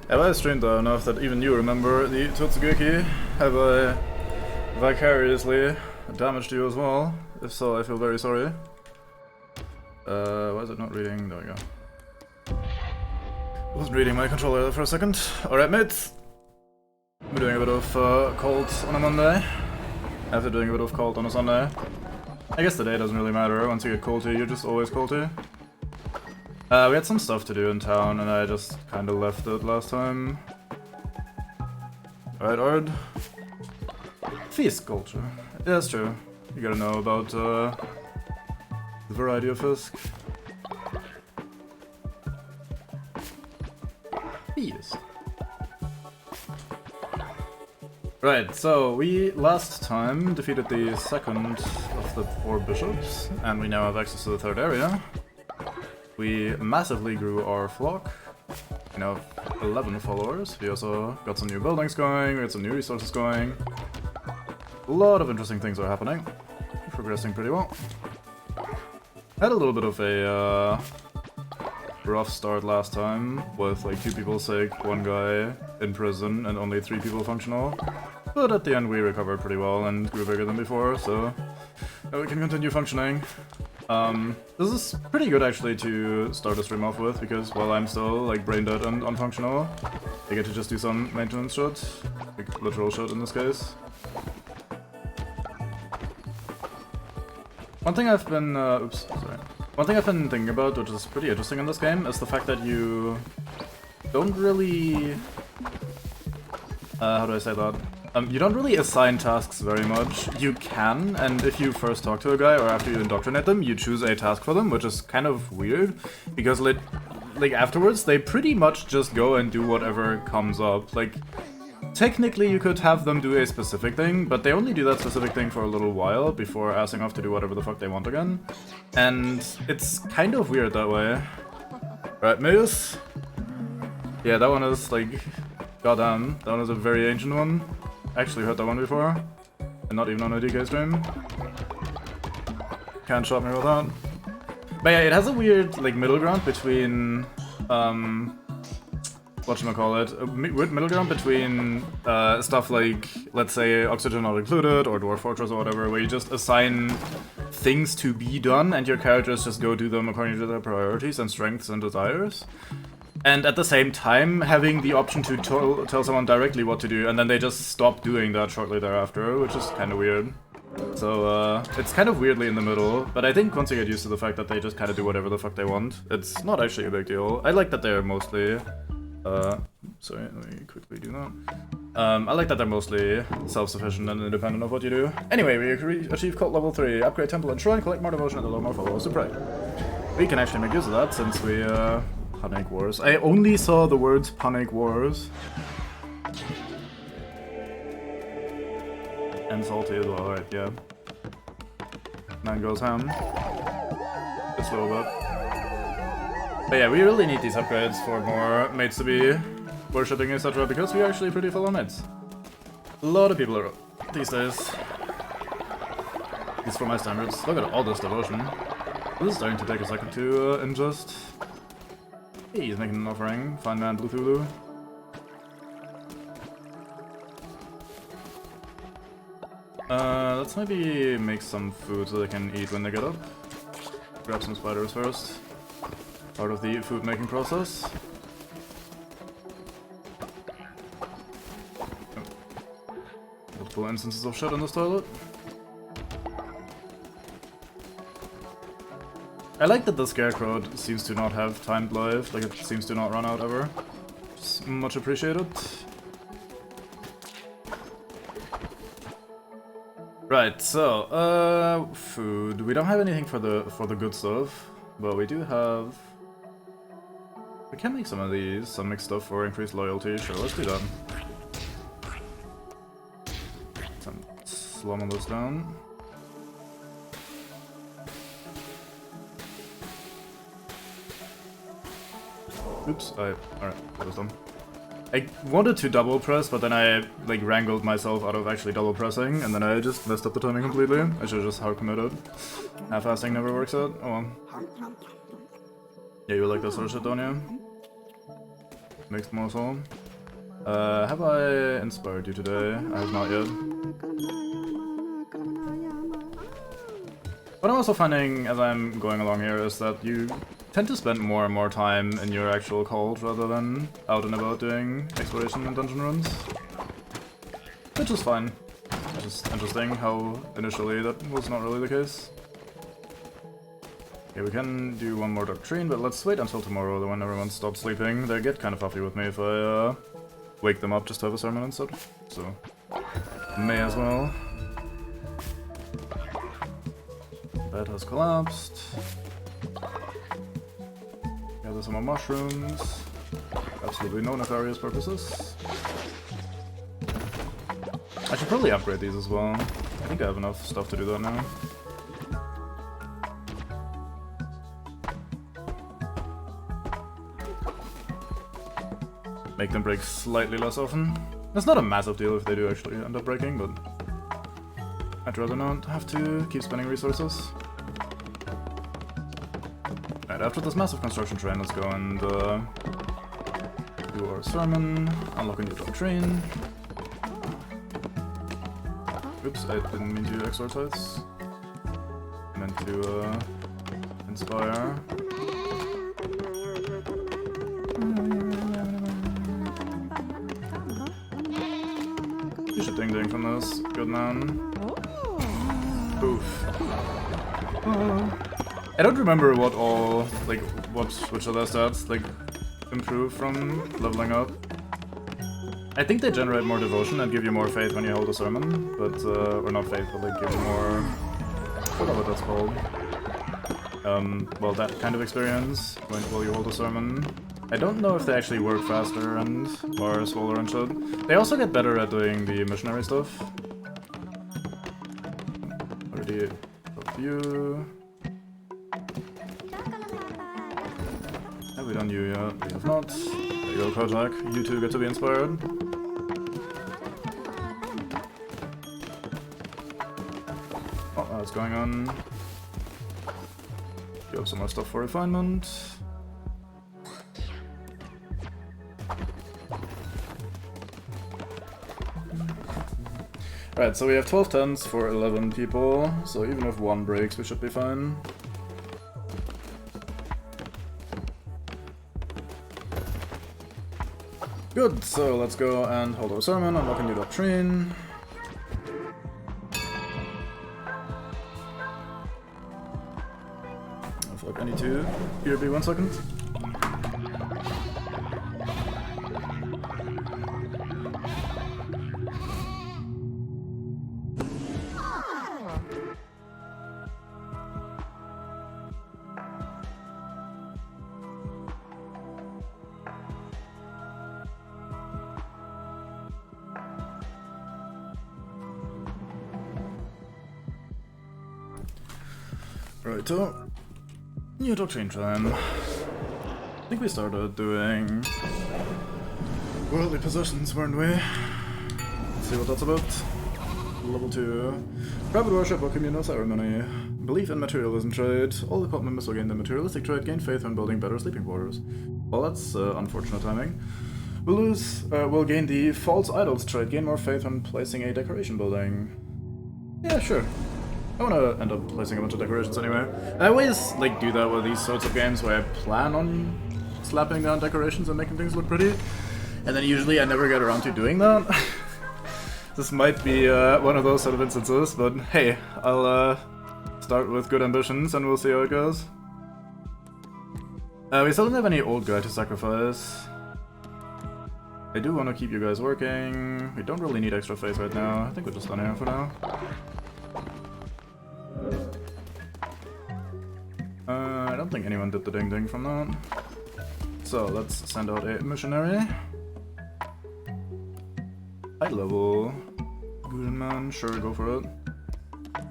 Have I streamed though enough that even you remember the Totsugeki? Have I vicariously damaged you as well? If so, I feel very sorry. Why is it not reading? There we go. Wasn't reading my controller for a second. Alright mates! We're doing a bit of Colt on a Monday. After doing a bit of Colt on a Sunday. I guess the day doesn't really matter. Once you get Colty, you're just always Colty. We had some stuff to do in town, and I just kinda left it last time. Alright, Ard. Feast culture. Yeah, that's true. You gotta know about the variety of Fisk. Feast. Right, so we last time defeated the second of the 4 bishops, and we now have access to the 3rd area. We massively grew our flock. We now have 11 followers. We also got some new buildings going, we had some new resources going. A lot of interesting things are happening. Progressing pretty well. Had a little bit of a rough start last time, with like 2 people sick, 1 guy in prison, and only 3 people functional. But at the end we recovered pretty well and grew bigger than before, so we can continue functioning. This is pretty good actually to start a stream off with, because while I'm still like brain dead and unfunctional, I get to just do some maintenance shit, like literal shit in this case. One thing I've been, One thing I've been thinking about, which is pretty interesting in this game, is the fact that you don't really, how do I say that? You don't really assign tasks very much. You can, and if you first talk to a guy or after you indoctrinate them, you choose a task for them, which is kind of weird, because like afterwards they pretty much just go and do whatever comes up. Like, technically you could have them do a specific thing, but they only do that specific thing for a little while before asking off to do whatever the fuck they want again. And it's kind of weird that way. Right, Meus? Yeah, that one is like, goddamn, that one is a very ancient one. Actually heard that one before, and not even on a DK stream. Can't shot me with that. But yeah, it has a weird like middle ground between whatchamacallit, a weird middle ground between stuff like, let's say, Oxygen Not Included or Dwarf Fortress or whatever, where you just assign things to be done and your characters just go do them according to their priorities and strengths and desires. And at the same time, having the option to tell someone directly what to do, and then they just stop doing that shortly thereafter, which is kind of weird. So, it's kind of weirdly in the middle, but I think once you get used to the fact that they just kind of do whatever the fuck they want, it's not actually a big deal. I like that they're mostly... sorry, let me quickly do that. I like that they're mostly self-sufficient and independent of what you do. Anyway, we achieve cult level 3, upgrade temple and shrine, collect more devotion, and allow more followers to pray. We can actually make use of that since we, Panic Wars. I only saw the words Panic Wars. And salty as well, right, yeah. Man goes ham. It's a little bit. But yeah, we really need these upgrades for more mates to be worshipping, etc. because we are actually pretty full on mates. A lot of people are these days. At least for my standards. Look at all this devotion. This is starting to take a second to ingest. Hey, he's making an offering. Fine man, Blue Thulu. Let's maybe make some food so they can eat when they get up. Grab some spiders first. Part of the food making process. Multiple instances of shit in this toilet. I like that the Scarecrow seems to not have timed life, like it seems to not run out ever. It's much appreciated. Right, so, food. We don't have anything for the good stuff, but we do have... We can make some of these, some mixed stuff for increased loyalty. Sure, let's do that. Slum this down. Oops, alright, that was dumb. I wanted to double press, but then I like wrangled myself out of actually double pressing, and then I just messed up the timing completely. I should have just hard committed. Half-assing never works out. Oh well. Yeah, you like that sort of shit, don't you? Mixed morsel. Have I inspired you today? I have not yet. What I'm also finding as I'm going along here is that you tend to spend more and more time in your actual cult rather than out and about doing exploration and dungeon runs. Which is fine. It's just interesting how initially that was not really the case. Okay, we can do one more Doctrine, but let's wait until tomorrow when everyone stops sleeping. They get kind of huffy with me if I wake them up just to have a sermon instead. So, may as well. Bed has collapsed. Gather some more mushrooms. Absolutely no nefarious purposes. I should probably upgrade these as well. I think I have enough stuff to do that now. Make them break slightly less often. It's not a massive deal if they do actually end up breaking, but I'd rather not have to keep spending resources. Right, after this massive construction train, let's go and do our sermon, unlock a new Doctrine. Oops, I didn't mean to exorcise. I meant to inspire. You should ding from this. Good man. Oof. I don't remember what all, like, which other stats, like, improve from leveling up. I think they generate more devotion and give you more faith when you hold a sermon, but, or not faith, but like give you more, I forgot what that's called. Well, that kind of experience while you hold a sermon. I don't know if they actually work faster and are swoller and shit. They also get better at doing the missionary stuff. Already up you. Have we done you yet? We have not. There you go, Kojak. You two get to be inspired. Oh, what's going on? You have some more stuff for refinement. Right, so we have 12 tents for 11 people, so even if one breaks, we should be fine. Good, so let's go and hold our sermon, unlock a new Doctrine. I feel like I need to BRB 1 second. Righto. New Doctrine time. I think we started doing worldly possessions, weren't we? Let's see what that's about. Level 2. Private worship or communal ceremony. Belief in materialism trade. All the cult members will gain the materialistic trade, gain faith when building better sleeping quarters. Well, that's unfortunate timing. We'll gain the false idols trade, gain more faith when placing a decoration building. Yeah, sure. I want to end up placing a bunch of decorations anyway. I always like do that with these sorts of games where I plan on slapping down decorations and making things look pretty, and then usually I never get around to doing that. This might be one of those sort of instances, but hey, I'll start with good ambitions and we'll see how it goes. We still don't have any old guy to sacrifice. I do want to keep you guys working. We don't really need extra faith right now. I think we're just done here for now. I don't think anyone did the ding from that. So let's send out a missionary. High level. Good man, sure, go for it.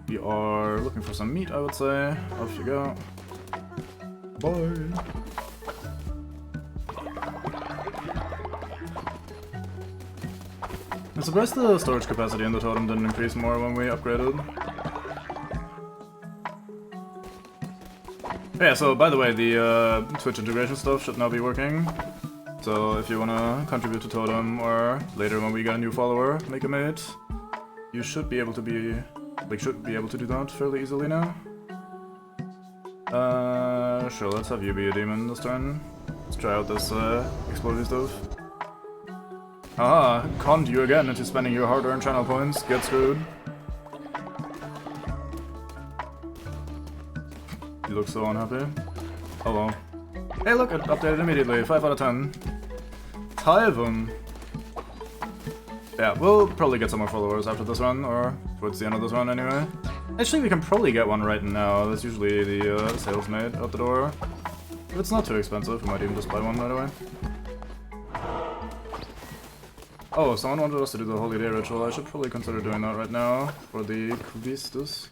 We are looking for some meat, I would say. Off you go. Bye. I'm surprised the storage capacity in the totem didn't increase more when we upgraded. Yeah, so by the way, the Twitch integration stuff should now be working. So if you wanna contribute to Totem, or later when we get a new follower, make a mate, you should be able to do that fairly easily now. Sure, let's have you be a demon this turn. Let's try out this exploding stuff. Aha! Conned you again into spending your hard-earned channel points. Get screwed. You look so unhappy. Oh well. Hey look, it updated immediately. 5 out of 10. Tyvum. Yeah, we'll probably get some more followers after this run, or towards the end of this run anyway. Actually, we can probably get one right now. That's usually the sales made out the door. If it's not too expensive, we might even just buy one right away. Oh, someone wanted us to do the Holy Day ritual. I should probably consider doing that right now for the Kuvistus,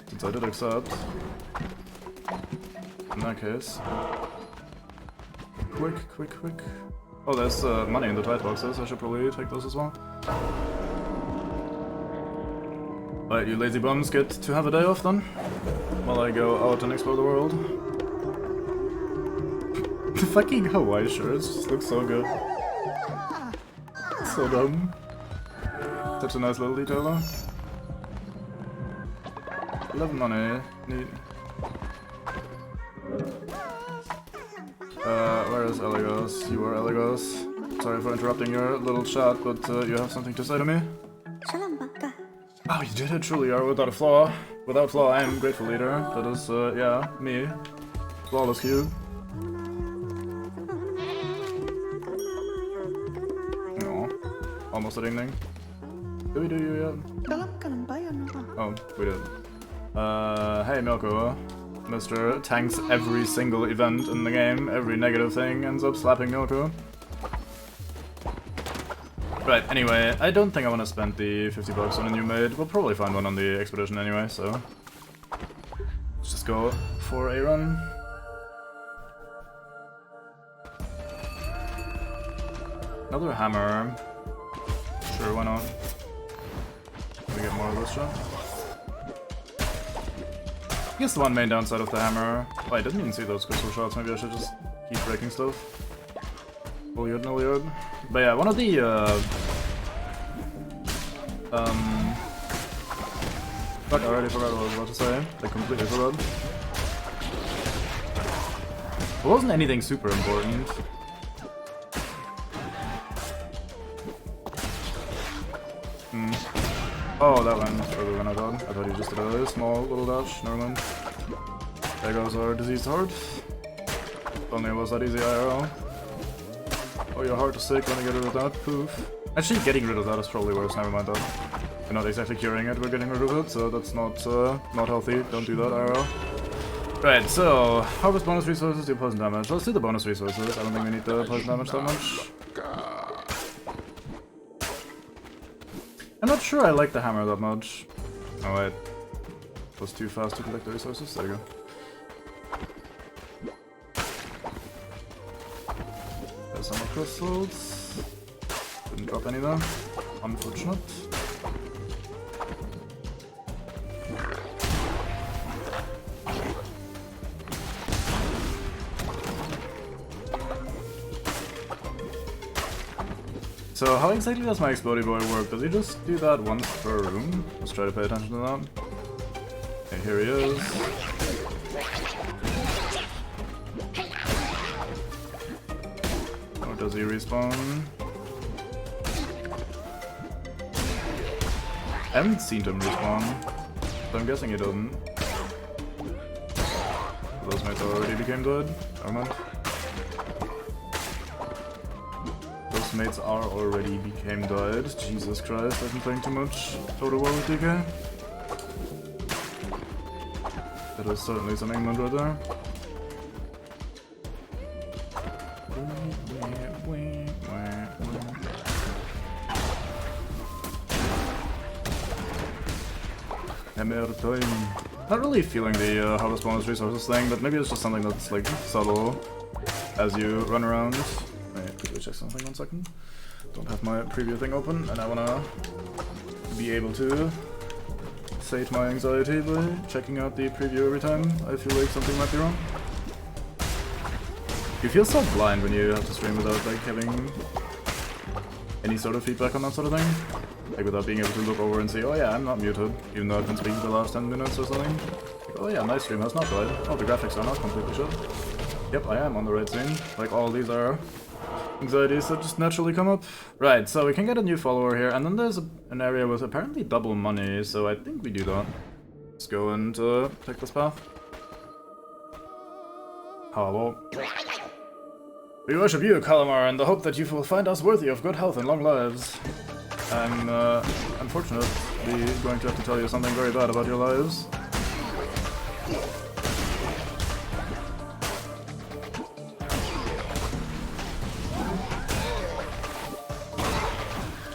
since I did accept. In that case. Quick. Oh, there's money in the tide boxes. I should probably take those as well. Alright, you lazy bums get to have a day off then, while I go out and explore the world. The fucking Hawaii shirts just look so good. So dumb. Such a nice little detail though. Love money. Neat. Where is Eligos? You are Eligos. Sorry for interrupting your little chat, but you have something to say to me? Oh, you did it, truly are without a flaw. Without flaw, I am grateful leader. That is, yeah, me. Flawless cube. No, almost at evening. Did we do you yet? Oh, we did. Hey Milko. Mr. tanks every single event in the game. Every negative thing ends up slapping Milko. Right, anyway, I don't think I want to spend the 50 bucks on a new maid. We'll probably find one on the expedition anyway, so... let's just go for a run. Another hammer. Sure, why not? Can we get more of this shot? I guess the one main downside of the hammer... oh, I didn't even see those crystal shots. Maybe I should just keep breaking stuff. Nilliard. But yeah, one of the fuck, I already forgot what I was about to say. I completely forgot. It wasn't anything super important. Oh, that went further than I thought. I thought you just did a small little dash. Never mind. There goes our diseased heart. If only it was that easy IRL. Oh, your heart is sick, let me get rid of that. Poof. Actually, getting rid of that is probably worse. Never mind that. We're not exactly curing it, we're getting rid of it, so that's not healthy. Don't do that, IRL. Right, so, harvest bonus resources, do poison damage. Let's do the bonus resources. I don't think we need the poison damage that much. I'm not sure I like the hammer that much. Oh wait. It was too fast to collect the resources. There you go. There's some more crystals. Didn't drop any though. Unfortunate. So how exactly does my Explodey Boy work? Does he just do that once per room? Let's try to pay attention to that. Okay, here he is. Or does he respawn? I haven't seen him respawn, so I'm guessing he doesn't. Those mates already became dead. Never mind. Those mates are already became dead. Jesus Christ, I've been playing too much Total War with DK. That is certainly some England right there. Not really feeling the harvest bonus resources thing, but maybe it's just something that's like subtle as you run around. Wait, quickly check something 1 second. Don't have my preview thing open, and I wanna be able to sate my anxiety by checking out the preview every time I feel like something might be wrong. You feel so blind when you have to stream without like having any sort of feedback on that sort of thing. Like without being able to look over and say, oh yeah, I'm not muted, even though I've been speaking for the last 10 minutes or something. Like, oh yeah, my stream has not died. Oh, the graphics are not completely shit. Yep, I am on the right scene. Like all these are anxieties that just naturally come up. Right, so we can get a new follower here, and then there's an area with apparently double money, so I think we do that. Let's go and take this path. Hello. We worship you, Kalamar, in the hope that you will find us worthy of good health and long lives. I'm unfortunately going to have to tell you something very bad about your lives.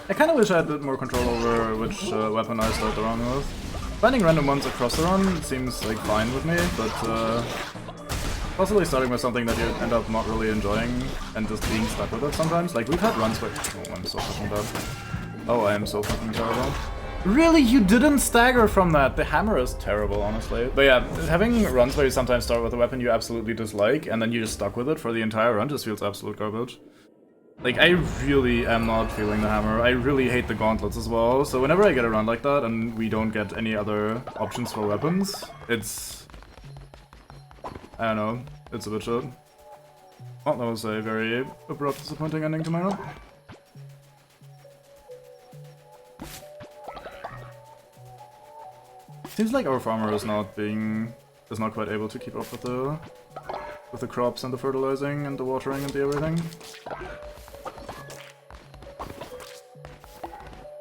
I kinda wish I had a bit more control over which weapon I start the run with. Finding random ones across the run seems like fine with me, but possibly starting with something that you end up not really enjoying and just being stuck with it sometimes. Like we've had runs where... Oh, I'm so fucking bad. Oh, I am so fucking terrible. Really? You didn't stagger from that? The hammer is terrible, honestly. But yeah, having runs where you sometimes start with a weapon you absolutely dislike and then you're just stuck with it for the entire run just feels absolute garbage. Like, I really am not feeling the hammer. I really hate the gauntlets as well. So whenever I get a run like that and we don't get any other options for weapons, it's... I don't know. It's a bit shit. Well, that was a very abrupt, disappointing ending to my run. Seems like our farmer is not quite able to keep up with the crops and the fertilizing and the watering and the everything.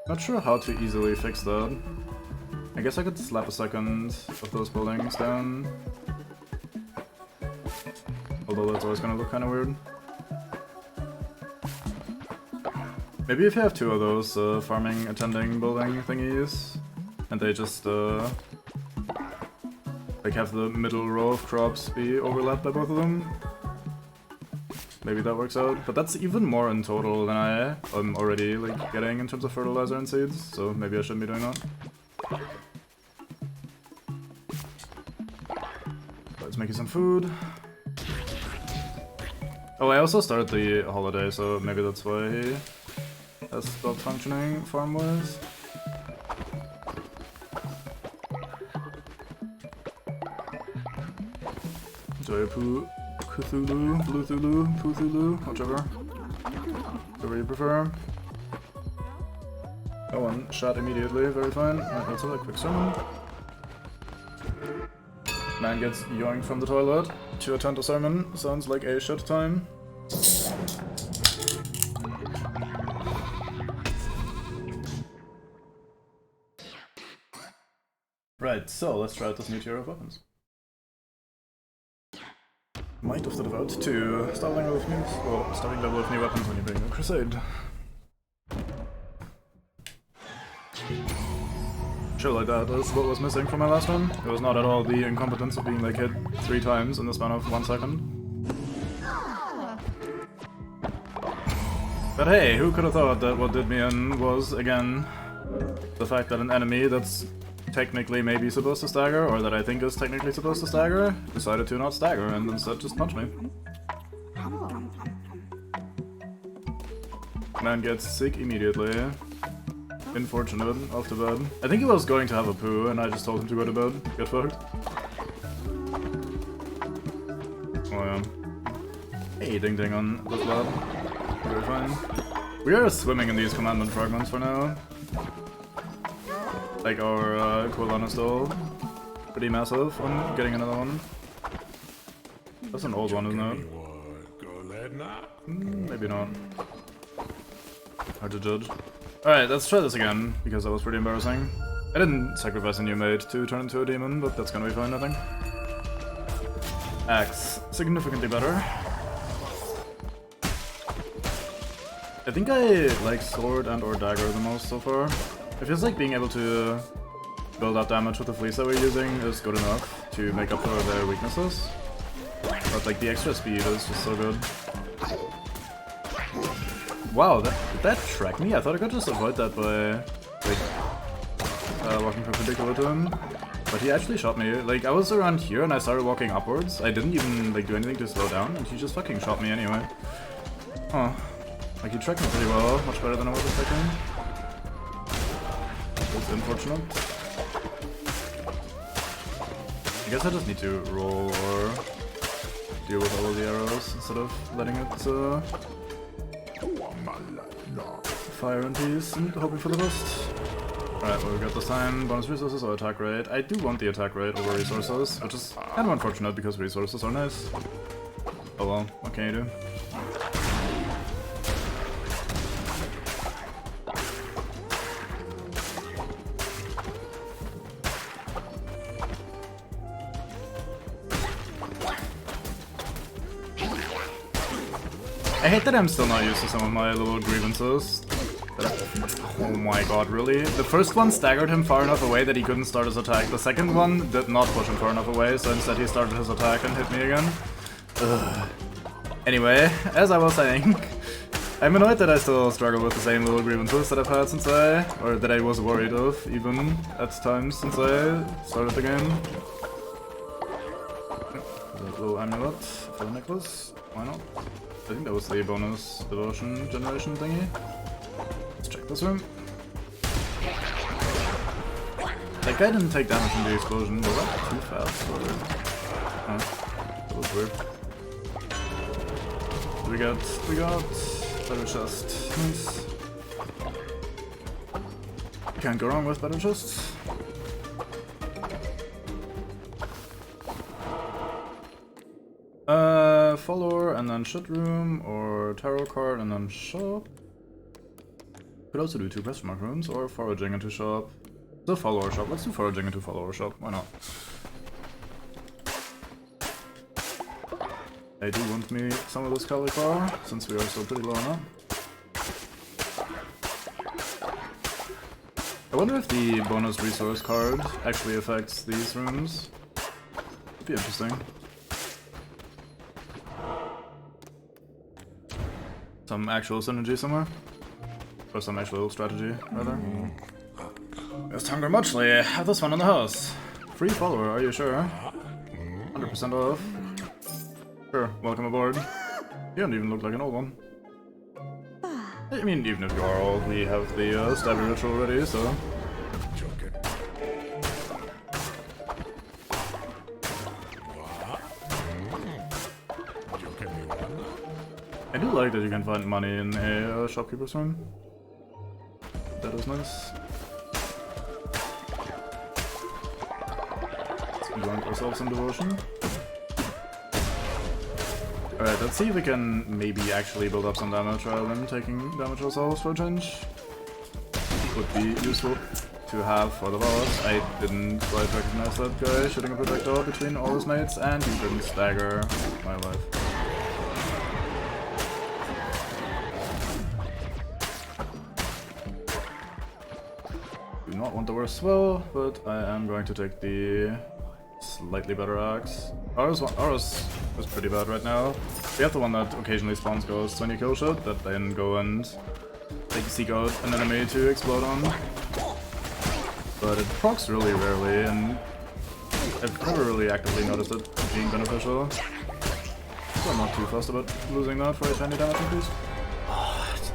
Not sure how to easily fix that. I guess I could slap a second of those buildings down. Although that's always gonna look kinda weird. Maybe if you have two of those farming attending building thingies, and they just like have the middle row of crops be overlapped by both of them. Maybe that works out, but that's even more in total than I am already like getting in terms of fertilizer and seeds, so maybe I shouldn't be doing that. Let's make you some food. Oh, I also started the holiday, so maybe that's why he has stopped functioning farm-wise. Enjoy Cthulhu, Bluthulu, Puthulu, whichever you prefer. That one shot immediately, very fine. Let's have a quick sermon. Man gets yoinked from the toilet to attend a sermon. Sounds like a shit time. Right, so let's try out this new tier of weapons. Might of the Devout to starting level of new weapons when you're doing a crusade. Sure, like that is what was missing from my last one. It was not at all the incompetence of being like hit 3 times in the span of 1 second. But hey, who could have thought that what did me in was, again, the fact that an enemy that's technically maybe supposed to stagger, or that I think is technically supposed to stagger, decided to not stagger and instead just punch me. Man gets sick immediately. Unfortunate, off to bed. I think he was going to have a poo and I just told him to go to bed. Get fucked. Oh yeah. Hey, ding ding on this lad. Very fine. We are swimming in these commandment fragments for now. Like our Koalana is still pretty massive on getting another one. That's an old one, isn't it? Maybe not. Hard to judge. Alright, let's try this again, because that was pretty embarrassing. I didn't sacrifice a new mate to turn into a demon, but that's gonna be fine, I think. Axe. Significantly better. I think I like sword and or dagger the most so far. It feels like being able to build up damage with the fleece that we're using is good enough to make up for their weaknesses. But like the extra speed is just so good. Wow, did that track me? I thought I could just avoid that by like walking perpendicular to him. But he actually shot me. Like, I was around here and I started walking upwards. I didn't even, like, do anything to slow down, and he just fucking shot me anyway. Oh. Like, he tracked me pretty well. Much better than I was expecting. It's unfortunate. I guess I just need to roll or deal with all of the arrows instead of letting it fire in peace and hoping for the best. Alright, well, we got this time. Bonus resources or attack rate. I do want the attack rate over resources, which is kind of unfortunate because resources are nice. Oh well, what can you do? I hate that I'm still not used to some of my little grievances. Oh my god, really? The first one staggered him far enough away that he couldn't start his attack. The second one did not push him far enough away, so instead he started his attack and hit me again. Ugh. Anyway, as I was saying, I'm annoyed that I still struggle with the same little grievances that I've had since or that I was worried of, even at times since I started the game. A little amulet for the necklace, why not? I think that was the bonus devotion generation thingy. Let's check this room. That guy didn't take damage from the explosion. Was that too fast? Or... that was weird. We got better chest. Nice. Can't go wrong with better chests. Follower and then shit room, or tarot card and then shop. Could also do 2 question mark rooms, or foraging into shop. The follower shop. Let's do foraging into follower shop. Why not? I do want me some of this cauliflower, since we are still pretty low now. I wonder if the bonus resource card actually affects these rooms. It'd be interesting. Some actual synergy somewhere? Or some actual strategy, rather. Mr. Hunger Muchly, have this one in the house. Free follower, are you sure? 100% off. Sure, welcome aboard. You don't even look like an old one. I mean, even if you are old, we have the stabbing ritual ready, so... I do like that you can find money in a shopkeeper's room. That is nice. Let's grant ourselves some devotion. Alright, let's see if we can maybe actually build up some damage rather than taking damage ourselves for a change. Would be useful to have for the boss. I didn't quite recognize that guy shooting a projectile between all his mates, and he didn't stagger my life. Do not want the worst spell, but I am going to take the slightly better axe. Ours is pretty bad right now. We have the one that occasionally spawns ghosts when you kill shit, that then go and like seek out an enemy to explode on. But it procs really rarely, and I've never really actively noticed it being beneficial. So I'm not too fussed about losing that for a tiny damage increase.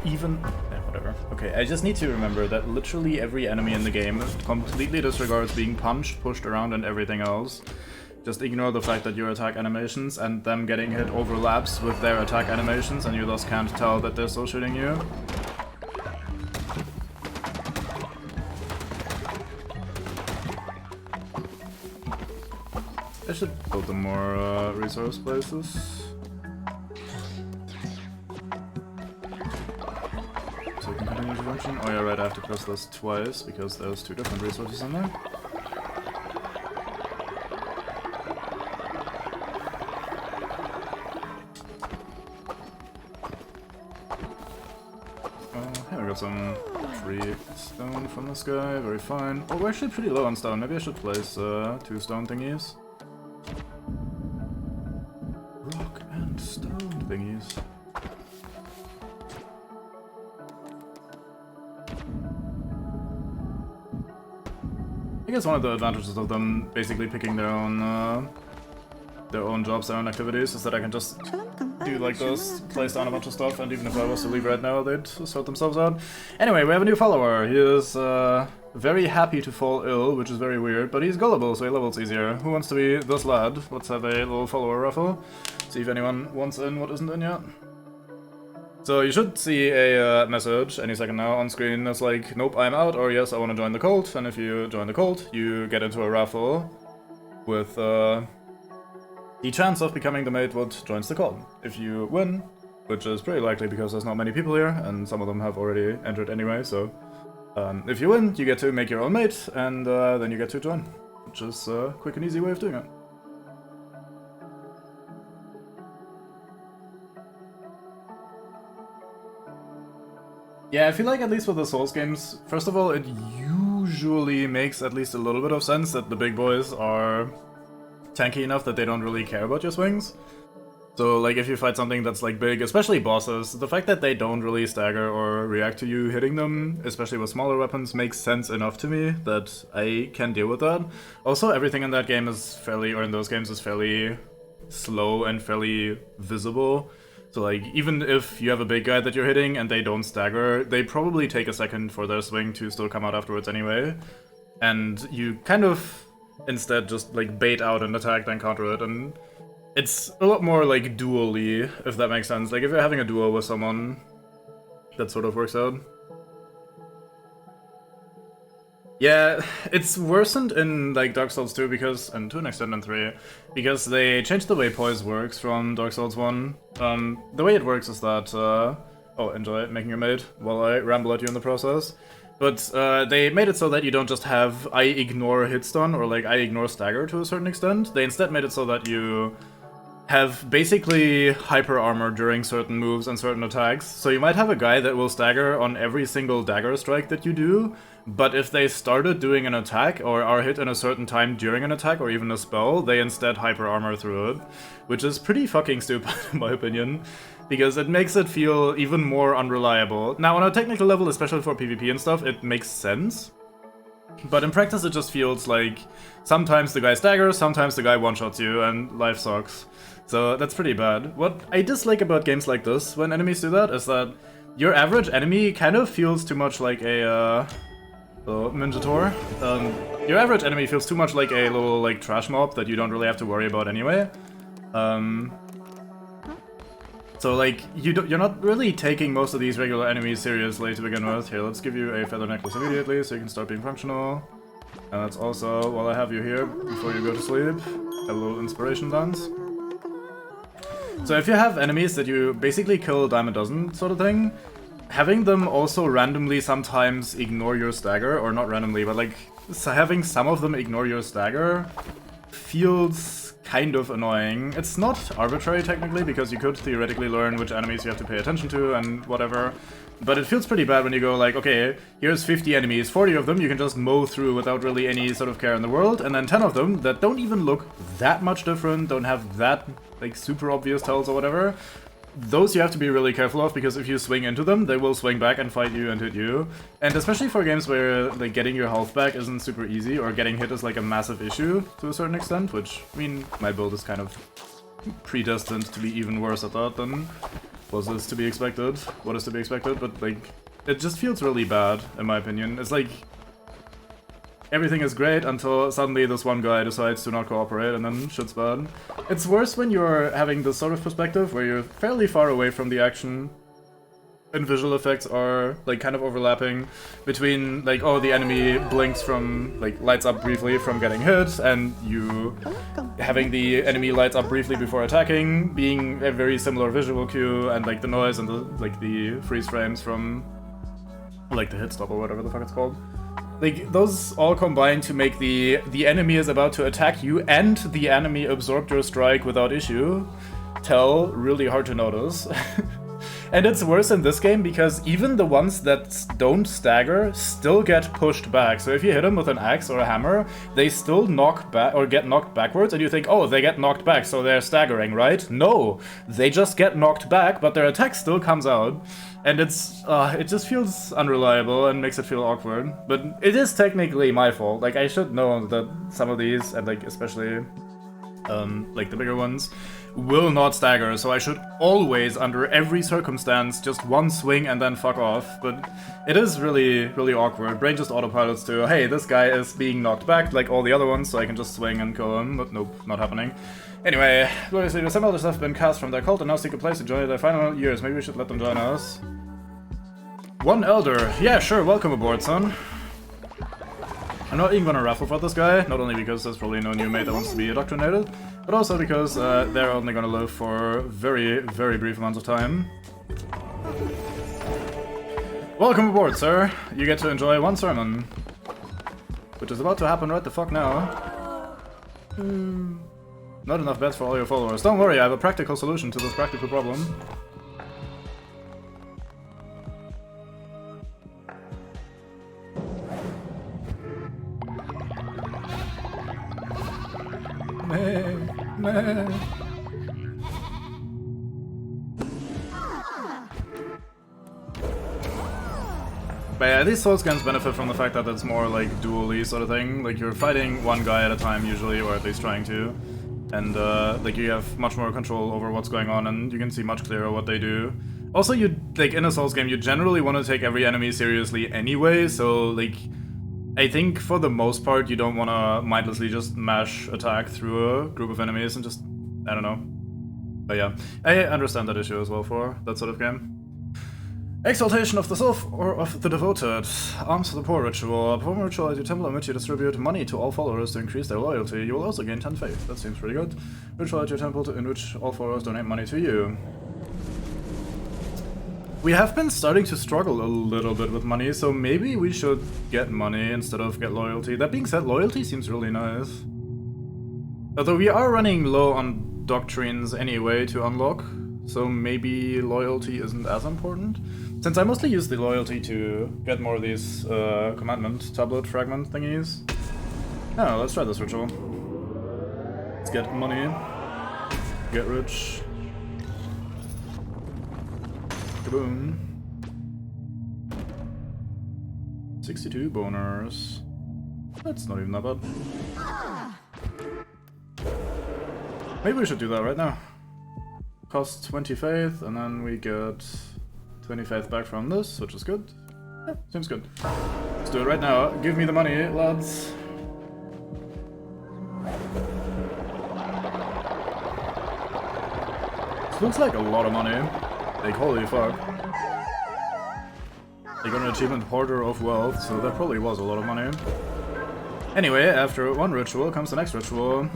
Even... whatever. Okay, I just need to remember that literally every enemy in the game completely disregards being punched, pushed around, and everything else. Just ignore the fact that your attack animations and them getting hit overlaps with their attack animations, and you thus can't tell that they're still shooting you. I should build them more resource places. So we can continue to function. Oh yeah, right, I have to press this twice because there's 2 different resources in there. Here we got some free stone from this guy, very fine. Oh, we're actually pretty low on stone, maybe I should place 2 stone thingies. Rock and stone thingies. I guess one of the advantages of them basically picking their own jobs, their own activities, is that I can just do like this, place down a bunch of stuff, and even if I was to leave right now, they'd sort themselves out. Anyway, we have a new follower. He is very happy to fall ill, which is very weird, but he's gullible, so he levels easier. Who wants to be this lad? Let's have a little follower raffle. See if anyone wants in what isn't in yet. So you should see a message any second now on screen that's like, nope, I'm out, or yes, I want to join the cult. And if you join the cult, you get into a raffle with the chance of becoming the mate what joins the cult. If you win, which is pretty likely because there's not many people here, and some of them have already entered anyway, so if you win, you get to make your own mate, and then you get to join, which is a quick and easy way of doing it. Yeah, I feel like at least with the Souls games, first of all, it usually makes at least a little bit of sense that the big boys are tanky enough that they don't really care about your swings. So, like, if you fight something that's, like, big, especially bosses, the fact that they don't really stagger or react to you hitting them, especially with smaller weapons, makes sense enough to me that I can deal with that. Also, everything in that game is fairly, or in those games, is fairly slow and fairly visible. So, like, even if you have a big guy that you're hitting and they don't stagger, they probably take a second for their swing to still come out afterwards anyway. And you kind of instead just, like, bait out an attack, then counter it, and it's a lot more, like, duel-y, if that makes sense. Like, if you're having a duel with someone, that sort of works out. Yeah, it's worsened in, like, Dark Souls 2 because, and to an extent in 3, because they changed the way poise works from Dark Souls 1. The way it works is that, oh, enjoy making your mate while I ramble at you in the process. But they made it so that you don't just have I ignore hit stun or, like, I ignore stagger to a certain extent. They instead made it so that you have basically hyper armor during certain moves and certain attacks. So you might have a guy that will stagger on every single dagger strike that you do, but if they started doing an attack or are hit in a certain time during an attack or even a spell, they instead hyper armor through it, which is pretty fucking stupid in my opinion, because it makes it feel even more unreliable. Now on a technical level, especially for PvP and stuff, it makes sense. But in practice it just feels like sometimes the guy staggers, sometimes the guy one-shots you, and life sucks. So that's pretty bad. What I dislike about games like this, when enemies do that, is that your average enemy kind of feels too much like a, Minjator. Your average enemy feels too much like a little, like, trash mob that you don't really have to worry about anyway. So, like, you're not really taking most of these regular enemies seriously to begin with. Here, let's give you a feather necklace immediately so you can start being functional. And that's also, while I have you here, before you go to sleep, a little inspiration dance. So if you have enemies that you basically kill a dime a dozen sort of thing, having them also randomly sometimes ignore your stagger, or not randomly, but like having some of them ignore your stagger feels kind of annoying. It's not arbitrary technically, because you could theoretically learn which enemies you have to pay attention to and whatever, but it feels pretty bad when you go like, okay, here's 50 enemies, 40 of them you can just mow through without really any sort of care in the world, and then 10 of them that don't even look that much different, don't have that, like, super obvious tells or whatever. Those you have to be really careful of, because if you swing into them, they will swing back and fight you and hit you. And especially for games where, like, getting your health back isn't super easy, or getting hit is, like, a massive issue to a certain extent, which, I mean, my build is kind of predestined to be even worse at that than what is to be expected, but, like, it just feels really bad, in my opinion. It's like, everything is great until suddenly this one guy decides to not cooperate, and then shit's bad. It's worse when you're having this sort of perspective where you're fairly far away from the action and visual effects are, like, kind of overlapping between, like, oh, the enemy blinks from, like, lights up briefly from getting hit, and you having the enemy lights up briefly before attacking, being a very similar visual cue, and, like, the noise and the, like, the freeze frames from, like, the hit stop or whatever the fuck it's called. Like, those all combine to make the enemy is about to attack you and the enemy absorbed your strike without issue tell really hard to notice. And it's worse in this game because even the ones that don't stagger still get pushed back. So if you hit them with an axe or a hammer, they still knock back or get knocked backwards, and you think, oh, they get knocked back, so they're staggering, right? No, they just get knocked back, but their attack still comes out. And it just feels unreliable and makes it feel awkward. But it is technically my fault. Like, I should know that some of these, and like especially like the bigger ones, will not stagger, so I should always, under every circumstance, just one swing and then fuck off. But it is really, really awkward. Brain just autopilots to, hey, this guy is being knocked back like all the other ones, so I can just swing and kill him, but nope, not happening. Anyway, gloriously, some elders have been cast from their cult and now seek a place to join their final years. Maybe we should let them join us. One elder. Yeah, sure, welcome aboard, son. I'm not even gonna raffle for this guy, not only because there's probably no new mate that wants to be indoctrinated, but also because they're only gonna live for very, very brief amounts of time. Welcome aboard, sir. You get to enjoy one sermon, which is about to happen right the fuck now. Not enough beds for all your followers. Don't worry, I have a practical solution to this practical problem. But yeah, these Souls games benefit from the fact that it's more like duel-y sort of thing. Like, you're fighting one guy at a time usually, or at least trying to. And like, you have much more control over what's going on, and you can see much clearer what they do. Also, you, like, in a Souls game, you generally want to take every enemy seriously anyway, so like, I think for the most part you don't want to mindlessly just mash attack through a group of enemies and just, I don't know. But yeah, I understand that issue as well for that sort of game. Exaltation of the Self or of the Devoted. Alms for the Poor ritual. Perform a ritual at your temple in which you distribute money to all followers to increase their loyalty. You will also gain 10 faith. That seems pretty good. Ritual at your temple in which all followers donate money to you. We have been starting to struggle a little bit with money, so maybe we should get money instead of get loyalty. That being said, loyalty seems really nice. Although we are running low on doctrines anyway to unlock, so maybe loyalty isn't as important. Since I mostly use the loyalty to get more of these commandment tablet fragment thingies. Oh, let's try this ritual. Let's get money. Get rich. Kaboom. 62 boners. That's not even that bad. Maybe we should do that right now. Costs 20 faith, and then we get 20 faith back from this, which is good. Yeah, seems good. Let's do it right now. Give me the money, lads. This looks like a lot of money. Like, holy fuck. They got an achievement, Hoarder of Wealth, so that probably was a lot of money. Anyway, after one ritual comes the next ritual.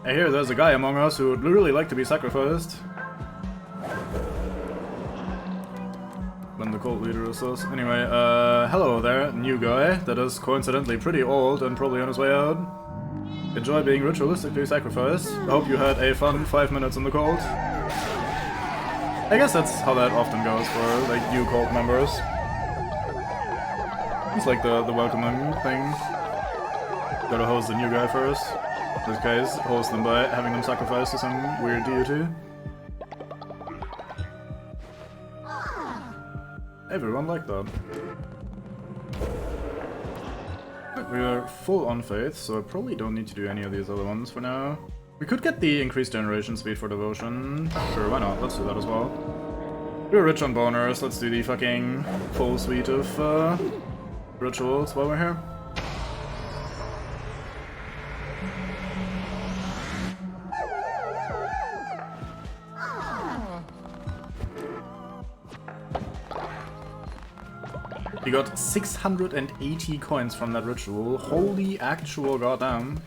I hear there's a guy among us who would really like to be sacrificed. When the cult leader is us. Anyway, hello there, new guy that is coincidentally pretty old and probably on his way out. Enjoy being ritualistically sacrificed. I hope you had a fun 5 minutes in the cult. I guess that's how that often goes for, like, new cult members. It's like the welcoming thing. Gotta host the new guy first. This guy's host them by having them sacrifice to some weird deity. Everyone liked that. We are full on faith, so I probably don't need to do any of these other ones for now. We could get the increased generation speed for devotion. Sure, why not? Let's do that as well. We're rich on boners, let's do the fucking full suite of rituals while we're here. We got 680 coins from that ritual. Holy actual goddamn.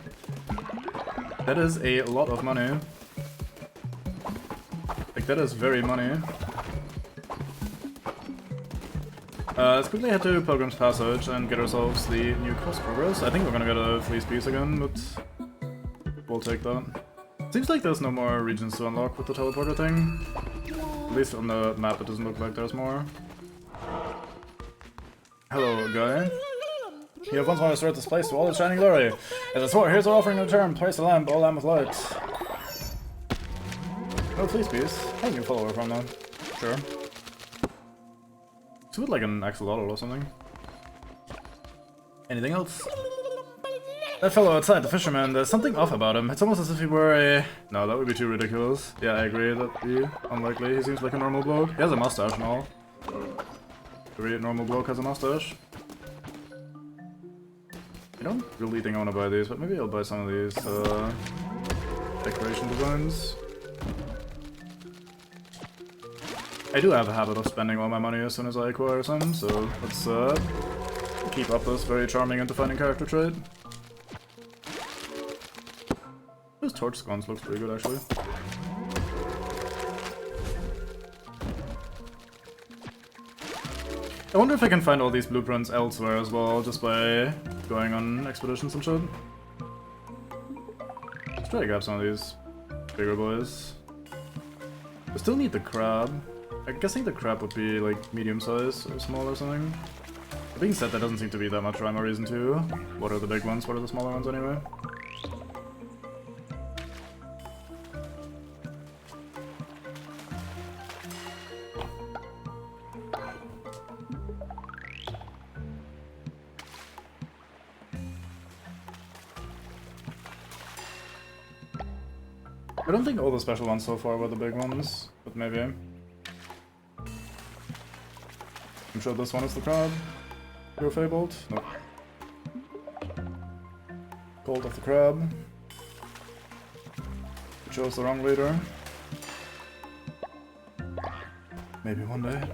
That is a lot of money. Like, that is very money. Let's quickly head to Pilgrim's Passage and get ourselves the new quest progress. I think we're gonna get a Fleece Piece again, but we'll take that. Seems like there's no more regions to unlock with the teleporter thing. At least on the map it doesn't look like there's more. Hello, guy. You have once more restored this place to all its shining glory. As a sword, here's our offering in return. Place the lamp, all lamp of light. Oh, please, peace. Hey, new follower from now. Sure. It's with like an axolotl or something. Anything else? That fellow outside, the fisherman, there's something off about him. It's almost as if he were a... No, that would be too ridiculous. Yeah, I agree, that'd be unlikely. He seems like a normal bloke. He has a mustache and all. Every normal bloke has a mustache. I don't really think I want to buy these, but maybe I'll buy some of these decoration designs. I do have a habit of spending all my money as soon as I acquire some, so let's keep up this very charming and defining character trait. This torch sconce looks pretty good, actually. I wonder if I can find all these blueprints elsewhere as well, just by going on expeditions and shit. Let's try to grab some of these bigger boys. I still need the crab. I'm guessing the crab would be like medium size or small or something. That being said, there doesn't seem to be that much rhyme or reason to. What are the big ones? What are the smaller ones anyway? I don't think all the special ones so far were the big ones, but maybe. I'm sure this one is the crab. Pure Fabled? Nope. Gold of the crab. It chose the wrong leader. Maybe one day.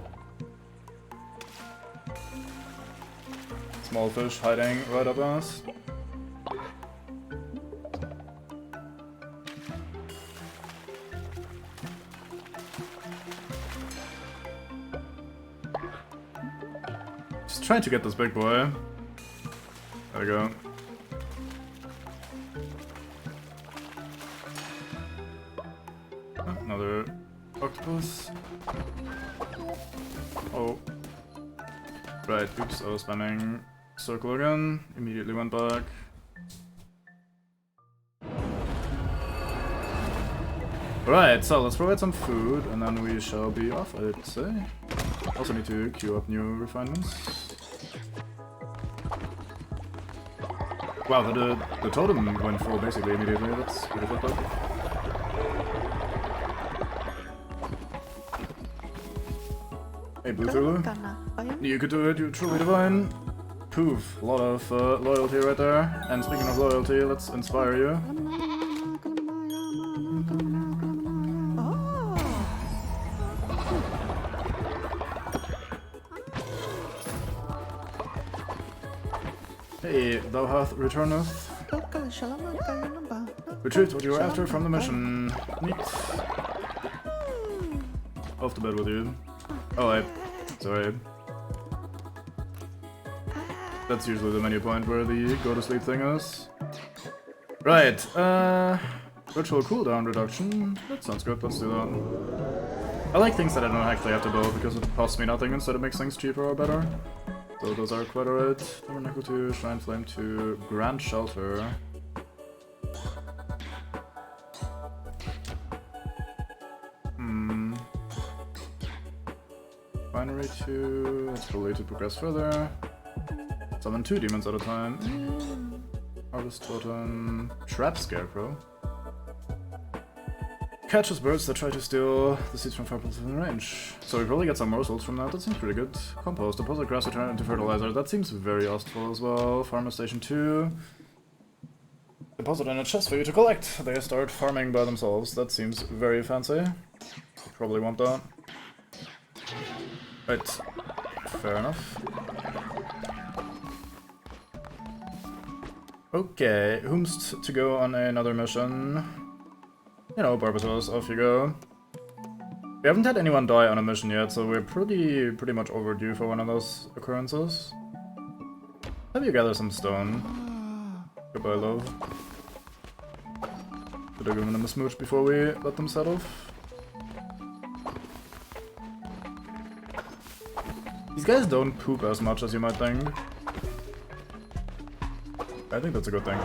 Small fish hiding right up us. Just trying to get this big boy. There we go. Oh, another octopus. Oh. Right, oops, I was spamming circle again. Immediately went back. Right, so let's provide some food and then we shall be off, I'd say. Also need to queue up new refinements. Wow, the totem went full basically immediately, that's pretty fucked up. Hey Blue Thulu. You could do it, you're truly divine. Poof, a lot of loyalty right there. And speaking of loyalty, let's inspire you. Hey, thou hath returneth. Retrieved what you were after from the mission. Neat. Off to bed with you. Oh, sorry. That's usually the menu point where the go to sleep thing is. Right, virtual cooldown reduction. That sounds good, let's do that. I like things that I don't actually have to build because it costs me nothing instead of makes things cheaper or better. So those are quite alright. Tabernacle 2, Shrine Flame 2, Grand Shelter. Binary 2, that's probably to progress further. Summon 2 demons at a time. Harvest Totem, Trap Scarecrow. Catches birds that try to steal the seeds from fireballs within range. So we probably get some morsels from that, that seems pretty good. Compost, deposit grass to turn into fertilizer, that seems very ostful as well. Farmer Station 2. Deposit in a chest for you to collect. They start farming by themselves, that seems very fancy. Probably want that. Right, fair enough. Okay, whomst to go on another mission? You know, Barbatos, off you go. We haven't had anyone die on a mission yet, so we're pretty much overdue for one of those occurrences. Have you gather some stone? Goodbye, love. Should have given them a smooch before we let them set off. These guys don't poop as much as you might think. I think that's a good thing.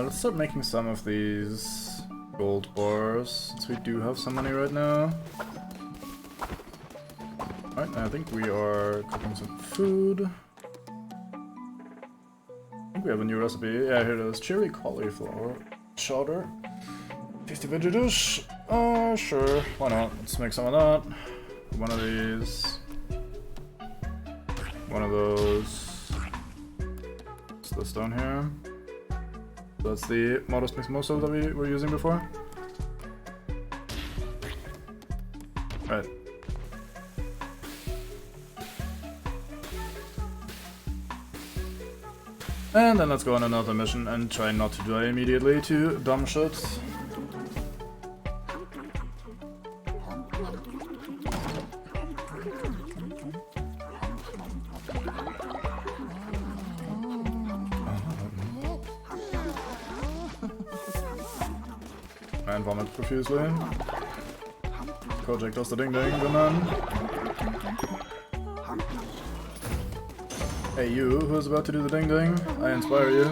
Let's start making some of these gold bars, since we do have some money right now. Alright, I think we are cooking some food. I think we have a new recipe. Yeah, here it is. Cherry cauliflower chowder. Tasty veggie dish. Sure. Why not? Let's make some of that. One of these. One of those. What's this down here? That's the Modest Mix Mosul that we were using before. Right. And then let's go on another mission and try not to die immediately to dumb shit. And vomit profusely. Kojak does the ding ding, the man. Hey you, who's about to do the ding ding? I inspire you.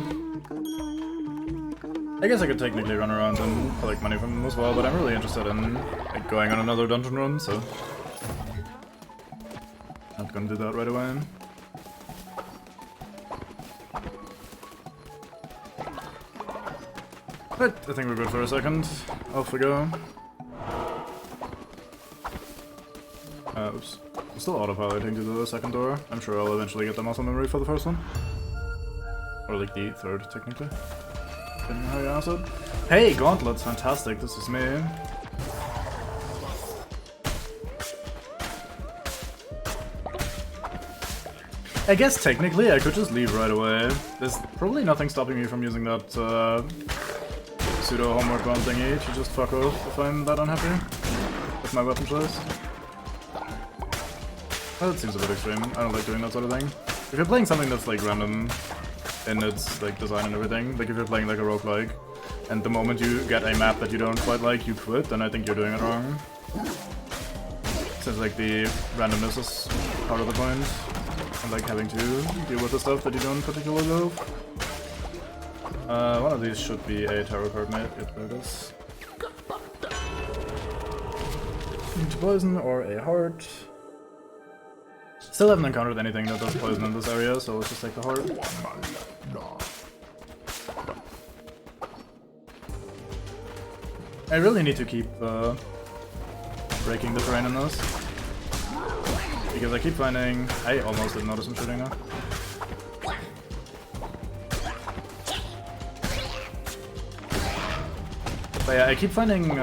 I guess I could technically run around and collect money from him as well, but I'm really interested in like, going on another dungeon run, so... Not gonna do that right away. Right, I think we're good for a second. Off we go. Oops. I'm still autopiloting to the second door. I'm sure I'll eventually get the muscle memory for the first one. Or like the third, technically. Depending on how you ask it. Hey, Gauntlets, fantastic, this is me. I guess technically I could just leave right away. There's probably nothing stopping me from using that pseudo homework bomb thingy to just fuck off if I'm that unhappy with my weapon choice. Well, that seems a bit extreme. I don't like doing that sort of thing. If you're playing something that's like random in its like design and everything, like if you're playing like a roguelike, and the moment you get a map that you don't quite like, you quit, then I think you're doing it wrong. Since like the randomness is part of the point, and like having to deal with the stuff that you don't particularly love. One of these should be a tarot card mate. Yep, there it is. Into poison or a heart. Still haven't encountered anything that does poison in this area, so let's just take the heart. I really need to keep breaking the terrain in this. Because I keep finding... I almost didn't notice him shooting now. But yeah, I keep finding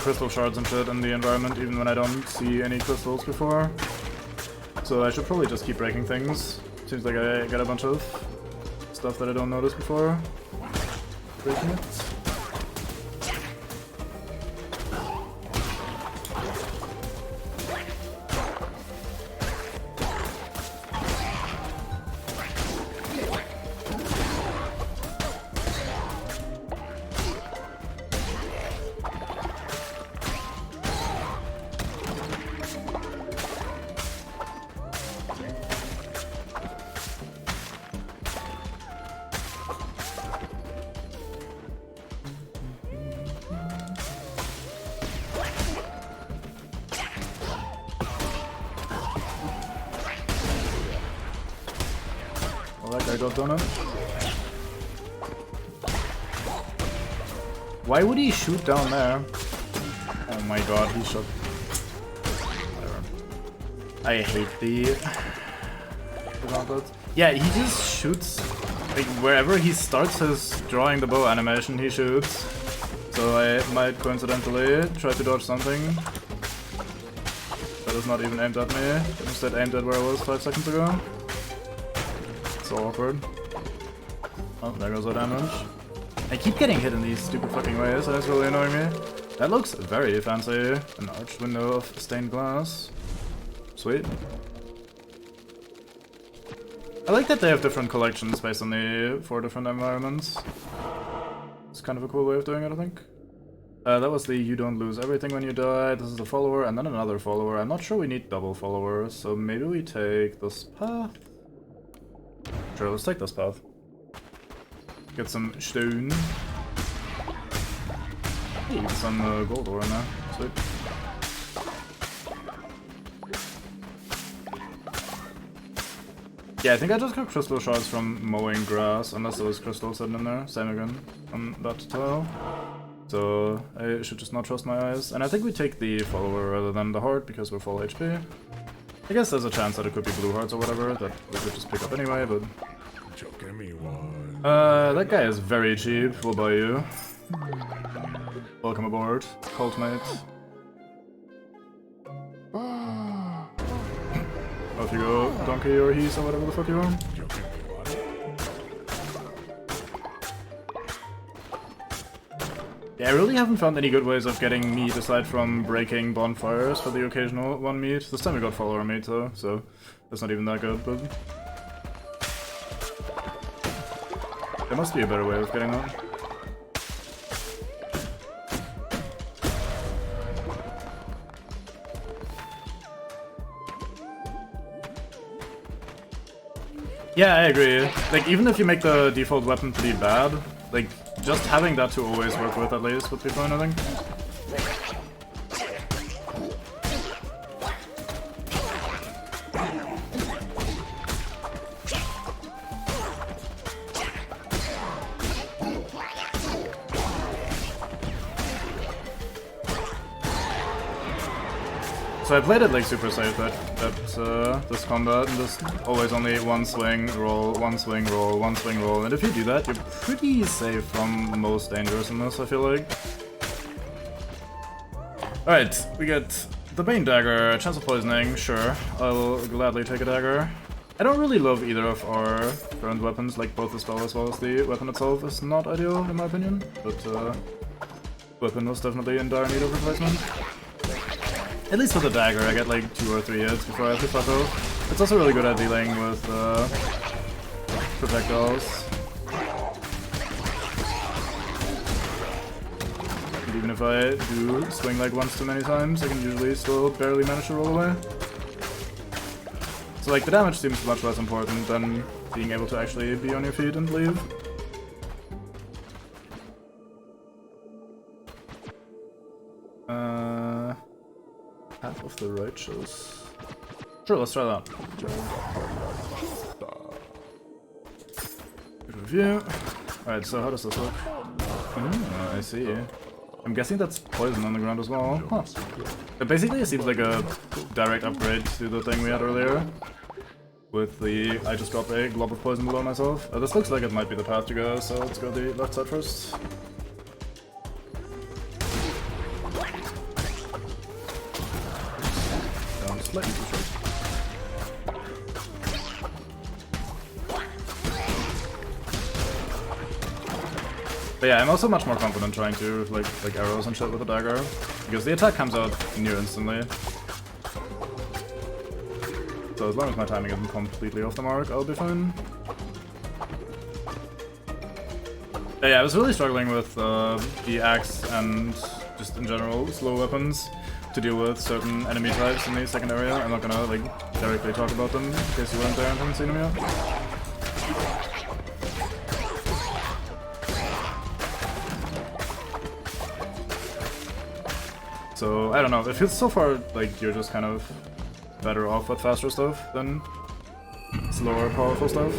crystal shards and shit in the environment even when I don't see any crystals before. So I should probably just keep breaking things. Seems like I got a bunch of stuff that I don't notice before breaking it. Well, that guy got done. Why would he shoot down there? Oh my god, he shot. Whatever. I hate the gauntlet. Yeah, he just shoots. Like, wherever he starts his drawing the bow animation, he shoots. So I might coincidentally try to dodge something that is not even aimed at me, instead aimed at where I was 5 seconds ago. So awkward. Oh, there goes the damage. I keep getting hit in these stupid fucking ways, and it's really annoying me. That looks very fancy. An arched window of stained glass. Sweet. I like that they have different collections based on the 4 different environments. It's kind of a cool way of doing it, I think. That was the you don't lose everything when you die. This is a follower and then another follower. I'm not sure we need double followers, so maybe we take this path. Sure, let's take this path. Get some stone. Hey, get some gold ore in there. Sweet. Yeah, I think I just got crystal shards from mowing grass, unless there was crystal sitting in there. Same again on that tile. So I should just not trust my eyes. And I think we take the follower rather than the heart because we're full HP. I guess there's a chance that it could be blue hearts or whatever that we could just pick up anyway, but... that guy is very cheap. We'll buy you. Welcome aboard, cult mate. Off you go, donkey or he's or whatever the fuck you are. Yeah, I really haven't found any good ways of getting meat aside from breaking bonfires for the occasional one meat. This time we got follower meat though, so that's not even that good, but... there must be a better way of getting that. Yeah, I agree. Like, even if you make the default weapon pretty bad, like, just having that to always work with at least would be fine, I think. So I played it like super safe this combat, and just always only one swing, roll, one swing, roll, one swing, roll, and if you do that, you're pretty safe from most dangers in this, I feel like. Alright, we get the Bane Dagger, chance of poisoning, sure, I'll gladly take a dagger. I don't really love either of our current weapons, like both the spell as well as the weapon itself is not ideal in my opinion, but weapon was definitely in dire need of replacement. At least with the dagger, I get like 2 or 3 hits before I have to plateau. It's also really good at dealing with projectiles. And even if I do swing like once too many times, I can usually still barely manage to roll away. So like the damage seems much less important than being able to actually be on your feet and leave. Path of the Righteous. Sure, let's try that. Good review. Alright, so how does this look? I see. I'm guessing that's poison on the ground as well. Huh. But basically it seems like a direct upgrade to the thing we had earlier. With the I just dropped a glob of poison below myself. This looks like it might be the path to go, so let's go the left side first. Slightly too short. But yeah, I'm also much more confident trying to like arrows and shit with a dagger, because the attack comes out near instantly. So as long as my timing isn't completely off the mark, I'll be fine. But yeah, I was really struggling with the axe and just in general slow weapons to deal with certain enemy types in the second area. I'm not gonna like directly talk about them in case you weren't there and haven't seen them yet. So I don't know, it feels so far like you're just kind of better off with faster stuff than slower, powerful stuff.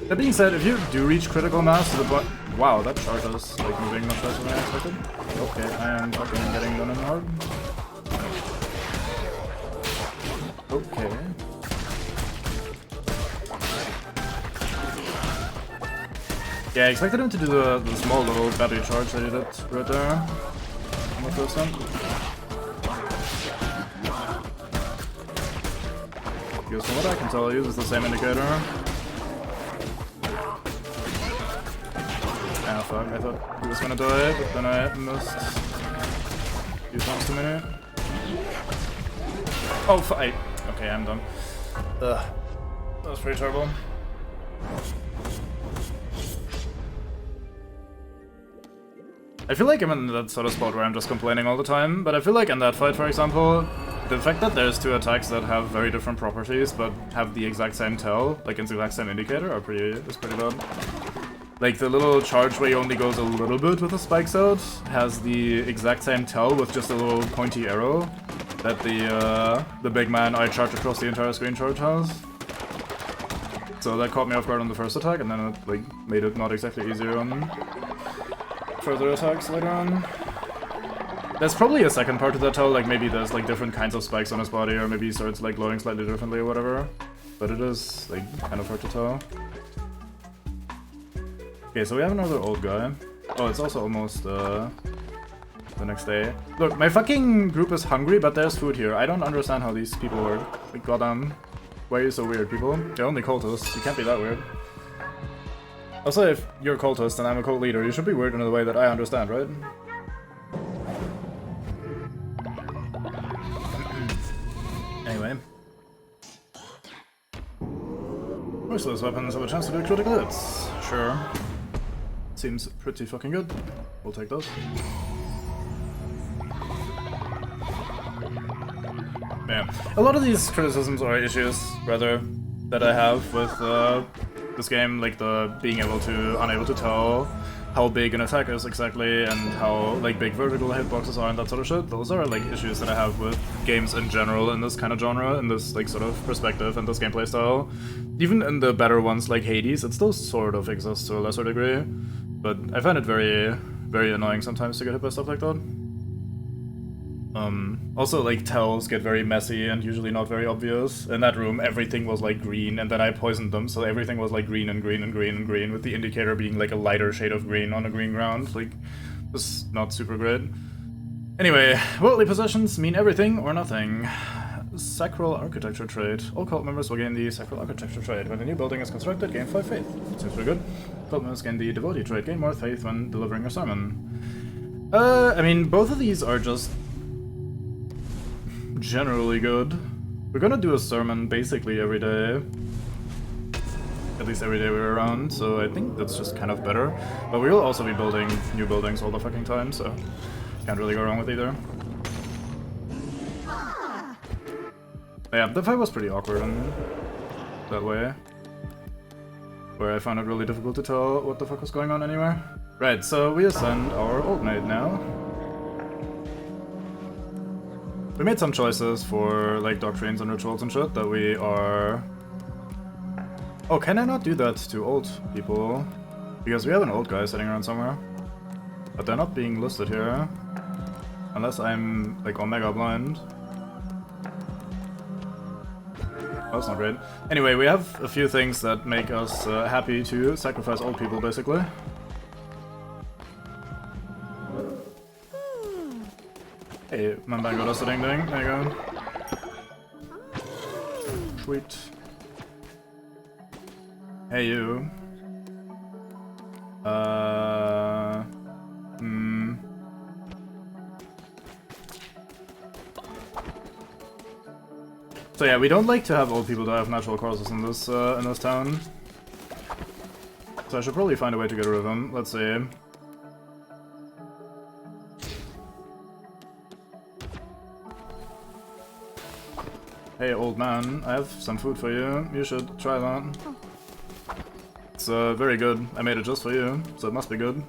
That being said, if you do reach critical mass to the point— wow, that charge is like moving much faster than I expected. Okay, I am fucking getting done in hard. Okay. Yeah, I expected him to do the small little battery charge that he did right there on the first one. Because from what I can tell, he uses the same indicator. Ah, fuck, I thought he was gonna die, but then I missed a few times too many. Oh, okay, I'm done. Ugh. That was pretty terrible. I feel like I'm in that sort of spot where I'm just complaining all the time, but I feel like in that fight, for example, the fact that there's two attacks that have very different properties but have the exact same tell, like the exact same indicator, is pretty bad. Like the little charge where he only goes a little bit with the spikes out has the exact same tell with just a little pointy arrow that the big man I charge across the entire screen charge has. So that caught me off guard on the first attack, and then it like made it not exactly easier on further attacks later on. There's probably a second part to that tell, like maybe there's like different kinds of spikes on his body, or maybe he starts like glowing slightly differently or whatever. But it is like kind of hard to tell. Okay, so we have another old guy. Oh, it's also almost the next day. Look, my fucking group is hungry, but there's food here. I don't understand how these people work. Like, goddamn. Why are you so weird, people? They're only cultists. You can't be that weird. Also, if you're a cultist and I'm a cult leader, you should be weird in a way that I understand, right? Anyway. Merciless weapons have a chance to do critical hits. Sure. Seems pretty fucking good. We'll take those. Yeah. A lot of these criticisms or issues, rather, that I have with this game, like the being unable to tell how big an attack is exactly and how like big vertical hitboxes are and that sort of shit, those are like issues that I have with games in general in this kind of genre, in this like sort of perspective and this gameplay style. Even in the better ones like Hades, it still sort of exists to a lesser degree, but I find it very, very annoying sometimes to get hit by stuff like that. Also, like, tells get very messy and usually not very obvious. In that room, everything was, like, green, and then I poisoned them, so everything was, like, green and green and green and green, with the indicator being, like, a lighter shade of green on a green ground. Like, this is not super great. Anyway, worldly possessions mean everything or nothing. Sacral Architecture trait. All cult members will gain the Sacral Architecture trait. When a new building is constructed, gain 5 faith. Seems pretty good. Cult members gain the Devotee trait. Gain more faith when delivering a sermon. I mean, both of these are just generally good. We're gonna do a sermon basically every day. At least every day we're around, so I think that's just kind of better. But we will also be building new buildings all the fucking time, so can't really go wrong with either. Yeah, the fight was pretty awkward in that way. Where I found it really difficult to tell what the fuck was going on anywhere. Right, so we ascend our old maid now. We made some choices for, like, doctrines and rituals and shit that we are... Oh, can I not do that to old people? Because we have an old guy sitting around somewhere. But they're not being listed here. Unless I'm, like, omega blind. That's not great. Anyway, we have a few things that make us happy to sacrifice old people, basically. Hey, Mambango got us a ding ding. There you go. Sweet. Hey, you. So yeah, we don't like to have old people die of natural causes in this town. So I should probably find a way to get rid of them. Let's see. Hey, old man, I have some food for you. You should try that. It's very good. I made it just for you, so it must be good.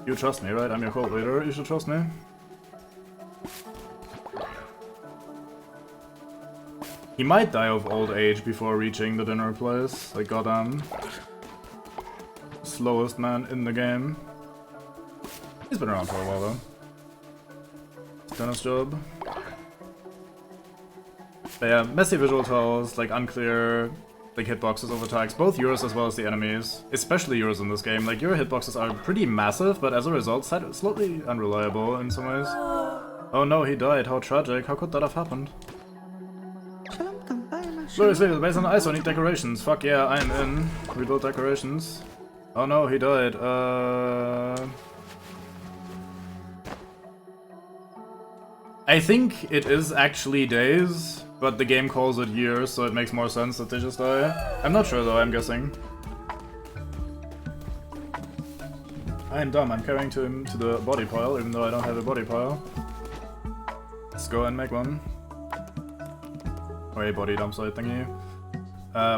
You trust me, right? I'm your cult leader. You should trust me. He might die of old age before reaching the dinner place. Like, goddamn. Slowest man in the game. He's been around for a while, though. Done his job. But yeah, messy visual tells, like unclear like hitboxes of attacks, both yours as well as the enemies. Especially yours in this game. Like, your hitboxes are pretty massive, but as a result, slightly unreliable in some ways. Oh no, he died. How tragic. How could that have happened? Glorious vehicles based on ISO need decorations. Fuck yeah, I'm in. Rebuild decorations. Oh no, he died. I think it is actually days, but the game calls it years, so it makes more sense that they just die. I'm not sure though, I'm guessing. I am dumb, I'm carrying him to the body pile, even though I don't have a body pile. Let's go and make one. Or a body dump site thingy.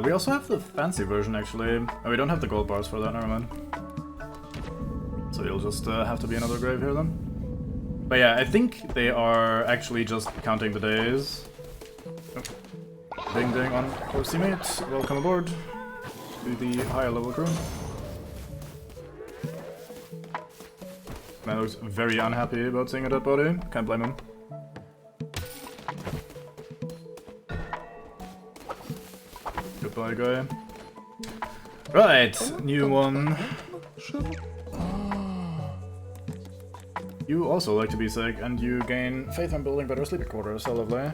We also have the fancy version actually. Oh, we don't have the gold bars for that, never mind. So you'll just have to be another grave here then. But yeah, I think they are actually just counting the days. Oh. Ding ding on our teammate. Welcome aboard to the higher level crew. Man looks very unhappy about seeing a dead body. Can't blame him. Goodbye, guy. Right, new one. You also like to be sick, and you gain faith in building better sleeping quarters. So lovely.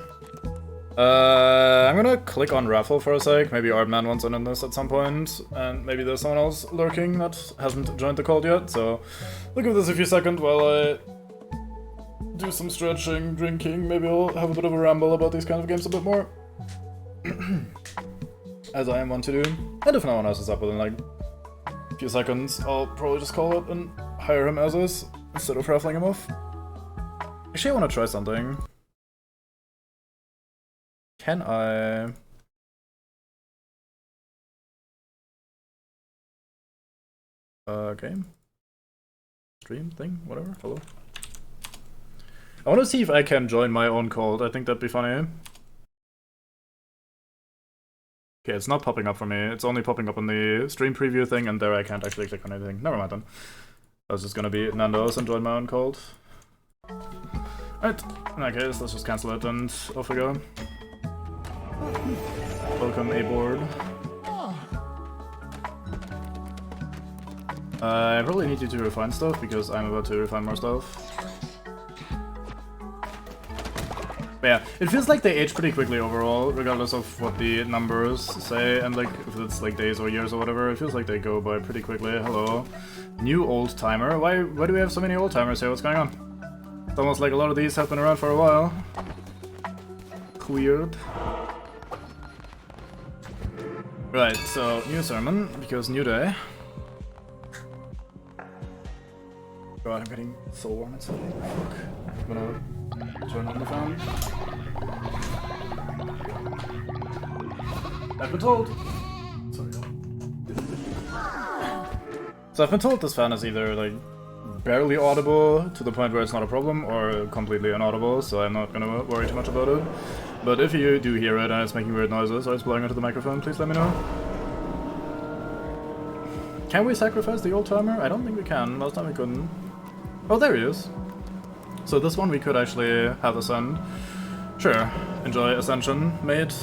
I'm gonna click on raffle for a sec. Maybe Aardman wants in on this at some point, and maybe there's someone else lurking that hasn't joined the call yet. So we'll give this a few seconds while I do some stretching, drinking. Maybe I'll have a bit of a ramble about these kind of games a bit more, as I am one to do. And if no one else is up within like a few seconds, I'll probably just call it and hire him as is, instead of raffling him off. Actually, I want to try something. Can I... game? Stream thing? Whatever? Hello? I want to see if I can join my own cult. I think that'd be funny. Okay, it's not popping up for me. It's only popping up on the stream preview thing, and there I can't actually click on anything. Never mind then. I was just gonna be Nando's and join my own cult. Alright, in that case, let's just cancel it and off we go. Welcome aboard. I probably need you to refine stuff because I'm about to refine more stuff. But yeah, it feels like they age pretty quickly overall, regardless of what the numbers say, and like if it's like days or years or whatever, it feels like they go by pretty quickly. Hello. New old timer. Why do we have so many old timers here? What's going on? It's almost like a lot of these have been around for a while. Weird. Right, so new sermon, because new day. God, I'm getting so warm inside. Fuck. I'm gonna turn on the fan. I've been told. Sorry. So I've been told this fan is either like barely audible to the point where it's not a problem, or completely inaudible, so I'm not gonna worry too much about it. But if you do hear it and it's making weird noises or it's blowing into the microphone, please let me know. Can we sacrifice the old timer? I don't think we can. Last time we couldn't. Oh, there he is. So this one we could actually have ascend. Sure. Enjoy ascension, mate.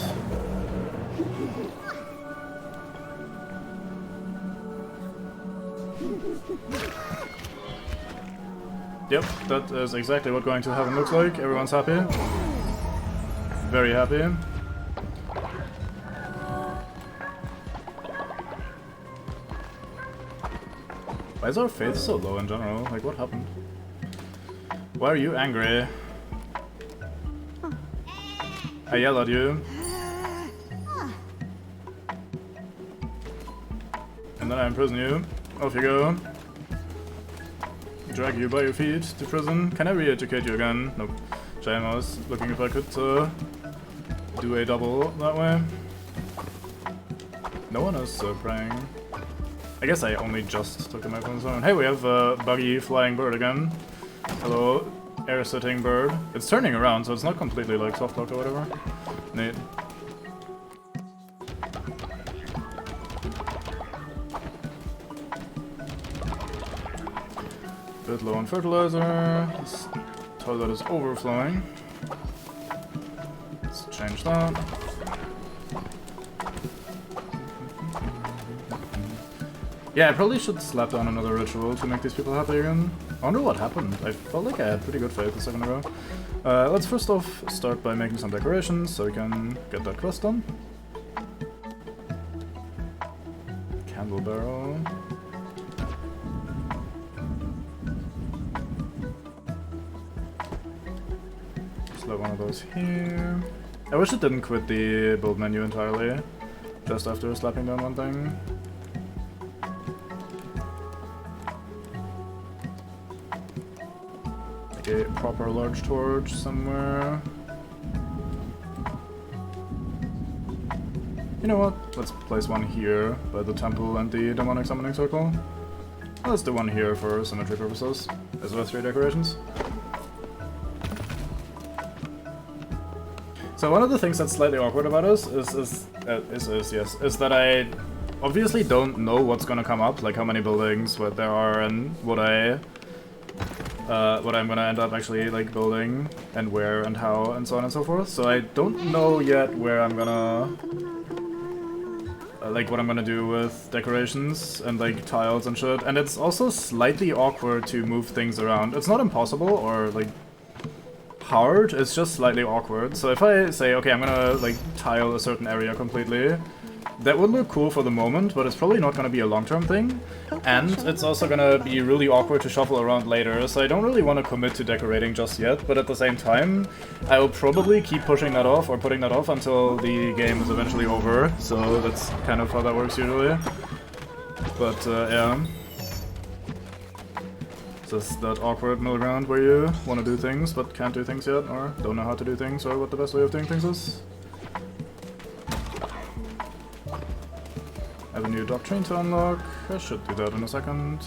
Yep, that is exactly what going to heaven looks like. Everyone's happy. Very happy. Why is our faith so low in general? Like, what happened? Why are you angry? I yell at you. And then I imprison you. Off you go. Drag you by your feet to prison. Can I re-educate you again? Nope. Shame, I was looking if I could do a double that way. No one is praying. I guess I only just took the microphone zone. Hey, we have a buggy flying bird again. Hello, air-sitting bird. It's turning around, so it's not completely like soft-locked or whatever. Neat. Bit low on fertilizer. This toilet is overflowing. Let's change that. Yeah, I probably should slap down another ritual to make these people happy again. I wonder what happened. I felt like I had pretty good faith a second ago. Let's first off start by making some decorations so we can get that quest done. Candle barrel. slap one of those here. I wish it didn't quit the build menu entirely, just after slapping down one thing. Like a proper large torch somewhere. You know what? Let's place one here by the temple and the demonic summoning circle. Let's do one here for symmetry purposes, as well as 3 decorations. So one of the things that's slightly awkward about us is that I obviously don't know what's gonna come up, like how many buildings, what there are, and what I'm gonna end up actually like building, and where and how, and so on and so forth. So I don't know yet where I'm gonna like what I'm gonna do with decorations and like tiles and shit. And it's also slightly awkward to move things around. It's not impossible or like hard, it's just slightly awkward. So if I say, okay, I'm gonna like tile a certain area completely, that would look cool for the moment, but it's probably not gonna be a long-term thing. And it's also gonna be really awkward to shuffle around later, so I don't really want to commit to decorating just yet, but at the same time, I will probably keep pushing that off or putting that off until the game is eventually over, so that's kind of how that works usually. But yeah. Just that awkward middle ground where you want to do things but can't do things yet, or don't know how to do things, or what the best way of doing things is. I have a new doctrine to unlock. I should do that in a second.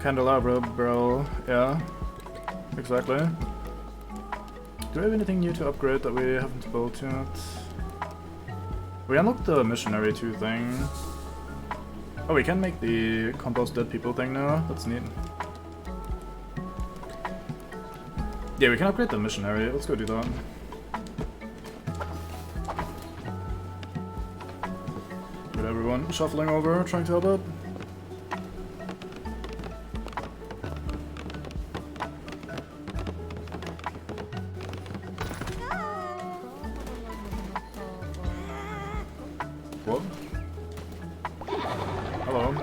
Candelabra barrel, yeah, exactly. Do I have anything new to upgrade that we haven't built yet? We unlocked the missionary 2 thing. Oh, we can make the compost dead people thing now. That's neat. Yeah, we can upgrade the missionary. Let's go do that. Get everyone shuffling over, trying to help out. What? Hello.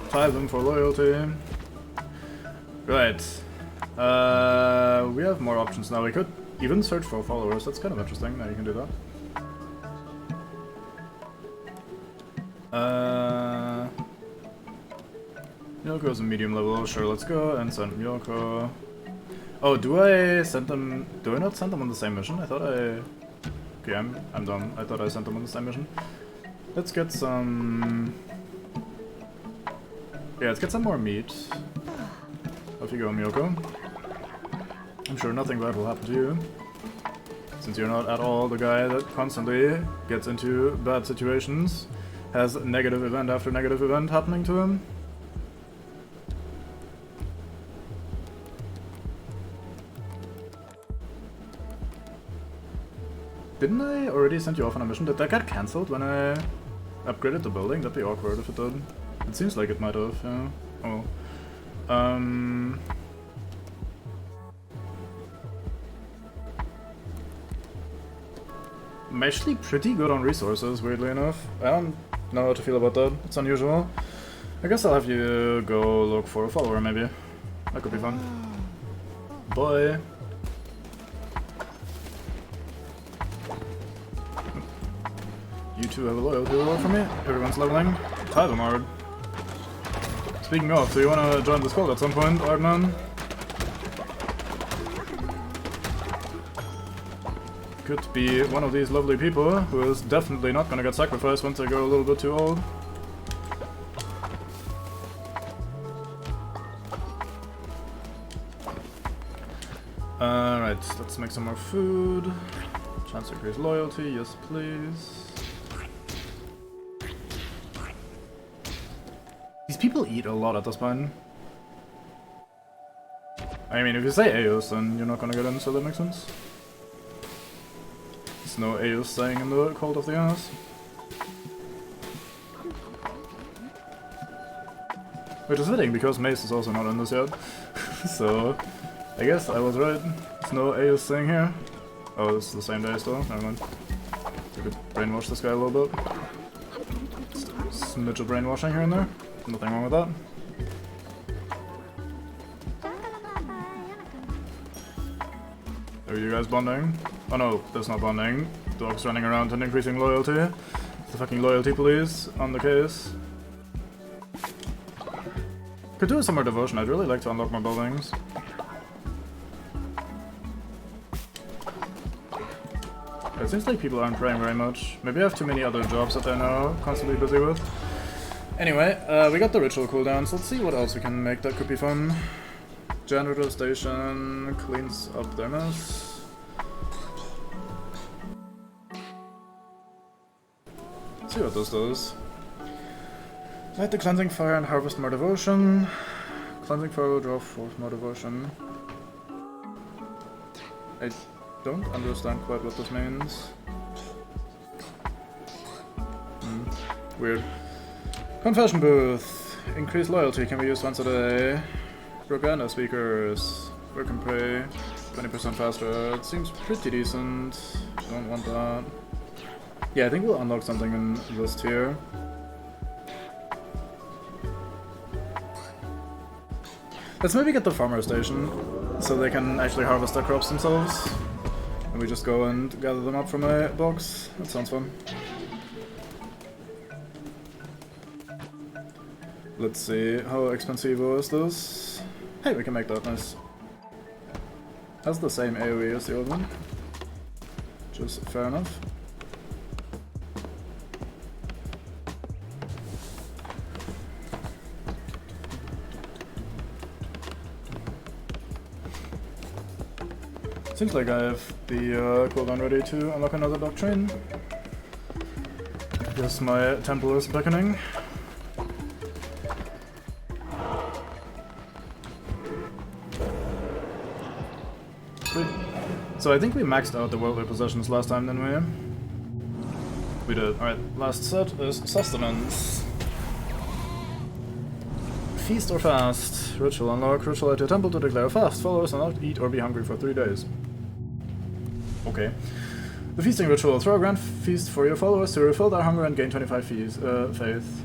Tie them for loyalty. Right. We have more options now. We could even search for followers. That's kind of interesting. Now you can do that. Myoko is a medium level. Sure, let's go and send Myoko. Oh, do I send them? Do I not send them on the same mission? I thought I. Okay, I'm done. I thought I sent them on the same mission. Let's get some... Yeah, let's get some more meat. Off you go, Myoko. I'm sure nothing bad will happen to you, since you're not at all the guy that constantly gets into bad situations, has negative event after negative event happening to him. Didn't I already send you off on a mission? Did that get cancelled when I upgraded the building? That'd be awkward if it did. It seems like it might have, yeah. Oh well. I'm actually pretty good on resources, weirdly enough. I don't know how to feel about that. It's unusual. I guess I'll have you go look for a follower, maybe. That could be fun. Boy. You two have a loyalty reward for me. Everyone's leveling. Tyvamard. Speaking of, do you want to join the squad at some point, Argnon? Could be one of these lovely people who is definitely not gonna get sacrificed once they go a little bit too old. Alright, let's make some more food. Chance to increase loyalty, yes please. These people eat a lot at this point. I mean, if you say Eos, then you're not gonna get in, so that makes sense. There's no Eos staying in the Cult of the Ass. Which is fitting, because Mace is also not in this yet. So, I guess I was right. There's no Eos staying here. Oh, it's the same day still? Never mind. We could brainwash this guy a little bit. Just a smidge of brainwashing here and there. Nothing wrong with that. Are you guys bonding? Oh no, that's not bonding. Dogs running around and increasing loyalty. The fucking loyalty police on the case. Could do some more devotion. I'd really like to unlock more buildings. It seems like people aren't praying very much. Maybe I have too many other jobs that they're now constantly busy with. Anyway, we got the ritual cooldowns. Let's see what else we can make that could be fun. Janitor station cleans up their mess. Let's see what this does. Light the cleansing fire and harvest more devotion. Cleansing fire will draw forth more devotion. I don't understand quite what this means. Weird. Confession booth. Increased loyalty can be used once a day. Propaganda speakers. Work and pray. 20% faster. It seems pretty decent. Don't want that. Yeah, I think we'll unlock something in this tier. Let's maybe get the farmer station, so they can actually harvest their crops themselves. And we just go and gather them up from a box. That sounds fun. Let's see, how expensive is this? Hey, we can make that nice. Has the same AoE as the old one. Which is fair enough. Seems like I have the cooldown ready to unlock another doctrine. Guess my temple is beckoning. Sweet. So I think we maxed out the worldly possessions last time, didn't we? We did. Alright, last set is sustenance. Feast or fast. Ritual unlock. Ritual at your temple to declare a fast. Followers are not eat or be hungry for 3 days. Okay. The feasting ritual. Throw a grand feast for your followers to refill their hunger and gain 25 faith.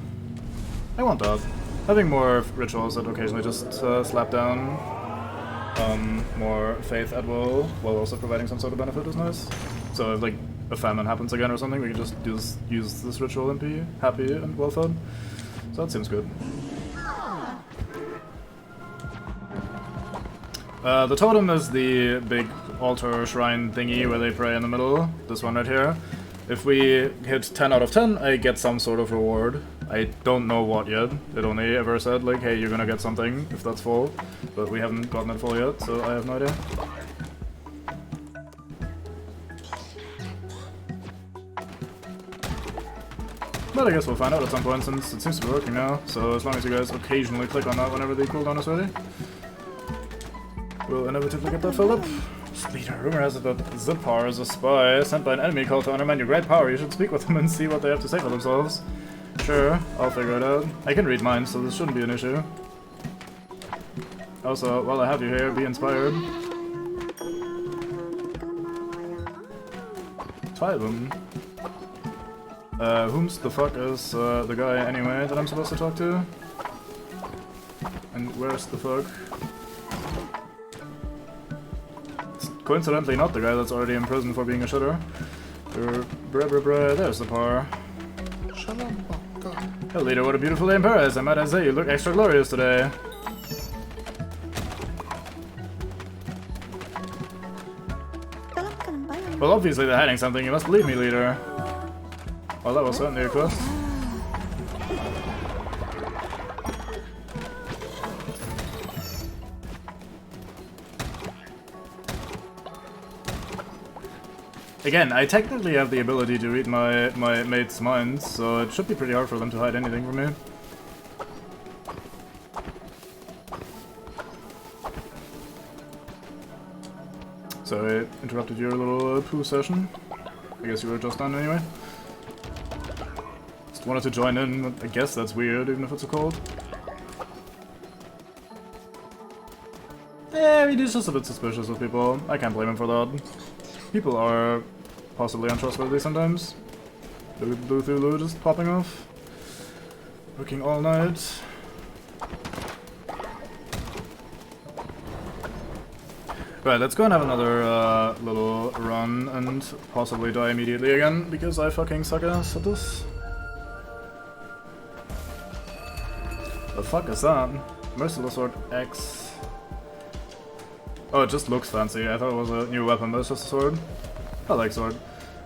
I want that. Having more rituals that occasionally just slap down more faith at will, while also providing some sort of benefit is nice. So if like a famine happens again or something, we can just use this ritual and be happy and well fed. So that seems good. The totem is the big altar shrine thingy where they pray in the middle. This one right here. If we hit 10 out of 10, I get some sort of reward. I don't know what yet. It only ever said like, hey, you're gonna get something if that's full. But we haven't gotten it full yet, so I have no idea. But I guess we'll find out at some point since it seems to be working now. So as long as you guys occasionally click on that whenever the cooldown is ready, we'll inevitably get that filled up. Leader, rumor has it that Zipar is a spy sent by an enemy called to undermine your great power. You should speak with them and see what they have to say for themselves. Sure, I'll figure it out. I can read minds, so this shouldn't be an issue. Also, while I have you here, be inspired. 5 of them. Whom's the fuck is the guy anyway that I'm supposed to talk to? And where's the fuck? Coincidentally not the guy that's already in prison for being a shitter. There's the par. Hey leader, what a beautiful day in Paris. I might say you look extra glorious today. Well, obviously they're hiding something. You must believe me, leader. Well, that was certainly a quest. Again, I technically have the ability to read my mates' minds, so it should be pretty hard for them to hide anything from me. So I interrupted your little poo session. I guess you were just done anyway. Just wanted to join in. I guess that's weird, even if it's a cold. Yeah, I mean, he's just a bit suspicious of people. I can't blame him for that. People are possibly untrustworthy sometimes. Luthulu just popping off. Working all night. Right, let's go and have another little run and possibly die immediately again, because I fucking suck ass at this. The fuck is that? Merciless Sword X. Oh, it just looks fancy. I thought it was a new weapon, but it's just a sword. I like sword.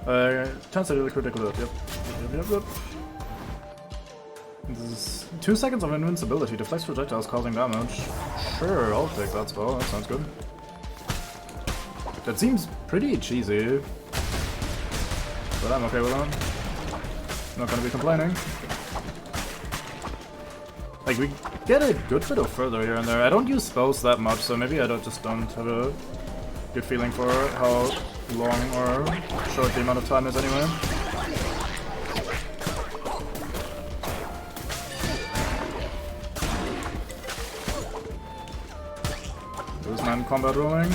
Chance to do the critical hit, yep. This is 2 seconds of invincibility, deflects projectiles causing damage. Sure, I'll take that spell, that sounds good. That seems pretty cheesy, but I'm okay with that. Not gonna be complaining. Like, we get a good bit of further here and there. I don't use spells that much, so maybe I just don't have a good feeling for how long or short the amount of time is anyway. There's man combat rolling.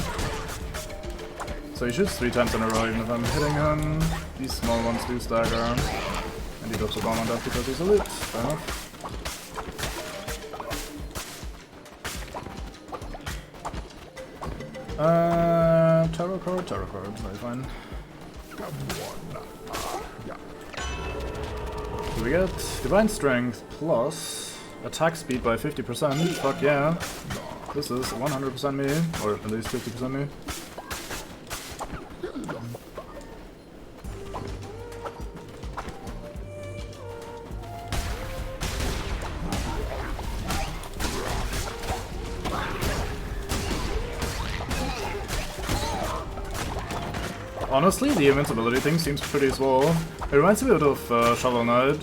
So he shoots 3 times in a row even if I'm hitting him. These small ones do stagger. And he drops a bomb on that because he's elite. Fair enough. Tarot card, very fine. Do we get Divine Strength plus attack speed by 50%? Fuck yeah. This is 100% me, or at least 50% me. Honestly, the invincibility thing seems pretty swole. It reminds me a bit of Shovel Knight.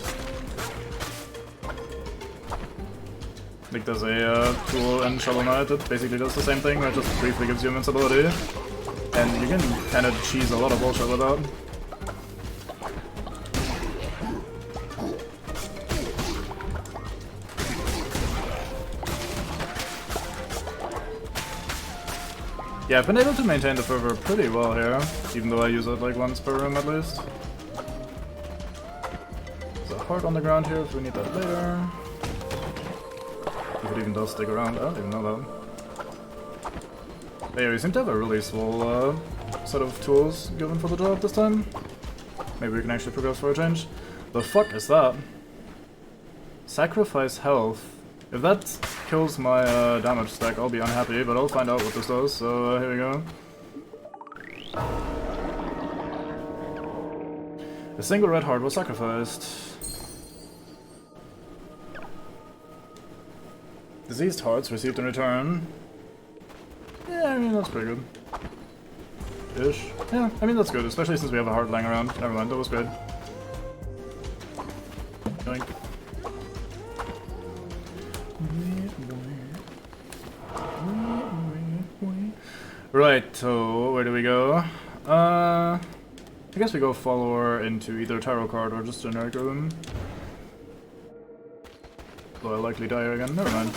Like there's a tool in Shovel Knight that basically does the same thing, where it just briefly gives you invincibility. And you can kind of cheese a lot of bullshit with that. Yeah, I've been able to maintain the fervor pretty well here, even though I use it like once per room at least. There's a heart on the ground here if we need that later. If it even does stick around, I don't even know that. But yeah, we seem to have a really swole set of tools given for the job this time. Maybe we can actually progress for a change. The fuck is that? Sacrifice health. If that kills my damage stack, I'll be unhappy, but I'll find out what this does, so here we go. A single red heart was sacrificed. Diseased hearts received in return. Yeah, I mean, that's pretty good. Ish. Yeah, I mean, that's good, especially since we have a heart lying around. Never mind, that was good. Yoink. Right, so where do we go? I guess we go follower into either tarot card or just generic room. Though I'll likely die here again, never mind.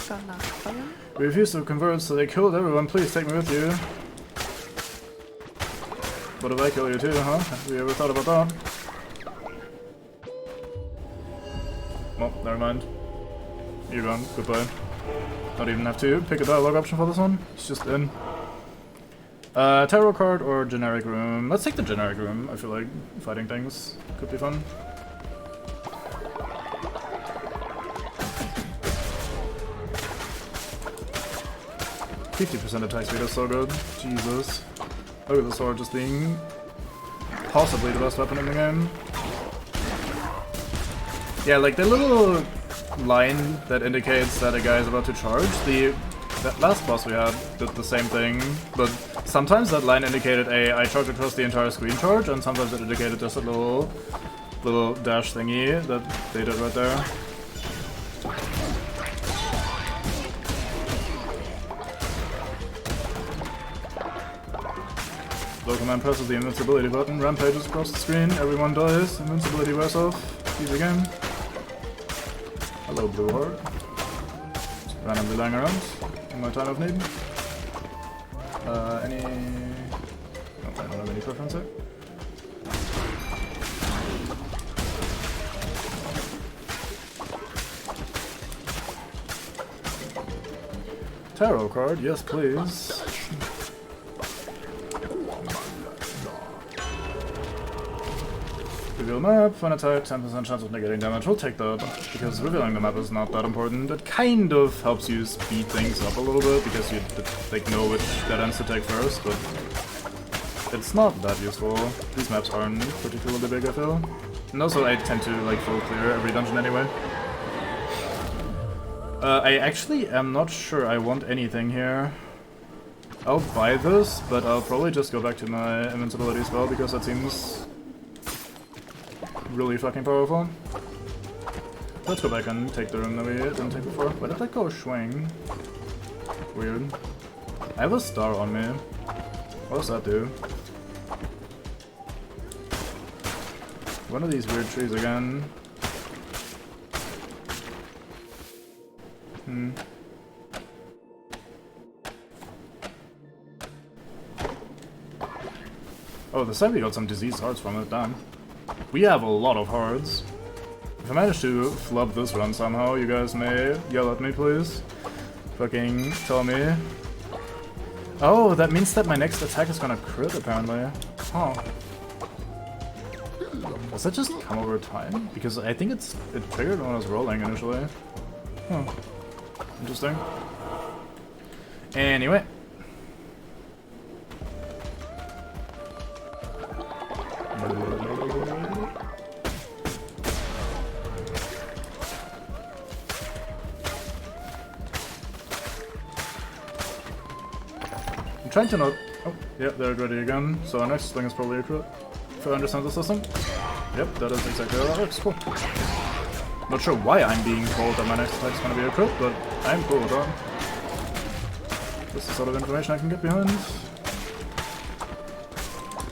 We refused to convert, so they killed everyone. Please take me with you. What if I kill you too, huh? Have you ever thought about that? Well, never mind. You're gone. Goodbye. Not even have to pick a dialogue option for this one. It's just in. Tarot card or generic room? Let's take the generic room. I feel like fighting things could be fun. %50 attack speed is so good. Jesus. Look at the sword just being possibly the best weapon in the game. Yeah, like the little line that indicates that a guy is about to charge, that last boss we had did the same thing, but sometimes that line indicated I charge across the entire screen charge, and sometimes it indicated just a little dash thingy that they did right there. Command presses the invincibility button, rampages across the screen, everyone dies, invincibility wears off, easy game. Hello, blue heart. Just randomly lying around in my time of need. Any... Oh, I don't have any preference here. Tarot card, yes please. Reveal map, when attacked, 10% chance of negating damage. We'll take that, because revealing the map is not that important. It kind of helps you speed things up a little bit, because you like know which dead ends to take first, but it's not that useful. These maps aren't particularly big, I feel. And also I tend to like full clear every dungeon anyway. I actually am not sure I want anything here. I'll buy this, but I'll probably just go back to my invincibility spell, because that seems really fucking powerful. Let's go back and take the room that we didn't take before. Why did that go swing? Weird. I have a star on me. What does that do? One of these weird trees again. Oh, this time we got some diseased hearts from it, damn. We have a lot of hearts. If I manage to flub this run somehow, you guys may yell at me, please. Fucking tell me. Oh, that means that my next attack is gonna crit, apparently. Huh. Does that just come over time? Because I think it triggered when I was rolling initially. Huh. Interesting. Anyway. I'm trying to not... Oh, yeah, they're ready again. So our next thing is probably a crit. If I understand the system. Yep, that is exactly how that works. Cool. Not sure why I'm being told that my next attack is gonna be a crit, but I'm cool with that. This is the sort of information I can get behind.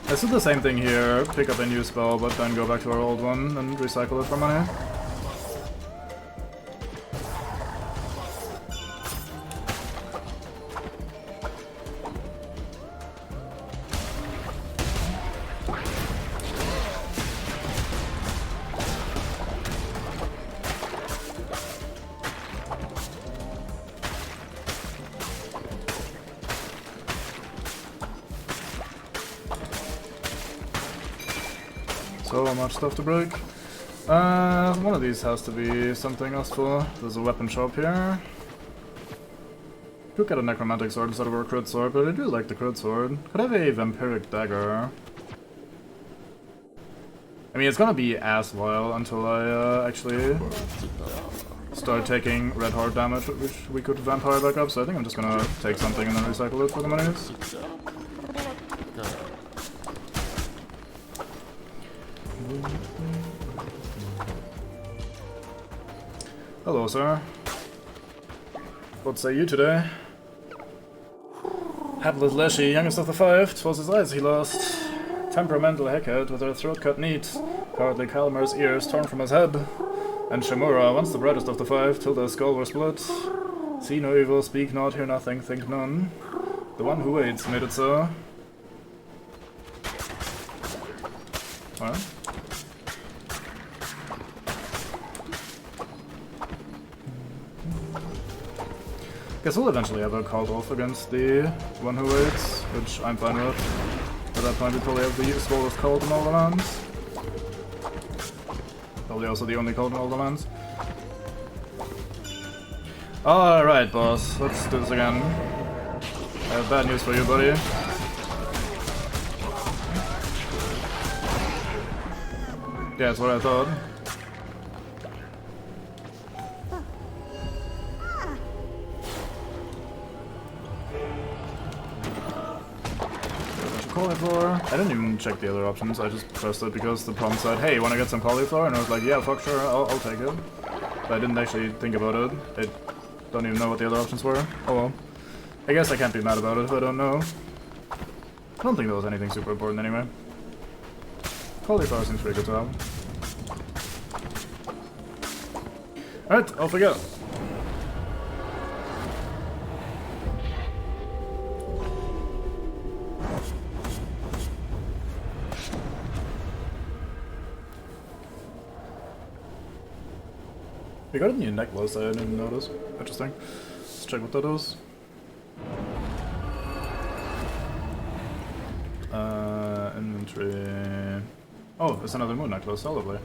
Let's do the same thing here, pick up a new spell, but then go back to our old one and recycle it for money. So much stuff to break. One of these has to be something useful. There's a weapon shop here. Could get a necromantic sword instead of a crit sword, but I do like the crit sword. Could have a vampiric dagger. I mean, it's gonna be ass while until I actually start taking red heart damage, which we could vampire back up, so I think I'm just gonna take something and then recycle it for the monies. Hello, sir. What say you today? Hapless Leshy, youngest of the five, 'twas his eyes he lost. Temperamental Hecate with her throat cut neat, cowardly Calmar's ears torn from his head. And Shamura, once the brightest of the five, till their skull were split. See no evil, speak not, hear nothing, think none. The one who waits made it so. Alright. Guess we'll eventually have a called off against the one who waits, which I'm fine with. At that point we probably have the smallest cult in all the lands. Probably also the only cult in all the lands. Alright, boss, let's do this again. I have bad news for you, buddy. Yeah, that's what I thought. Cauliflower. I didn't even check the other options, I just pressed it because the prompt said, hey, you wanna get some cauliflower? And I was like, yeah, fuck sure, I'll take it. But I didn't actually think about it. I don't even know what the other options were. Oh well. I guess I can't be mad about it if I don't know. I don't think there was anything super important anyway. Cauliflower seems pretty good to have. Alright, off we go. We got a new necklace I didn't notice. Interesting. Let's check what that is. Inventory. Oh, it's another moon necklace, oh lovely.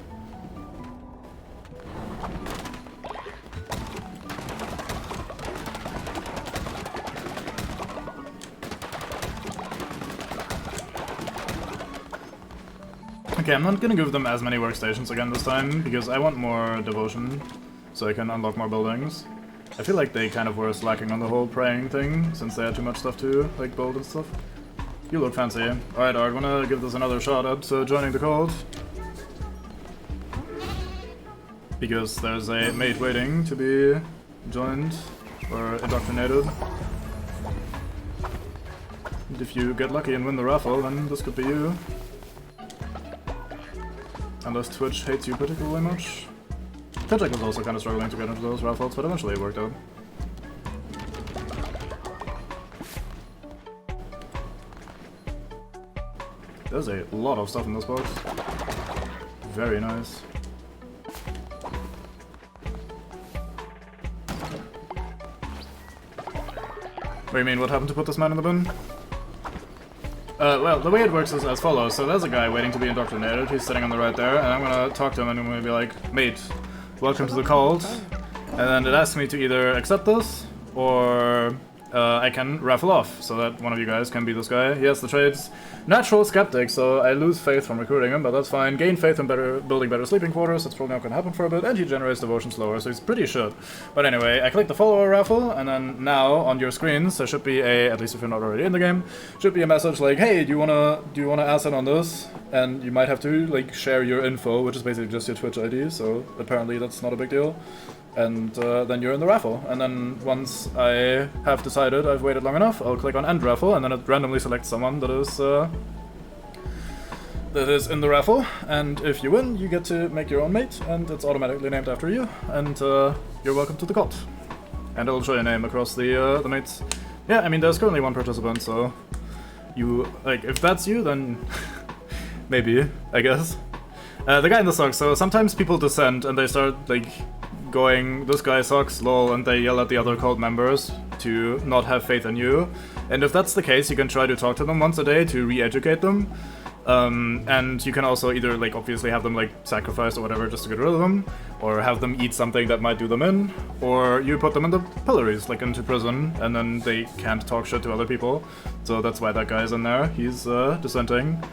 Okay, I'm not gonna give them as many workstations again this time, because I want more devotion, so I can unlock more buildings. I feel like they kind of were slacking on the whole praying thing, since they had too much stuff to, like, build and stuff. You look fancy. Alright, Art, wanna give this another shot at joining the cult? Because there's a mate waiting to be joined, or indoctrinated. And if you get lucky and win the raffle, then this could be you. Unless Twitch hates you particularly much. Twitch was also kind of struggling to get into those raffles, but eventually it worked out. There's a lot of stuff in this box. Very nice. What do you mean, what happened to put this man in the bin? Well, the way it works is as follows. So there's a guy waiting to be indoctrinated, he's sitting on the right there, and I'm gonna talk to him and I'm gonna be like, mate, welcome to the cult. And then it asks me to either accept this, or I can raffle off, so that one of you guys can be this guy. He has the traits Natural Skeptic, so I lose faith from recruiting him, but that's fine. Gain faith in building better sleeping quarters, that's probably not gonna happen for a bit, and he generates devotion slower, so he's pretty shit. But anyway, I click the follower raffle, and then now on your screens there should be a, at least if you're not already in the game, should be a message like, hey, do you wanna ask in on this? And you might have to like share your info, which is basically just your Twitch ID, so apparently that's not a big deal. And then you're in the raffle. And then once I have decided I've waited long enough, I'll click on End Raffle, and then it randomly selects someone that is in the raffle. And if you win, you get to make your own mate, and it's automatically named after you. And you're welcome to the cult. And it'll show your name across the mates. Yeah, I mean, there's currently one participant, so you like if that's you, then maybe, I guess. The guy in the socks. So sometimes people descend and they start like going, this guy sucks, lol, and they yell at the other cult members to not have faith in you. And if that's the case, you can try to talk to them once a day to re-educate them. And you can also either, like, obviously have them, like, sacrificed or whatever just to get rid of them, or have them eat something that might do them in, or you put them in the pillories, like, into prison, and then they can't talk shit to other people. So that's why that guy's in there. He's, dissenting.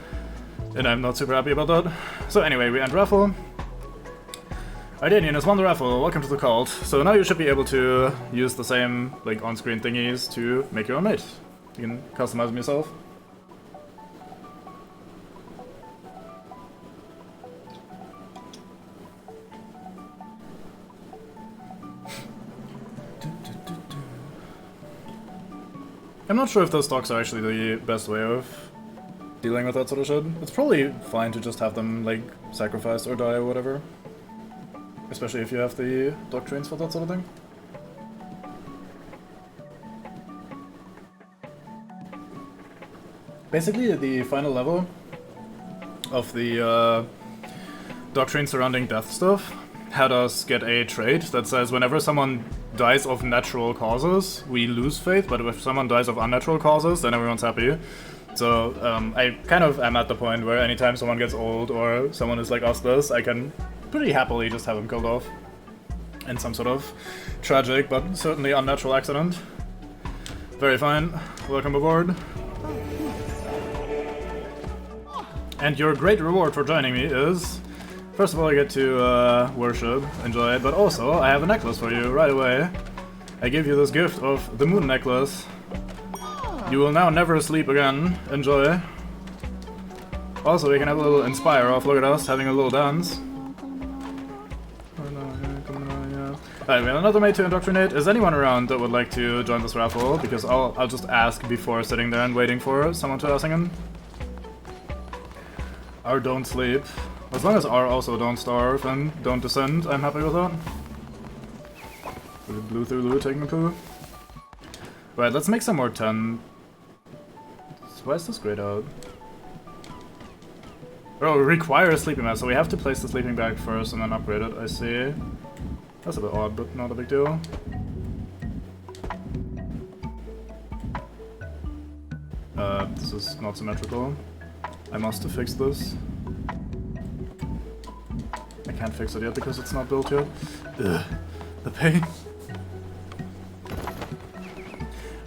And I'm not super happy about that. So anyway, we end raffle. Idanian has won the raffle, welcome to the cult. So now you should be able to use the same like on-screen thingies to make your own mate. You can customize them yourself. I'm not sure if those stocks are actually the best way of dealing with that sort of shit. It's probably fine to just have them like sacrificed or die or whatever. Especially if you have the doctrines for that sort of thing. Basically, the final level of the doctrine surrounding death stuff had us get a trait that says whenever someone dies of natural causes, we lose faith, but if someone dies of unnatural causes, then everyone's happy. So I kind of am at the point where anytime someone gets old or someone is like us, I can pretty happily just have him killed off in some sort of tragic but certainly unnatural accident. Very fine. Welcome aboard. And your great reward for joining me is, first of all, I get to worship, enjoy it, but also I have a necklace for you right away. I give you this gift of the moon necklace. You will now never sleep again. Enjoy. Also, we can have a little inspire off. Look at us having a little dance. Alright, we have another mate to indoctrinate. Is anyone around that would like to join this raffle? Because I'll just ask before sitting there and waiting for someone to ask in. R don't sleep. As long as R also don't starve and don't descend, I'm happy with that. Blue Thulu taking a poo. Right, let's make some more 10. Why is this grayed out? Oh, it requires a sleeping mat, so we have to place the sleeping bag first and then upgrade it, I see. That's a bit odd, but not a big deal. This is not symmetrical. I must have fixed this. can't fix it yet because it's not built yet. Ugh, the pain.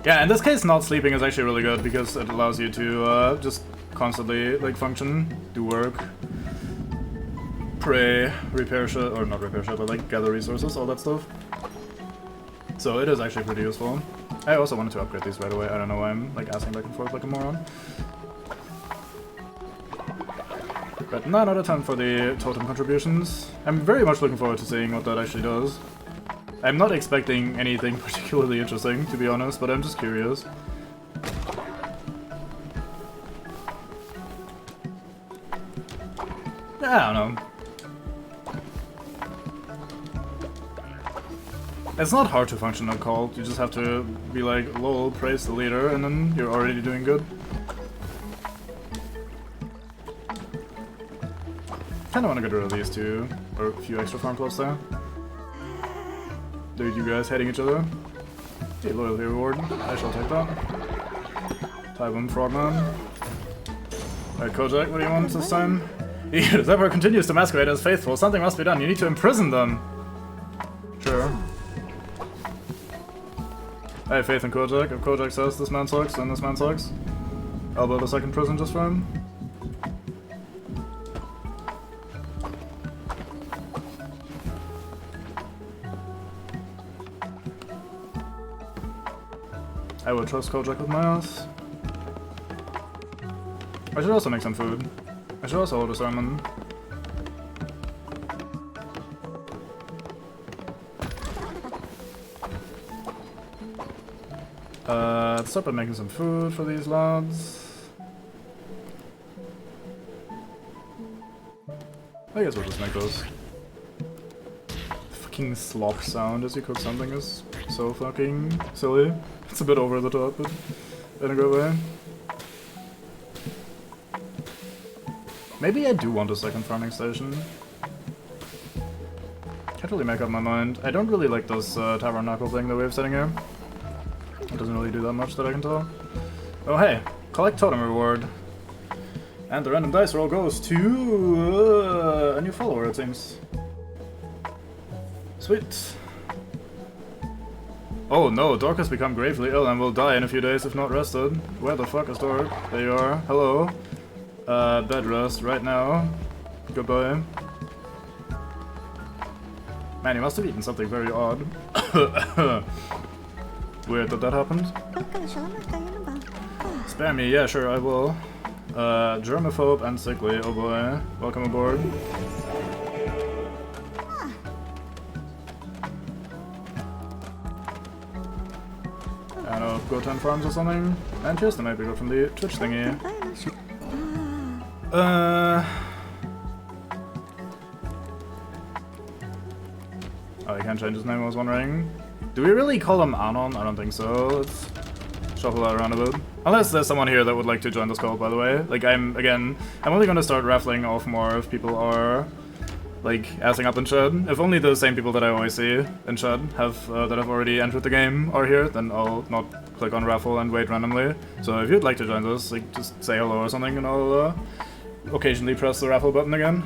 Yeah, in this case, not sleeping is actually really good because it allows you to just constantly like function, do work, pray, repair shit, or not repair shit, but like gather resources, all that stuff. So it is actually pretty useful. I also wanted to upgrade these right away. I don't know why I'm like asking back and forth like a moron. But 9 out of 10 for the totem contributions. I'm very much looking forward to seeing what that actually does. I'm not expecting anything particularly interesting, to be honest, but I'm just curious. Yeah, I don't know. It's not hard to function a cult, you just have to be like, lol, praise the leader, and then you're already doing good. Kinda wanna get rid of these two, or a few extra farm plots there. Dude, you guys hating each other? Hey, loyalty reward, I shall take that. Tywin Frogman. Alright, Kojak, what do you want this time? The Zephyr continues to masquerade as faithful, something must be done, you need to imprison them! Sure. I have faith in Kojak. If Kojak says this man sucks, then this man sucks. I'll build a second prison just for him. I would trust Kojak with my ass. I should also make some food. I should also hold a sermon. Let's start by making some food for these lads. I guess we'll just make those. The fucking slop sound as you cook something is so fucking silly. It's a bit over the top, but in a good way. Maybe I do want a second farming station. Can't really make up my mind. I don't really like this tabernacle thing that we have sitting here. It doesn't really do that much that I can tell. Oh hey, collect totem reward. And the random dice roll goes to a new follower, it seems. Sweet. Oh no, Dork has become gravely ill and will die in a few days if not rested. Where the fuck is Dork? There you are. Hello. Bed rest right now. Goodbye. Man, you must have eaten something very odd. Weird that that happened. Spare me, yeah, sure, I will. Germaphobe and sickly, oh boy. Welcome aboard. I don't know, go 10 farms or something. And cheers, that might be good from the Twitch thingy. Oh, I can't change his name, I was wondering. Do we really call him Anon? I don't think so. Let's shuffle that around a bit. Unless there's someone here that would like to join this cult, by the way. Like, I'm only gonna start raffling off more if people are, like, assing up in chat. If only the same people that I always see in chat that have already entered the game are here, then I'll not click on raffle and wait randomly. So if you'd like to join this, like, just say hello or something and I'll occasionally press the raffle button again.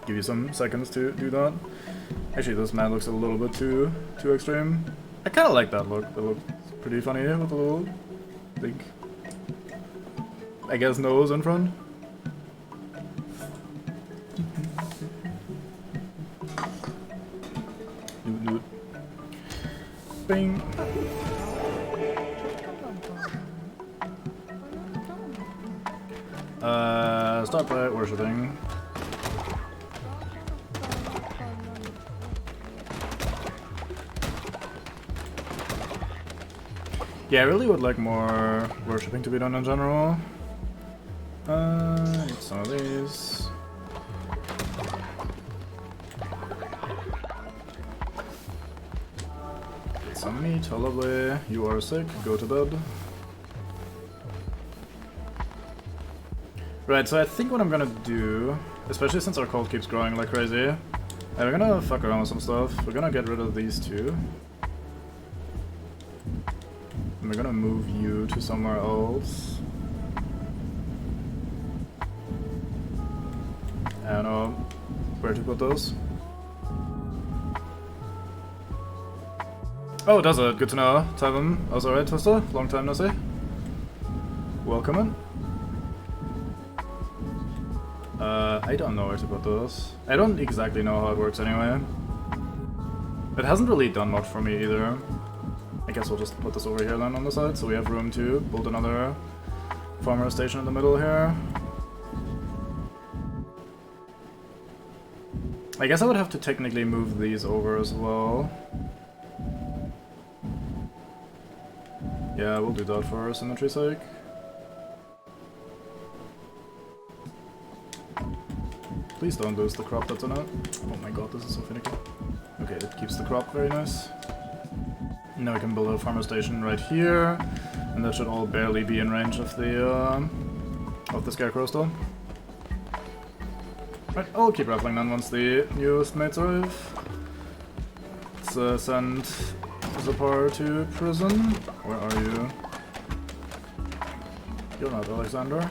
Give you some seconds to do that. Actually, this man looks a little bit too extreme. I kind of like that look. That looks pretty funny with a little, big, I guess, nose in front. Noot. Bing. Start by worshipping. Yeah, I really would like more worshipping to be done in general. Need some of these. Get some meat, oh lovely. You are sick, go to bed. Right, so I think what I'm gonna do, especially since our cult keeps growing like crazy, we're gonna fuck around with some stuff. We're gonna get rid of these two. And we're gonna move you to somewhere else. I don't know. where to put those. Oh, does it? Good to know. Tavern. Oh, alright, Twister. Long time no see. Welcome in. I don't know where to put those. I don't exactly know how it works anyway. It hasn't really done much for me either. I guess we'll just put this over here then on the side, so we have room to build another farmer station in the middle here. I guess I would have to technically move these over as well. Yeah, we'll do that for symmetry's sake. Please don't lose the crop that's in it. Oh my god, this is so finicky. Okay, it keeps the crop, very nice. Now we can build a farmer station right here, and that should all barely be in range of the scarecrow still. Right, I'll keep raffling then once the newest mates arrive. Let's send Zapar to prison. Where are you? You're not Alexander.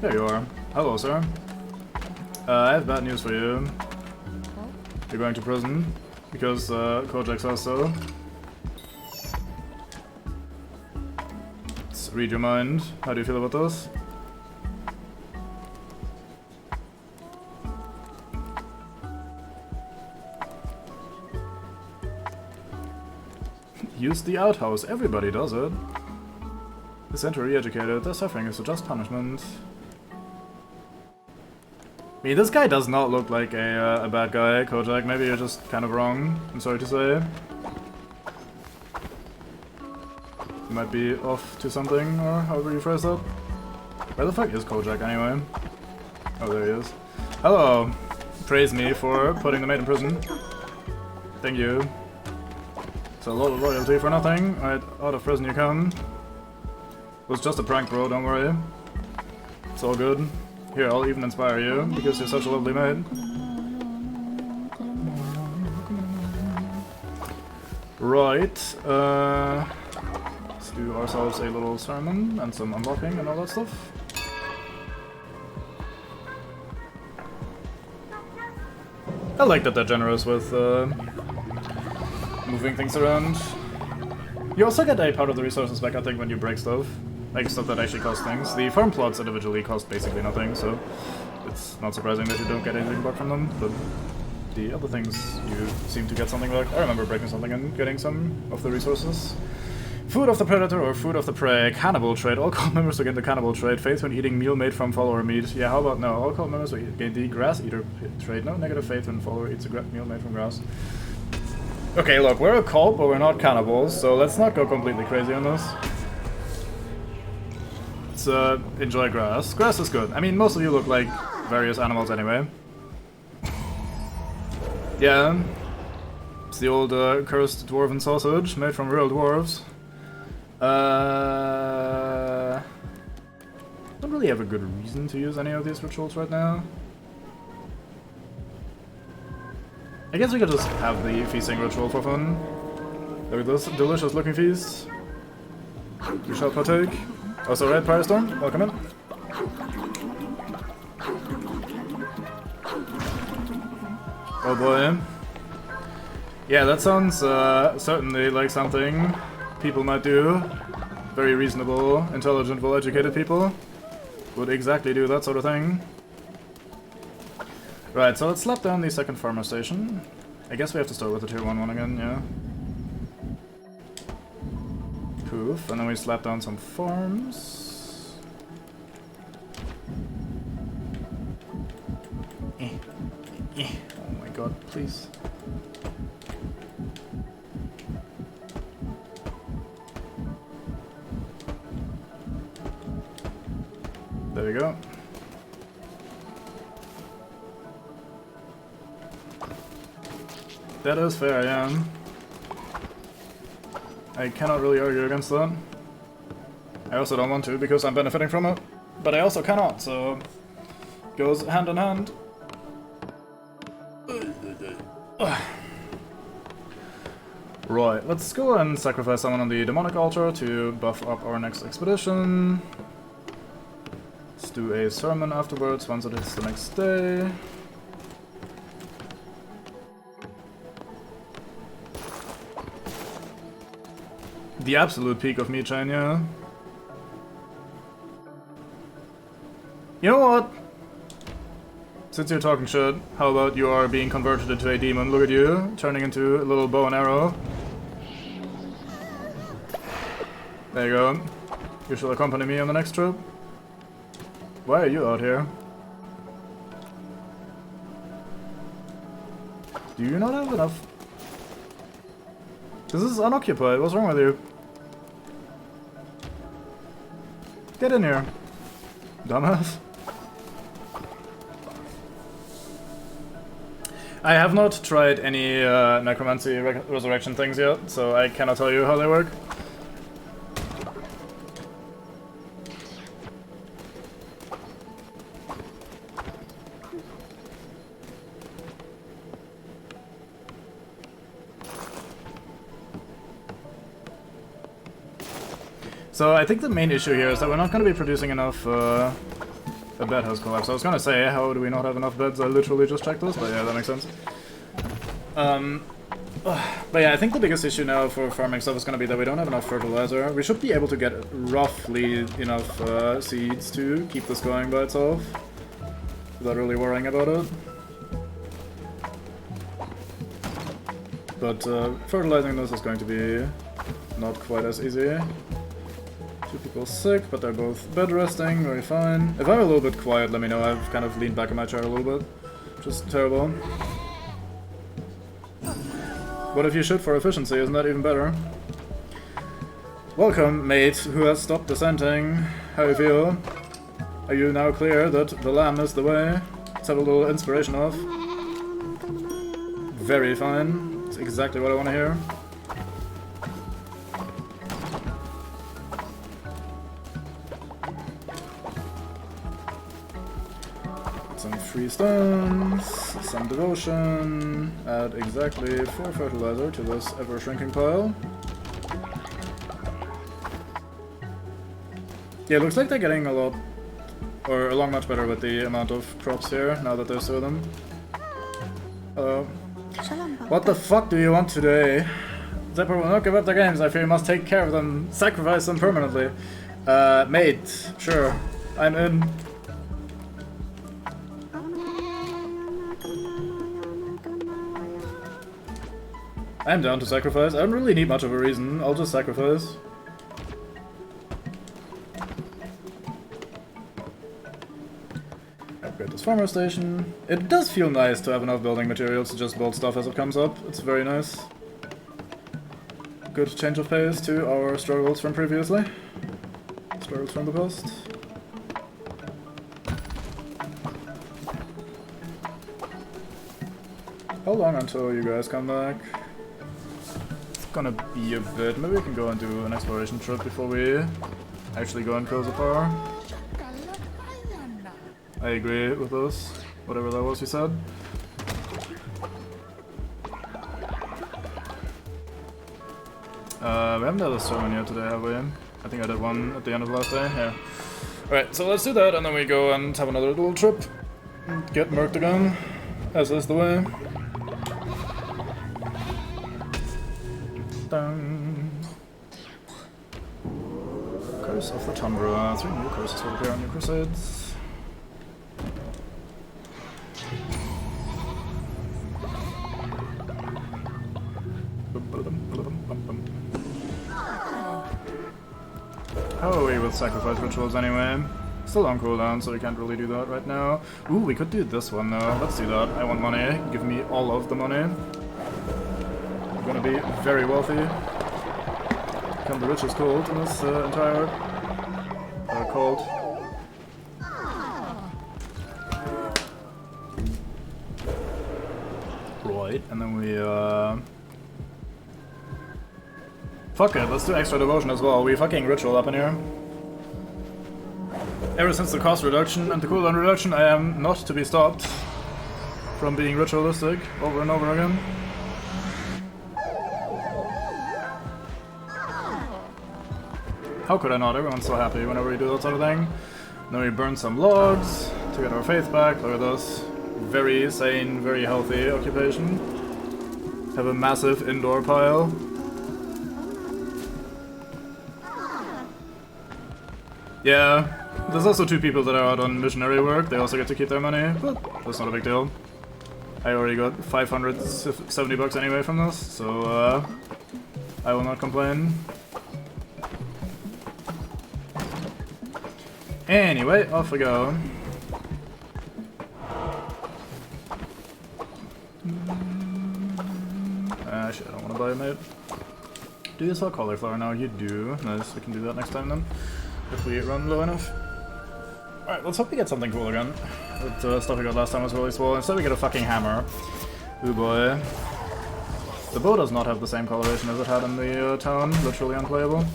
There you are. Hello, sir. I have bad news for you. You're going to prison, because Kojak says so. Let's read your mind. How do you feel about this? Use the outhouse. Everybody does it. The sent to re-educated. Their suffering is a just punishment. I mean, this guy does not look like a bad guy, Kojak. Maybe you're just kind of wrong, I'm sorry to say. You might be off to something, or however you phrase that. Where the fuck is Kojak, anyway? Oh, there he is. Hello! Praise me for putting the mate in prison. Thank you. It's a lot of loyalty for nothing. Alright, out of prison you come. It was just a prank, bro, don't worry. It's all good. Here, I'll even inspire you, because you're such a lovely maid. Right, let's do ourselves a little sermon and some unlocking and all that stuff. I like that they're generous with moving things around. You also get a part of the resources back, I think, when you break stuff. Like stuff that actually costs things. The farm plots individually cost basically nothing, so it's not surprising that you don't get anything back from them, but the other things you seem to get something back. I remember breaking something and getting some of the resources. Food of the predator or food of the prey. Cannibal trait. All cult members will gain the cannibal trait. Faith when eating meal made from follower meat. Yeah, how about no? All cult members will gain the grass eater trait. No negative faith when follower eats a meal made from grass. Okay, look, we're a cult, but we're not cannibals, so let's not go completely crazy on this. Let's enjoy grass. Grass is good. I mean, most of you look like various animals anyway. Yeah. It's the old cursed dwarven sausage made from real dwarves. Don't really have a good reason to use any of these rituals right now. I guess we could just have the feasting ritual for fun. Look at this delicious looking feast. We shall partake. Also, right, Firestorm, welcome in. Oh boy. Yeah, that sounds certainly like something people might do. Very reasonable, intelligent, well-educated people would exactly do that sort of thing. Right, so let's slap down the second farmer station. I guess we have to start with the tier 1 one again, yeah. Poof, and then we slap down some farms. Oh my god, please. There we go. That is fair, yeah. I cannot really argue against that. I also don't want to because I'm benefiting from it, but I also cannot, so goes hand in hand. Right, let's go and sacrifice someone on the demonic altar to buff up our next expedition. Let's do a sermon afterwards once it hits the next day. The absolute peak of Mechane, yeah. You know what? Since you're talking shit, how about you are being converted into a demon? Look at you, turning into a little bow and arrow. There you go. You shall accompany me on the next trip. Why are you out here? Do you not have enough? This is unoccupied, what's wrong with you? Get in here, dumbass. I have not tried any necromancy resurrection things yet, so I cannot tell you how they work. So I think the main issue here is that we're not going to be producing enough a bed has collapsed. I was gonna say, how do we not have enough beds? I literally just checked this, but yeah, that makes sense. But yeah, I think the biggest issue now for farming stuff is gonna be that we don't have enough fertilizer. We should be able to get roughly enough seeds to keep this going by itself, without really worrying about it. But fertilizing this is going to be not quite as easy. Two people sick, but they're both bed resting, very fine. If I'm a little bit quiet, let me know. I've kind of leaned back in my chair a little bit. Just terrible. What if you shoot for efficiency? Isn't that even better? Welcome, mate, who has stopped dissenting. How you feel? Are you now clear that the lamb is the way? Let's have a little inspiration off. Very fine. That's exactly what I want to hear. Some free stones, some devotion, add exactly 4 fertilizer to this ever-shrinking pile. Yeah, it looks like they're getting along much better with the amount of crops here, now that there's 2 of them. What the fuck do you want today? Zephyr will not give up the games, I fear you must take care of them, sacrifice them permanently. Mate, sure, I'm in. I'm down to sacrifice. I don't really need much of a reason. I'll just sacrifice. Upgrade this farmer station. It does feel nice to have enough building materials to just build stuff as it comes up. It's very nice. Good change of pace to our struggles from previously. Struggles from the past. How long until you guys come back? Gonna be a bit. Maybe we can go and do an exploration trip before we actually go and kill Zephyr. I agree with this. Whatever that was you said. We haven't had a sermon yet today, have we? I think I did one at the end of last day. Yeah. Alright, so let's do that and then we go and have another little trip. Get murked again, as is the way. Dun. Curse of the Tundra. 3 new curses will appear on your crusades. How are we with sacrifice rituals anyway? Still on cooldown, so we can't really do that right now. Ooh, we could do this one though. Let's do that. I want money. Give me all of the money. Gonna be very wealthy. Become the richest cult in this entire cult. Right, and then we fuck it, let's do extra devotion as well. We fucking ritual up in here. Ever since the cost reduction and the cooldown reduction, I am not to be stopped from being ritualistic over and over again. How could I not? Everyone's so happy whenever we do that sort of thing. Then we burn some logs to get our faith back. Look at this. Very sane, very healthy occupation. Have a massive indoor pile. Yeah, there's also 2 people that are out on missionary work. They also get to keep their money, but that's not a big deal. I already got 570 bucks anyway from this, so I will not complain. Anyway, off we go. Shit, I don't want to buy a mate. Do you sell cauliflower now? You do. Nice, we can do that next time then. If we run low enough. Alright, let's hope we get something cool again. The stuff we got last time was really small. Instead we get a fucking hammer. Ooh boy. The bow does not have the same coloration as it had in the town. Literally unplayable.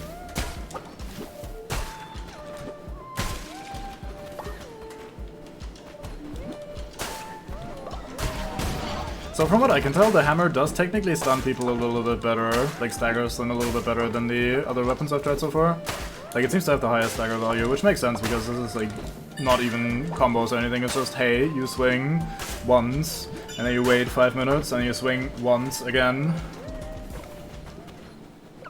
So from what I can tell, the hammer does technically stun people a little bit better, like staggers them a little bit better than the other weapons I've tried so far. Like, it seems to have the highest stagger value, which makes sense because this is like not even combos or anything, it's just, hey, you swing once, and then you wait 5 minutes, and you swing once again.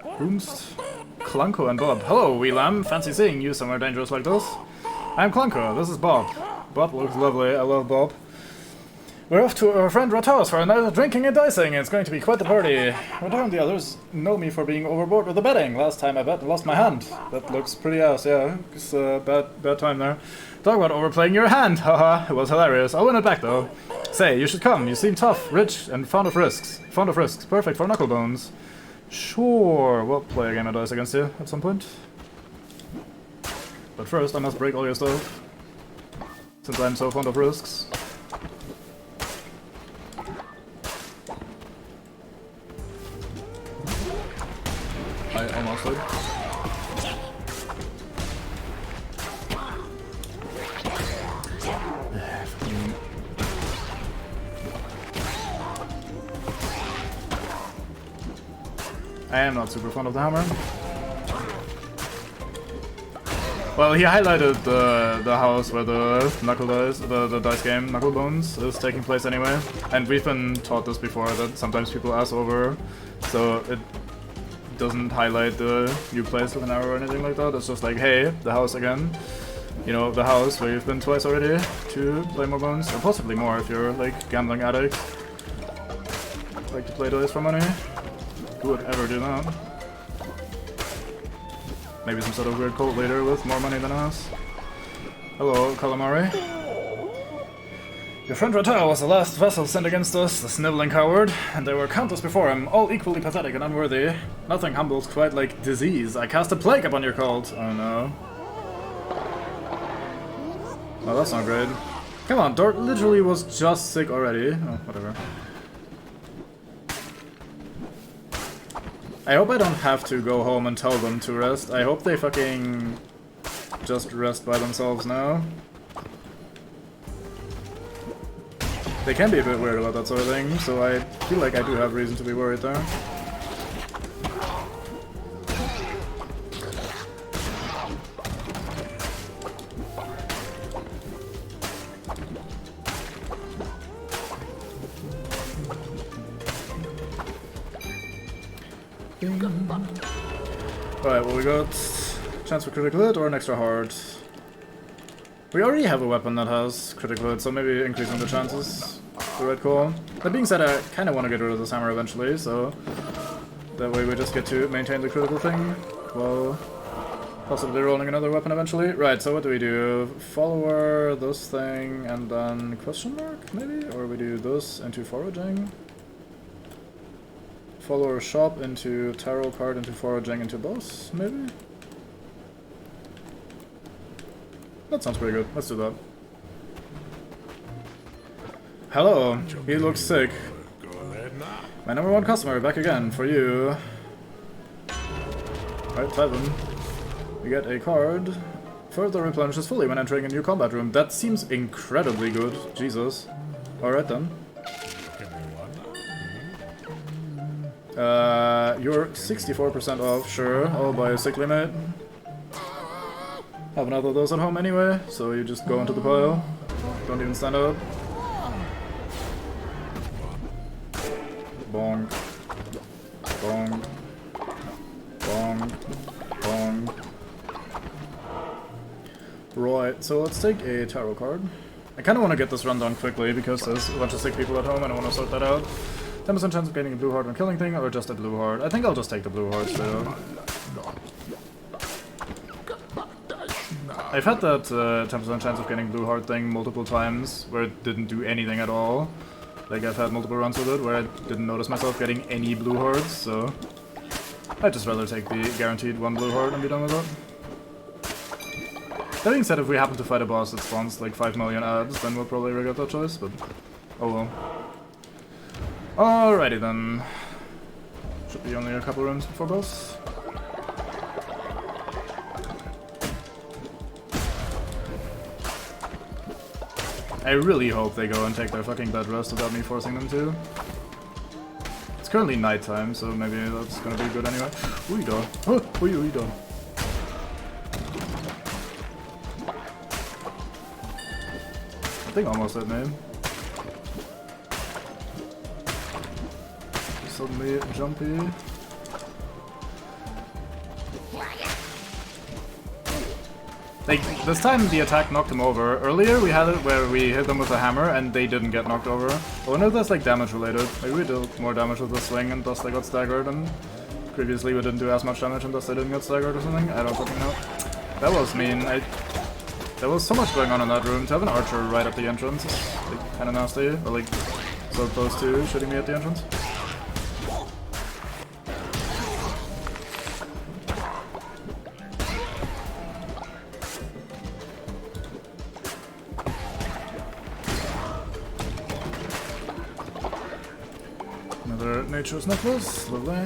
Boomst. Clunko and Bob. Hello, wee lamb, fancy seeing you somewhere dangerous like this. I'm Clunko, this is Bob. Bob looks lovely, I love Bob. We're off to our friend Rathaus for a night of drinking and dicing. It's going to be quite the party. Rathaus and the others know me for being overboard with the betting. Last time I bet and lost my hand. That looks pretty ass, yeah. It's a bad time there. Talk about overplaying your hand. Haha, it was hilarious. I'll win it back though. Say, you should come. You seem tough, rich, and fond of risks. Fond of risks. Perfect for knucklebones. Sure, we'll play a game of dice against you at some point. But first, I must break all your stuff. Since I'm so fond of risks. I almost did. I am not super fond of the hammer. Well, he highlighted the house where the knuckle dice, the dice game Knucklebones is taking place anyway, and we've been taught this before that sometimes people ask over, so it doesn't highlight the new place with an arrow or anything like that. It's just like, hey, the house again. You know, the house where you've been twice already to play more bones, or possibly more if you're like gambling addict. Like to play dice for money. Who would ever do that? Maybe some sort of weird cult leader with more money than us. Hello, Calamari. Your friend Rathaus was the last vessel sent against us, the sniveling coward, and there were countless before him, all equally pathetic and unworthy. Nothing humbles quite like disease. I cast a plague upon your cult. Oh no. Oh, that's not great. Come on, Dort literally was just sick already. Oh, whatever. I hope I don't have to go home and tell them to rest. I hope they fucking just rest by themselves now. They can be a bit weird about that sort of thing, so I feel like I do have reason to be worried there. Alright, well we got chance for critical hit or an extra hard. We already have a weapon that has critical hit, so maybe increasing the chances is the right call. That being said, I kind of want to get rid of this hammer eventually, so that way we just get to maintain the critical thing while possibly rolling another weapon eventually. Right, so what do we do? Follower, this thing, and then question mark, maybe? Or we do this into foraging? Follower shop into tarot card into foraging into boss, maybe? That sounds pretty good. Let's do that. Hello, he looks sick. My #1 customer back again for you. Right, 7. We get a card. Further replenishes fully when entering a new combat room. That seems incredibly good. Jesus. Alright then. You're 64% off, sure. I'll buy a sickly mate. Have enough of those at home anyway, so you just go into the pile. Don't even stand up. Bonk. Bonk. Bonk. Bonk. Right, so let's take a tarot card. I kind of want to get this run done quickly because there's a bunch of sick people at home and I want to sort that out. 10% chance of getting a blue heart when killing thing, or just a blue heart. I think I'll just take the blue heart straight up. I've had that 10% chance of getting blue heart thing multiple times where it didn't do anything at all. Like I've had multiple runs with it where I didn't notice myself getting any blue hearts, so I'd just rather take the guaranteed one blue heart and be done with it. That being said, if we happen to fight a boss that spawns like 5 million ads, then we'll probably regret that choice, but oh well. Alrighty then. Should be only a couple rooms before boss. I really hope they go and take their fucking bed rest without me forcing them to. It's currently nighttime, so maybe that's gonna be good anyway. Uida. Oh, uida. I think almost hit me. Suddenly jumpy. Like, this time the attack knocked him over. Earlier we had it where we hit them with a hammer and they didn't get knocked over. I wonder if that's like damage related. Maybe we did more damage with the swing and thus they got staggered, and previously we didn't do as much damage and thus they didn't get staggered or something. I don't fucking know. That was mean. There was so much going on in that room. To have an archer right at the entrance is like, kinda nasty. Or like so close to shooting me at the entrance. Another nature's necklace, lovely.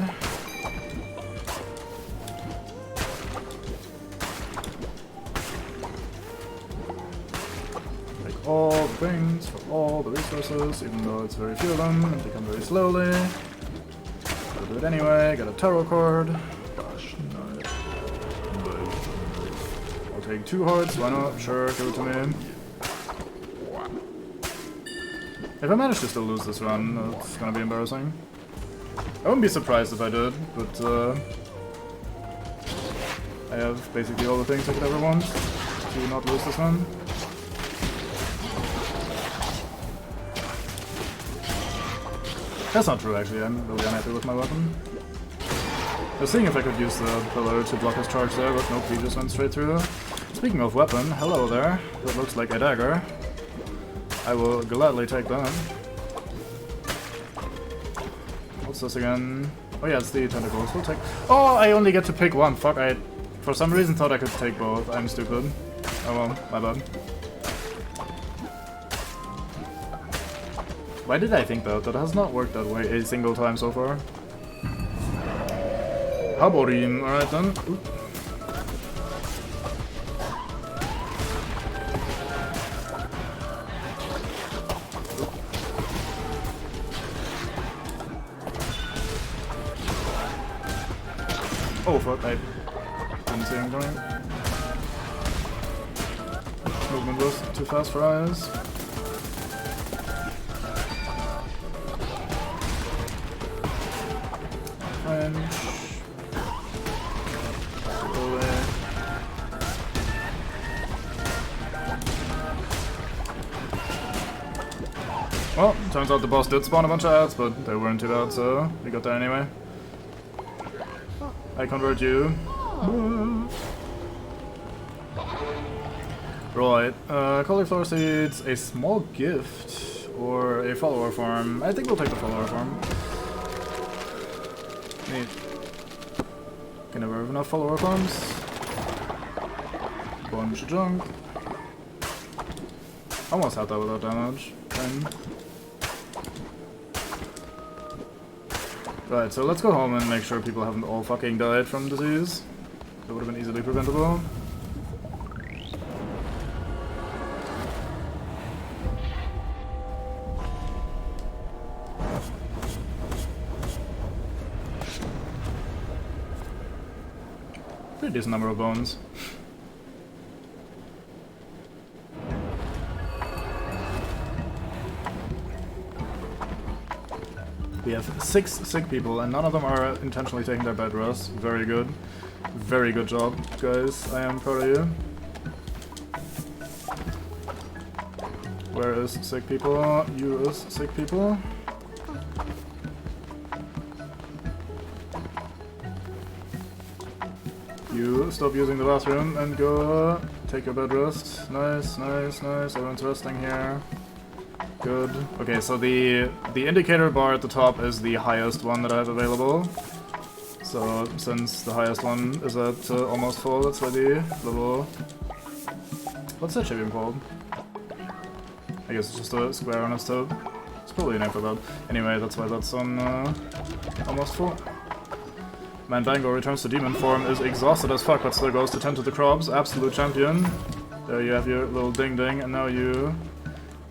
Take all the things for all the resources, even though it's very few of them, and they come very slowly. Gotta do it anyway, got a tarot card. Gosh, no. I'll take 2 hearts, why not? Sure, give it to me. If I manage to still lose this run, it's gonna be embarrassing. I wouldn't be surprised if I did, but I have basically all the things I could ever want to not lose this run. That's not true actually, I'm really unhappy with my weapon. I was seeing if I could use the pillar to block his charge there, but nope, he just went straight through. Speaking of weapon, hello there. That looks like a dagger. I will gladly take that. What's this again? Oh yeah, it's the tentacles. We'll take... Oh, I only get to pick one. Fuck, I for some reason thought I could take both. I'm stupid. Oh well, my bad. Why did I think that? That has not worked that way a single time so far. Haborim, alright then. Oop. Oh fuck, I didn't see him coming. Movement was too fast for eyes. French. Slowly. Well, turns out the boss did spawn a bunch of ads, but they weren't too bad, so we got there anyway. I convert you. Right, cauliflower seeds, a small gift, or a follower farm. I think we'll take the follower farm. Neat. Can never have enough follower farms. Bunch of junk. Almost had that without damage. Right, so let's go home and make sure people haven't all fucking died from disease. That would have been easily preventable. Pretty decent number of bones. We have 6 sick people, and none of them are intentionally taking their bed rest. Very good. Very good job, guys. I am proud of you. Where is sick people? You is sick people. You stop using the bathroom and go take your bed rest. Nice, nice, nice. Everyone's resting here. Good. Okay, so the indicator bar at the top is the highest one that I have available. So since the highest one is at almost full, that's why the little... What's that ship even called? I guess it's just a square on its top. It's probably a name for that. Anyway, that's why that's on almost full. Mandango returns to demon form, is exhausted as fuck, but still goes to tend to the crops. Absolute champion. There you have your little ding ding, and now you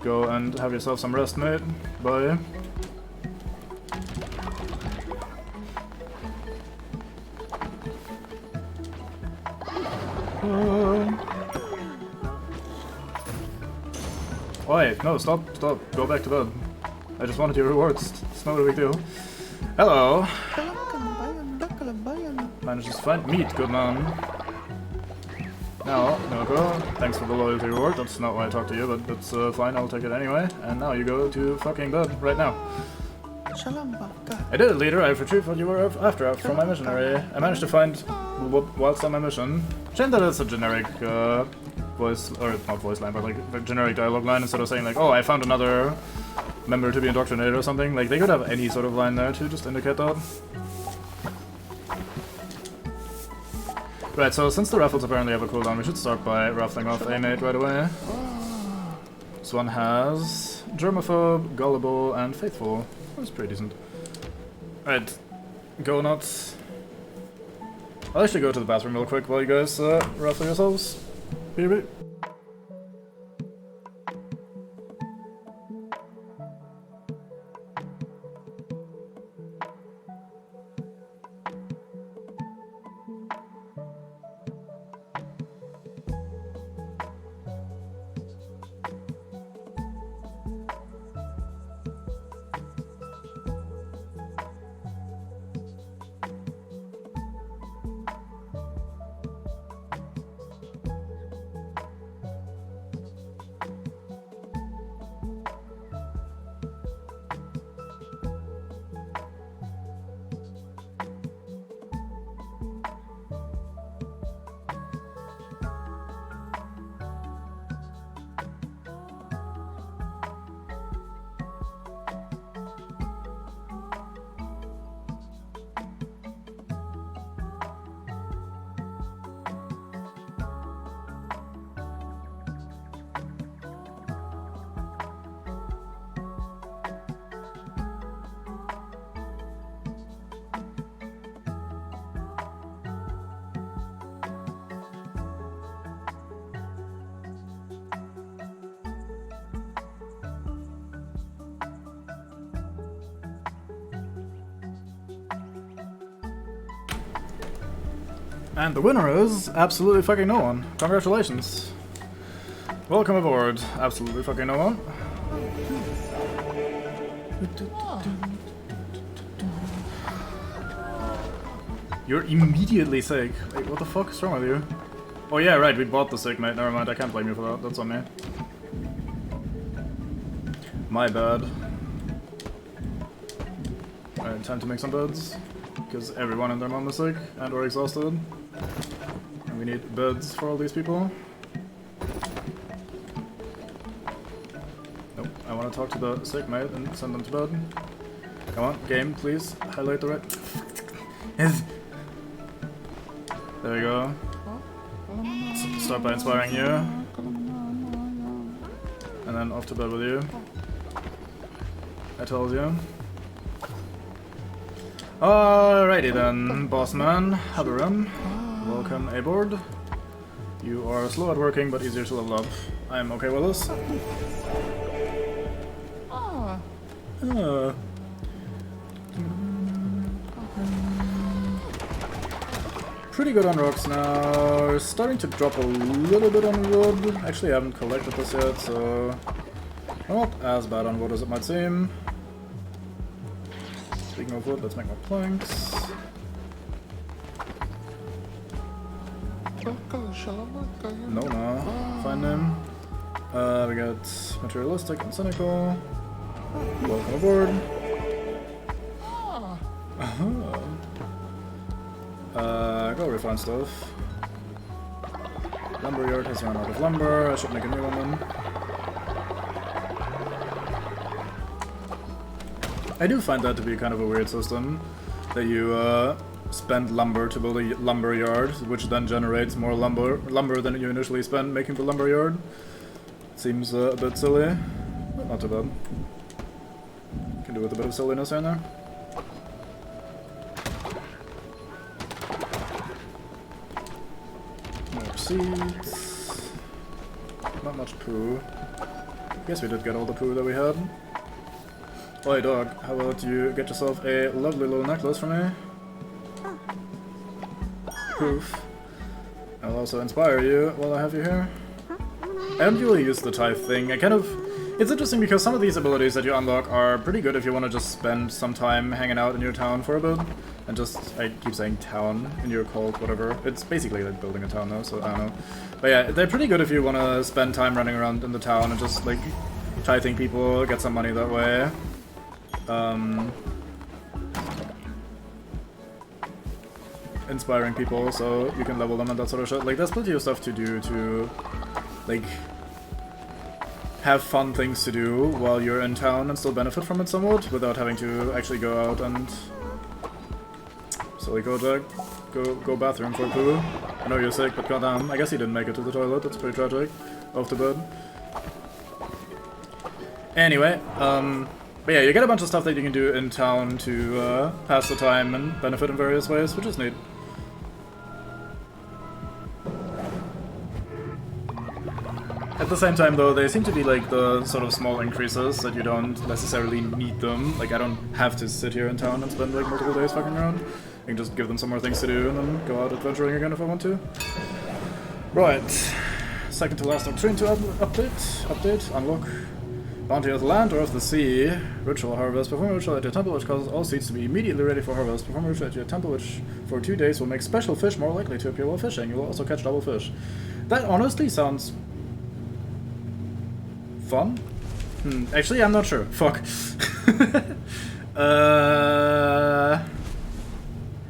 go and have yourself some rest, mate. Bye. Wait, no, stop. Go back to bed. I just wanted your rewards. It's not a big deal. Hello. Manages to find meat, good man. Now, Noko, thanks for the loyalty reward. That's not why I talked to you, but that's fine, I'll take it anyway. And now you go to fucking bed, right now. I did it, leader. I've retrieved what you were after from my missionary. I managed to find whilst on my mission. Shame that it's a generic voice, or not voice line, but like a generic dialogue line instead of saying like, oh, I found another member to be indoctrinated or something. Like, they could have any sort of line there to just indicate that. Right, so since the raffles apparently have a cooldown, we should start by raffling off a mate right away. This one has Germaphobe, Gullible, and Faithful. That's pretty decent. Right, go nuts. I'll actually go to the bathroom real quick while you guys raffle yourselves. Beep beep. And the winner is absolutely fucking no one. Congratulations. Welcome aboard, absolutely fucking no one. You're immediately sick. Like, what the fuck is wrong with you? Oh yeah, right, we bought the sick, mate. Never mind, I can't blame you for that. That's on me. My bad. Alright, time to make some beds. Because everyone and their mom is sick and or exhausted. And we need beds for all these people. Nope, I want to talk to the sick mate and send them to bed. Come on, game, please. Highlight the red. There we go. Start by inspiring you. And then off to bed with you. I told you. Alrighty then, boss man. Have a room. Welcome aboard. You are slow at working, but easier to level up. I'm okay with this. Pretty good on rocks now. We're starting to drop a little bit on wood. Actually, I haven't collected this yet, so not as bad on wood as it might seem. Speaking of wood, let's make more planks. Nona, fine name. We got materialistic and cynical. Welcome aboard. Go refine stuff. Lumberyard has run out of lumber. I should make a new one then. I do find that to be kind of a weird system, that you spend lumber to build a lumber yard, which then generates more lumber than you initially spent making the lumber yard. Seems a bit silly, but not too bad. Can do with a bit of silliness in there. More seeds. Not much poo. Guess we did get all the poo that we had. Oi dog, how about you get yourself a lovely little necklace for me? Proof. I'll also inspire you while I have you here. I don't really use the tithe thing. It's interesting because some of these abilities that you unlock are pretty good if you want to just spend some time hanging out in your town for a bit. And just, I keep saying town, in your cult, whatever. It's basically like building a town though, so I don't know. But yeah, they're pretty good if you want to spend time running around in the town and just like tithing people, get some money that way. Inspiring people so you can level them and that sort of shit. Like, there's plenty of stuff to do to, like, have fun things to do while you're in town and still benefit from it somewhat without having to actually go out and... Silly Kojak, go bathroom for poo. I know you're sick, but goddamn, I guess he didn't make it to the toilet. That's pretty tragic. Off to bed. Anyway, but yeah, you get a bunch of stuff that you can do in town to pass the time and benefit in various ways, which is neat. At the same time though, they seem to be like the sort of small increases that you don't necessarily need them. Like, I don't have to sit here in town and spend like multiple days fucking around. I can just give them some more things to do and then go out adventuring again if I want to. Right. Second to last doctrine to update, unlock. Bounty of the land or of the sea. Ritual harvest. Perform a ritual at your temple which causes all seeds to be immediately ready for harvest. Perform a ritual at your temple which for 2 days will make special fish more likely to appear while fishing. You will also catch double fish. That honestly sounds... fun? Actually, I'm not sure. Fuck.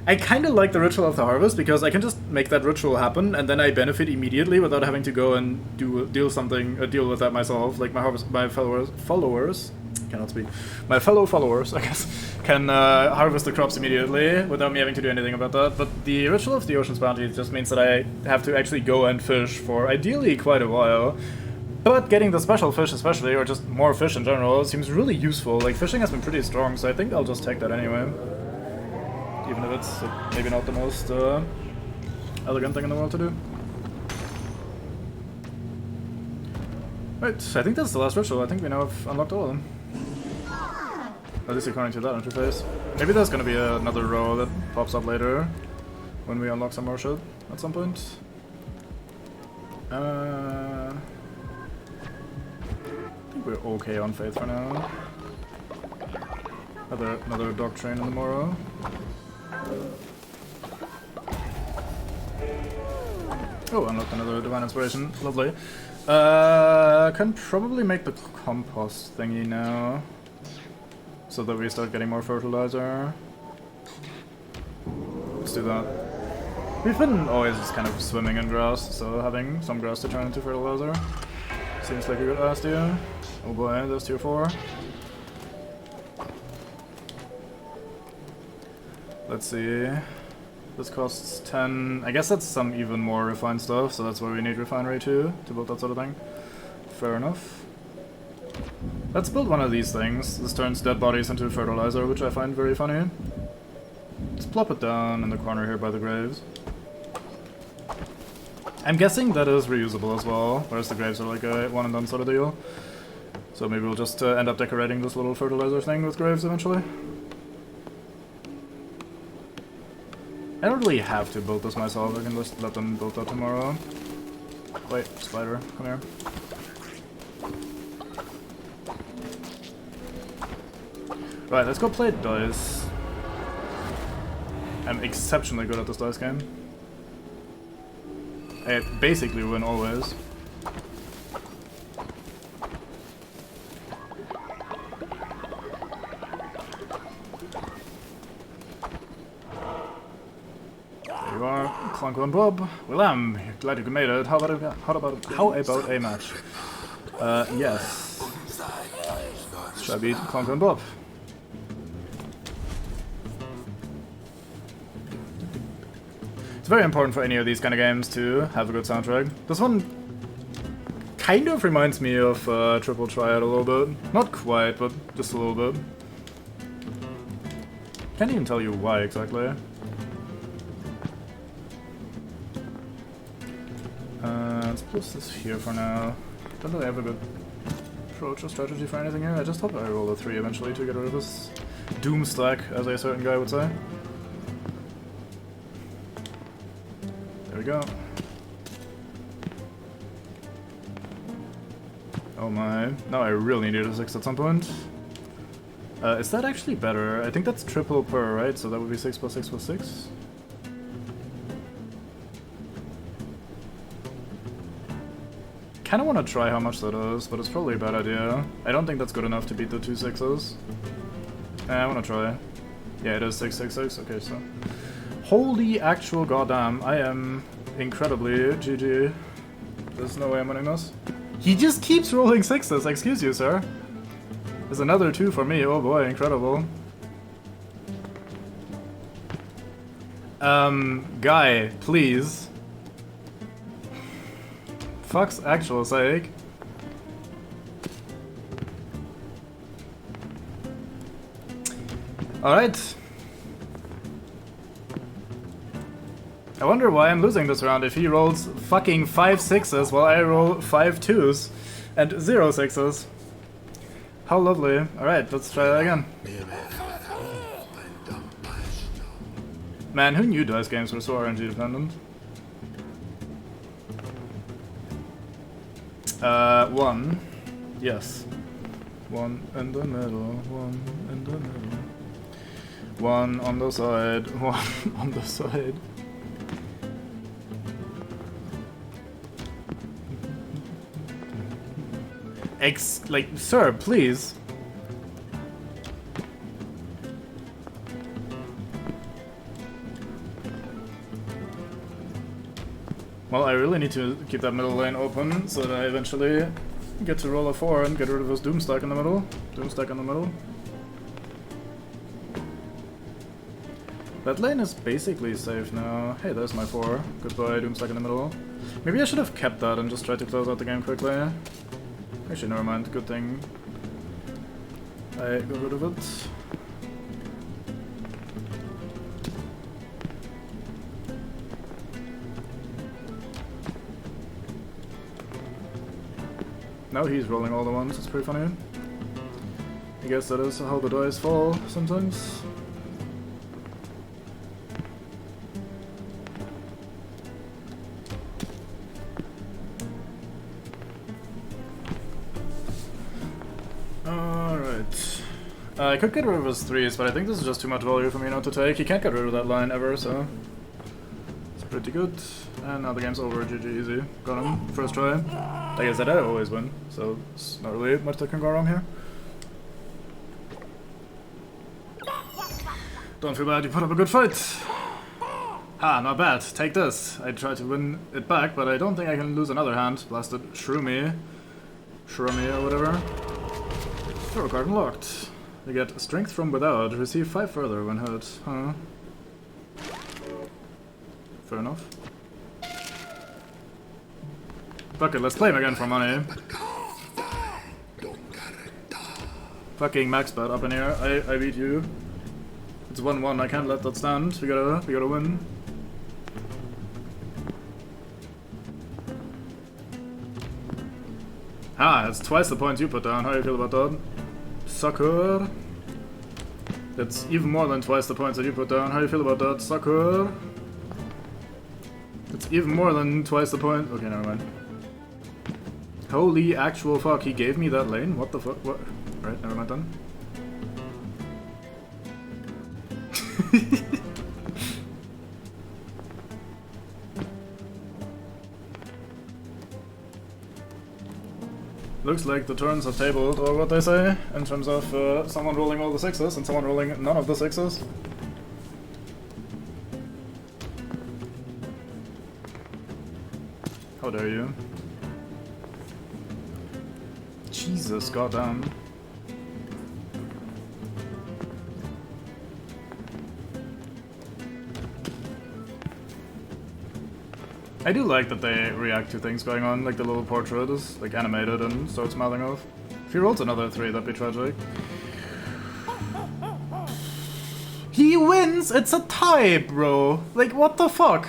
I kinda like the Ritual of the Harvest because I can just make that ritual happen and then I benefit immediately without having to go and deal with that myself. Like my followers cannot speak. My fellow followers, I guess, can harvest the crops immediately without me having to do anything about that. But the Ritual of the Ocean's Bounty just means that I have to actually go and fish for ideally quite a while. But getting the special fish especially, or just more fish in general, seems really useful. Like, fishing has been pretty strong, so I think I'll just take that anyway. Even if it's maybe not the most elegant thing in the world to do. Right, I think that's the last ritual. I think we now have unlocked all of them. At least according to that interface. Maybe there's gonna be another row that pops up later when we unlock some more shit at some point. I think we're okay on faith for now. Another doctrine in the morrow. Oh, unlocked another divine inspiration. Lovely. Can probably make the compost thingy now, so that we start getting more fertilizer. Let's do that. We've been always just kind of swimming in grass, so having some grass to turn into fertilizer seems like a good idea. Oh boy, there's tier 4. Let's see. This costs 10. I guess that's some even more refined stuff, so that's why we need refinery too, to build that sort of thing. Fair enough. Let's build one of these things. This turns dead bodies into fertilizer, which I find very funny. Let's plop it down in the corner here by the graves. I'm guessing that is reusable as well, whereas the graves are like a one and done sort of deal. So maybe we'll just end up decorating this little fertilizer thing with graves eventually. I don't really have to build this myself, I can just let them build that tomorrow. Wait, spider, come here. Right, let's go play dice. I'm exceptionally good at this dice game. I basically win always. There you are, Clonko and Bob. Willam, glad you made it. How about a match? Yes. Should I beat Clonko and Bob? It's very important for any of these kind of games to have a good soundtrack. This one kind of reminds me of Triple Triad a little bit. Not quite, but just a little bit. Can't even tell you why exactly. Let's place this here for now. Don't really have a good approach or strategy for anything here. I just hope I roll a 3 eventually to get rid of this doom stack, as a certain guy would say. There we go. Oh my. Now I really need a 6 at some point. Is that actually better? I think that's triple per, right? So that would be 6 plus 6 plus 6? Kinda wanna try how much that is, but it's probably a bad idea. I don't think that's good enough to beat the 2 6s. I wanna try. Yeah, it is 6 6 6. Okay, so. Holy actual goddamn, I am incredibly GG. There's no way I'm winning this. He just keeps rolling 6s, excuse you, sir. There's another 2 for me, oh boy, incredible. Guy, please. Fuck's actual sake. Alright. I wonder why I'm losing this round if he rolls fucking 5 6s while I roll 5 2s and 0 6s. How lovely. Alright, let's try that again. Man, who knew dice games were so RNG dependent? 1. Yes. 1 in the middle, 1 in the middle. 1 on the side, 1 on the side. Like, sir, please. Well, I really need to keep that middle lane open so that I eventually get to roll a 4 and get rid of this Doomstack in the middle. Doomstack in the middle. That lane is basically safe now. Hey, there's my 4. Goodbye, Doomstack in the middle. Maybe I should have kept that and just tried to close out the game quickly. Actually, never mind. Good thing I got rid of it. Now he's rolling all the ones. It's pretty funny. I guess that is how the dice fall sometimes. I could get rid of his 3s, but I think this is just too much value for me not to take. He can't get rid of that line ever, so it's pretty good. And now the game's over. GG, easy. Got him. First try. Like I said, I always win, so it's not really much that can go wrong here. Don't feel bad, you put up a good fight. Ha, not bad. Take this. I tried to win it back, but I don't think I can lose another hand. Blasted Shroomy. Shroomy or whatever. Throw card unlocked. You get strength from without, receive 5 further when hurt. Huh. Fair enough. Fuck it, let's play him again for money. Fucking max bet up in here. I beat you. It's 1-1, I can't let that stand. We gotta win. Ah, it's twice the points you put down. How do you feel about that? Sucker. That's even more than twice the points that you put down. How do you feel about that? Sucker. It's even more than twice the point. Okay, never mind. Holy actual fuck, he gave me that lane? What the fuck? What? Right, never mind then. Looks like the turns are tabled, or what they say, in terms of someone rolling all the sixes and someone rolling none of the sixes. How dare you? Jesus, goddamn. I do like that they react to things going on, like the little portrait is like animated and starts mouthing off. If he rolls another 3, that'd be tragic. He wins! It's a tie, bro! Like, what the fuck?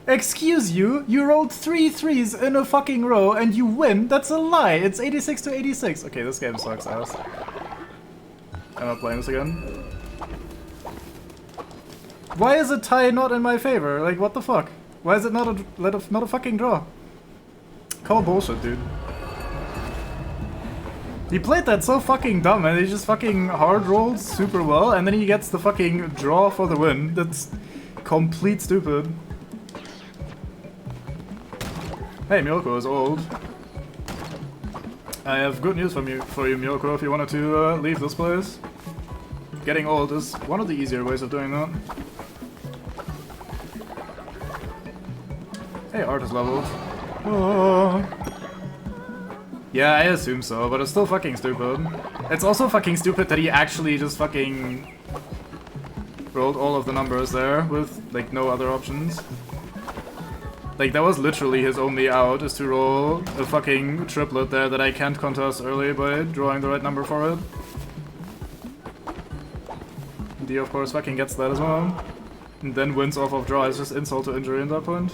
Excuse you? You rolled 3 threes in a fucking row and you win? That's a lie! It's 86 to 86. Okay, this game sucks ass. I'm not playing this again. Why is a tie not in my favor? Like, what the fuck? Why is it not a fucking draw? Call bullshit, dude. He played that so fucking dumb and he just fucking hard rolled super well and then he gets the fucking draw for the win. That's complete stupid. Hey, Myoko is old. I have good news for you, Myoko, if you wanted to leave this place. Getting old is one of the easier ways of doing that. Hey, art is leveled. Oh. Yeah, I assume so, but it's still fucking stupid. It's also fucking stupid that he actually just fucking rolled all of the numbers there with, like, no other options. Like, that was literally his only out, is to roll a fucking triplet there that I can't contest early by drawing the right number for it. D, of course, fucking gets that as well. And then wins off of draw. It's just insult to injury at that point.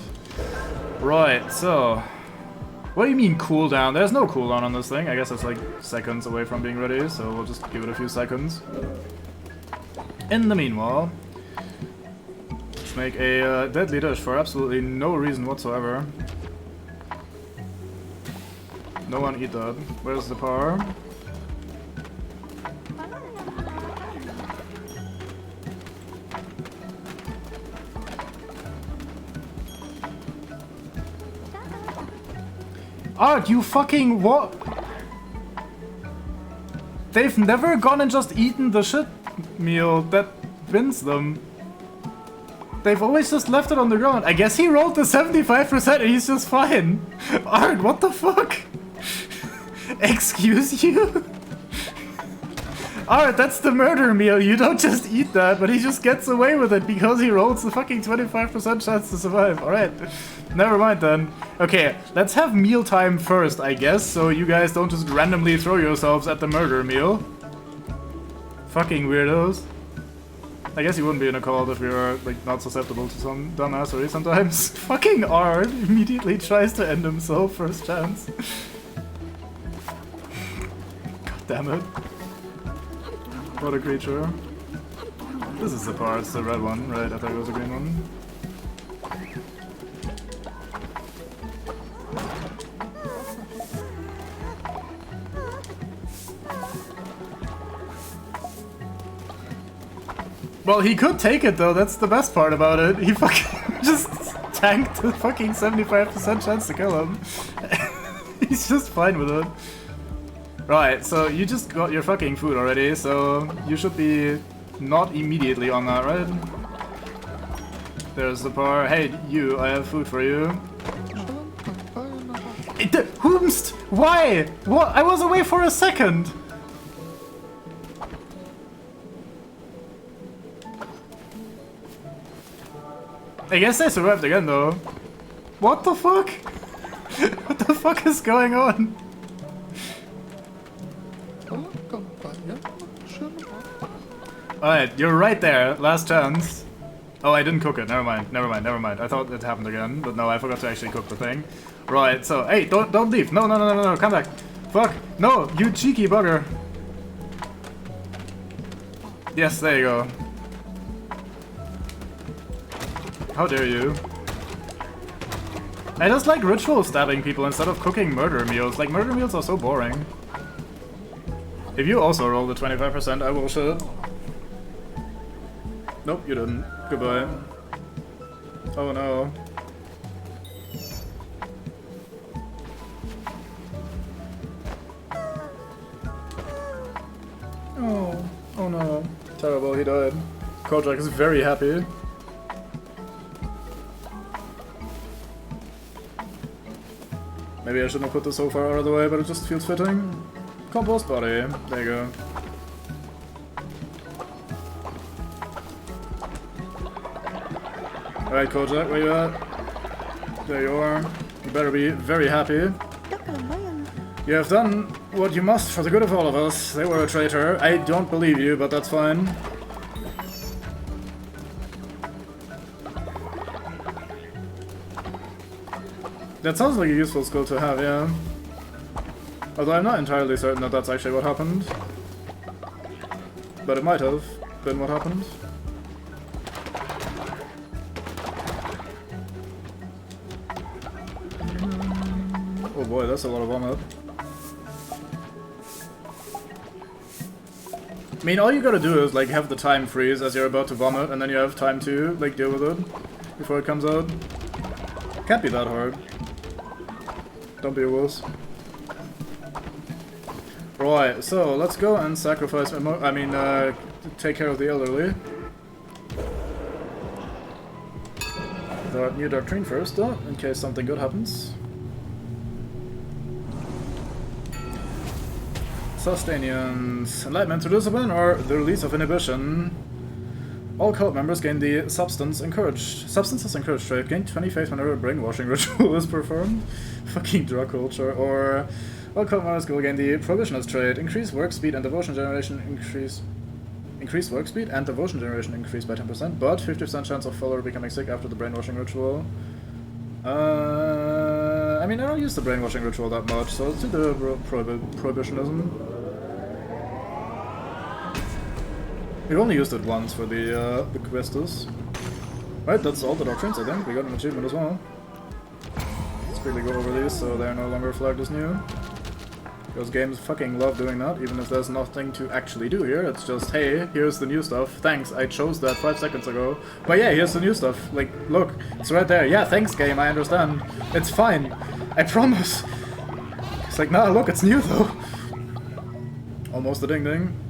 Right, so... What do you mean cooldown? There's no cooldown on this thing. I guess it's like seconds away from being ready, so we'll just give it a few seconds. In the meanwhile, let's make a deadly dish for absolutely no reason whatsoever. No one eat that. Where's the power? Art, you fucking what? They've never gone and just eaten the shit meal that wins them. They've always just left it on the ground. I guess he rolled the 75% and he's just fine. Art, what the fuck? Excuse you? Art, that's the murder meal. You don't just eat that, but he just gets away with it because he rolls the fucking 25% chance to survive. Alright. Never mind then. Okay, let's have mealtime first, I guess, so you guys don't just randomly throw yourselves at the murder meal. Fucking weirdos. I guess you wouldn't be in a cult if you're, like, not susceptible to some dumbassery sometimes. Fucking Art immediately tries to end himself first chance. God damn it. What a creature. This is the part, it's the red one, right? I thought it was the green one. Well, he could take it though, that's the best part about it. He fucking just tanked the fucking 75% chance to kill him. He's just fine with it. Right, so you just got your fucking food already, so you should be not immediately on that, right? There's the bar. Hey, you, I have food for you. Whomst? Why? What? I was away for a second! I guess I survived again, though. What the fuck? What the fuck is going on? Alright, you're right there. Last chance. Oh, I didn't cook it. Never mind. Never mind. Never mind. I thought it happened again, but no, I forgot to actually cook the thing. Right, so, hey, don't leave. No, no, no, no, no, come back. Fuck. No, you cheeky bugger. Yes, there you go. How dare you? I just like ritual stabbing people instead of cooking murder meals. Like, murder meals are so boring. If you also roll the 25%, I will shit. Nope, you didn't. Goodbye. Oh no. well, he died. Kojak is very happy. Maybe I shouldn't have put this so far out of the way, but it just feels fitting. Compost body. There you go. Alright, Kojak, where you at? There you are. You better be very happy. You have done what you must for the good of all of us. They were a traitor. I don't believe you, but that's fine. That sounds like a useful skill to have, yeah. Although I'm not entirely certain that that's actually what happened. But it might have been what happened. Oh boy, that's a lot of vomit. I mean, all you gotta do is, like, have the time freeze as you're about to vomit, and then you have time to, like, deal with it before it comes out. Can't be that hard. Don't be a wuss. Right, so let's go and sacrifice, take care of the elderly. The new doctrine first, though, in case something good happens. Sustainians. Enlightenment through discipline or the release of inhibition. All cult members gain the Substance is encouraged trait. Gain 20 faith whenever a brainwashing ritual is performed. Fucking drug culture. Or all cult members will gain the Prohibitionist trait. Increase work speed and devotion generation increase work speed and devotion generation increase by 10%, but 50% chance of follower becoming sick after the brainwashing ritual. I mean, I don't use the brainwashing ritual that much, so let's do the prohibitionism. We've only used it once for the Questus. Right, that's all the doctrines, I think. We got an achievement as well. Let's quickly go over these so they're no longer flagged as new. Those games fucking love doing that, even if there's nothing to actually do here. It's just, hey, here's the new stuff. Thanks, I chose that 5 seconds ago. But yeah, here's the new stuff. Like, look, it's right there. Yeah, thanks, game, I understand. It's fine. I promise. It's like, nah, look, it's new, though. Almost a ding-ding.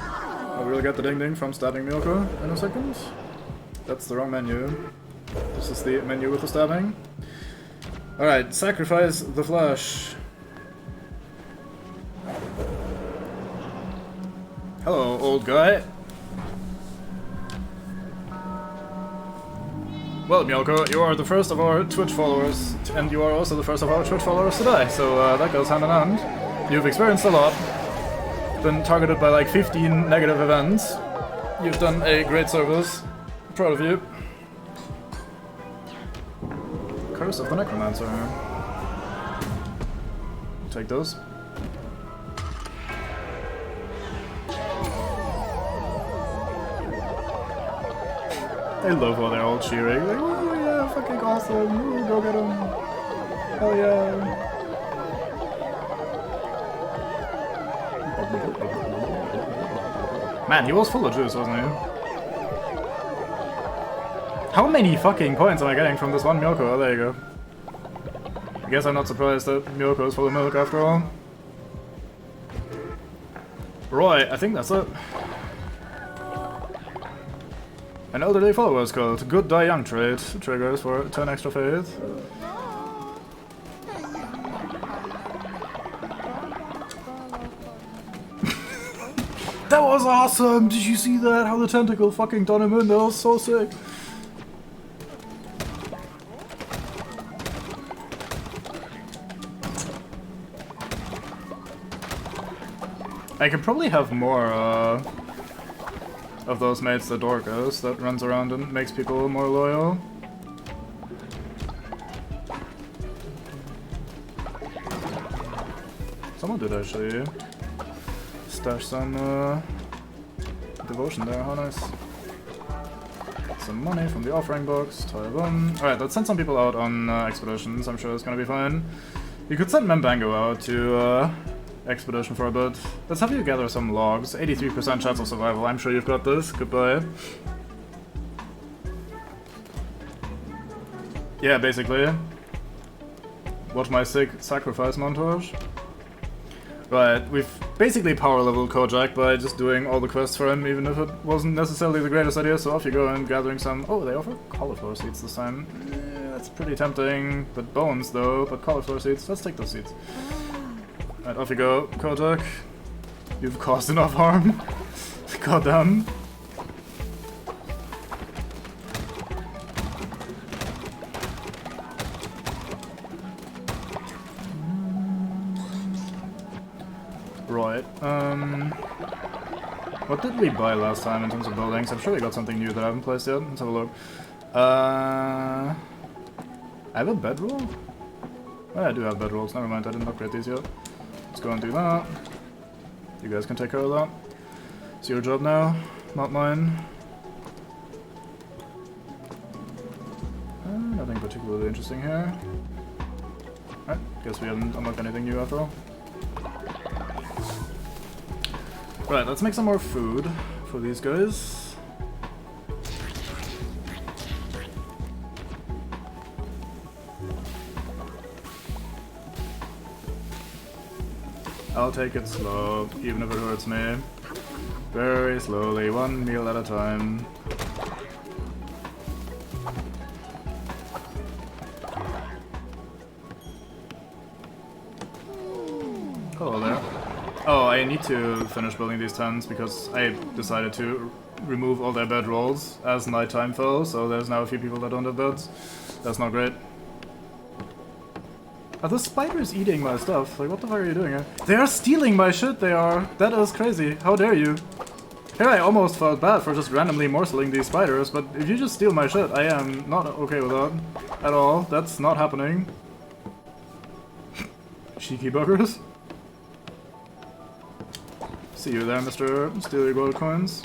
I will get the ding-ding from stabbing Milko in a second. That's the wrong menu. This is the menu with the stabbing. Alright, sacrifice the flesh. Hello, old guy. Well, Milko, you are the first of our Twitch followers, and you are also the first of our Twitch followers today, so that goes hand in hand. You've experienced a lot. Been targeted by like 15 negative events. You've done a great service. Proud of you. Curse of the Necromancer. Take those. I love how they're all cheering. Like, oh yeah, fucking awesome. Ooh, go get him. Hell yeah. Man, he was full of juice, wasn't he? How many fucking points am I getting from this one Milko? Oh, there you go. I guess I'm not surprised that Milko is full of milk after all. Right, I think that's it. An elderly follower is called Good Die Young trait. Triggers for 10 extra faith. That was awesome! Did you see that? How the tentacle fucking done him in? That was so sick. I could probably have more of those mates the Dorcas that runs around and makes people more loyal. Someone did actually stash some devotion there, how nice. Some money from the offering box, Alright, let's send some people out on expeditions, I'm sure it's gonna be fine. You could send Membango out to expedition for a bit. Let's have you gather some logs. 83% chance of survival, I'm sure you've got this. Goodbye. Yeah, basically. Watch my sick sacrifice montage. Right, we've basically power level Kojak by just doing all the quests for him, even if it wasn't necessarily the greatest idea. So off you go and gathering some. Oh, they offer cauliflower seeds this time. That's pretty tempting. But bones though. But cauliflower seeds. Let's take those seeds. Alright, off you go, Kojak. You've caused enough harm. Goddamn. Right, what did we buy last time in terms of buildings? I'm sure we got something new that I haven't placed yet. Let's have a look. I have a bedroll? Oh, I do have bedrolls. Never mind, I didn't upgrade these yet. Let's go and do that. You guys can take care of that. It's your job now, not mine. Nothing particularly interesting here. Alright, guess we haven't unlocked anything new after all. Right, let's make some more food for these guys. I'll take it slow, even if it hurts me. Very slowly, one meal at a time. Hello there. Oh, I need to finish building these tents because I decided to remove all their bedrolls as nighttime fell, so there's now a few people that don't have beds. That's not great. Are the spiders eating my stuff? Like, what the fuck are you doing here? They are stealing my shit, they are! That is crazy. How dare you? Here I almost felt bad for just randomly morseling these spiders, but if you just steal my shit, I am not okay with that. At all. That's not happening. Cheeky buggers. See you there, Mr. Steal your gold coins.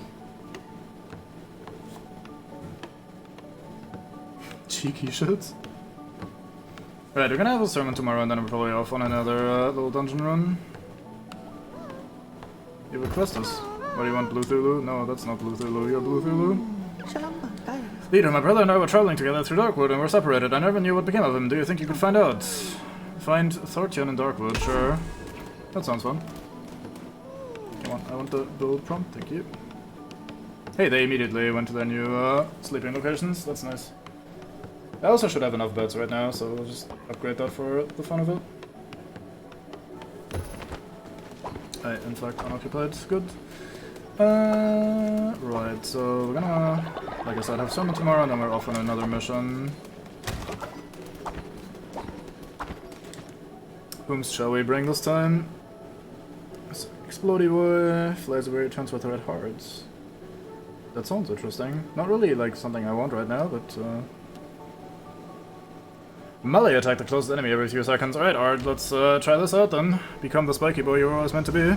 Cheeky shits. Right, we're gonna have a sermon tomorrow and then we're probably off on another little dungeon run. You request us. What do you want, Blue Thulu? No, that's not Blue Thulu. You're Blue Thulu? Leader, my brother and I were traveling together through Darkwood and were separated. I never knew what became of him. Do you think you could find out? Find Thortion in Darkwood, sure. That sounds fun. Come on, I want the build prompt, thank you. Hey, they immediately went to their new sleeping locations. That's nice. I also should have enough beds right now, so we'll just upgrade that for the fun of it. In fact, unoccupied. Good. Right, so we're gonna, like I said, have sermon tomorrow, and then we're off on another mission. Whom shall we bring this time? Explodey boy flies away, returns with red hearts. That sounds interesting. Not really like something I want right now, but melee attack the closest enemy every few seconds. Alright, Art, let's try this out then. Become the spiky boy you were always meant to be.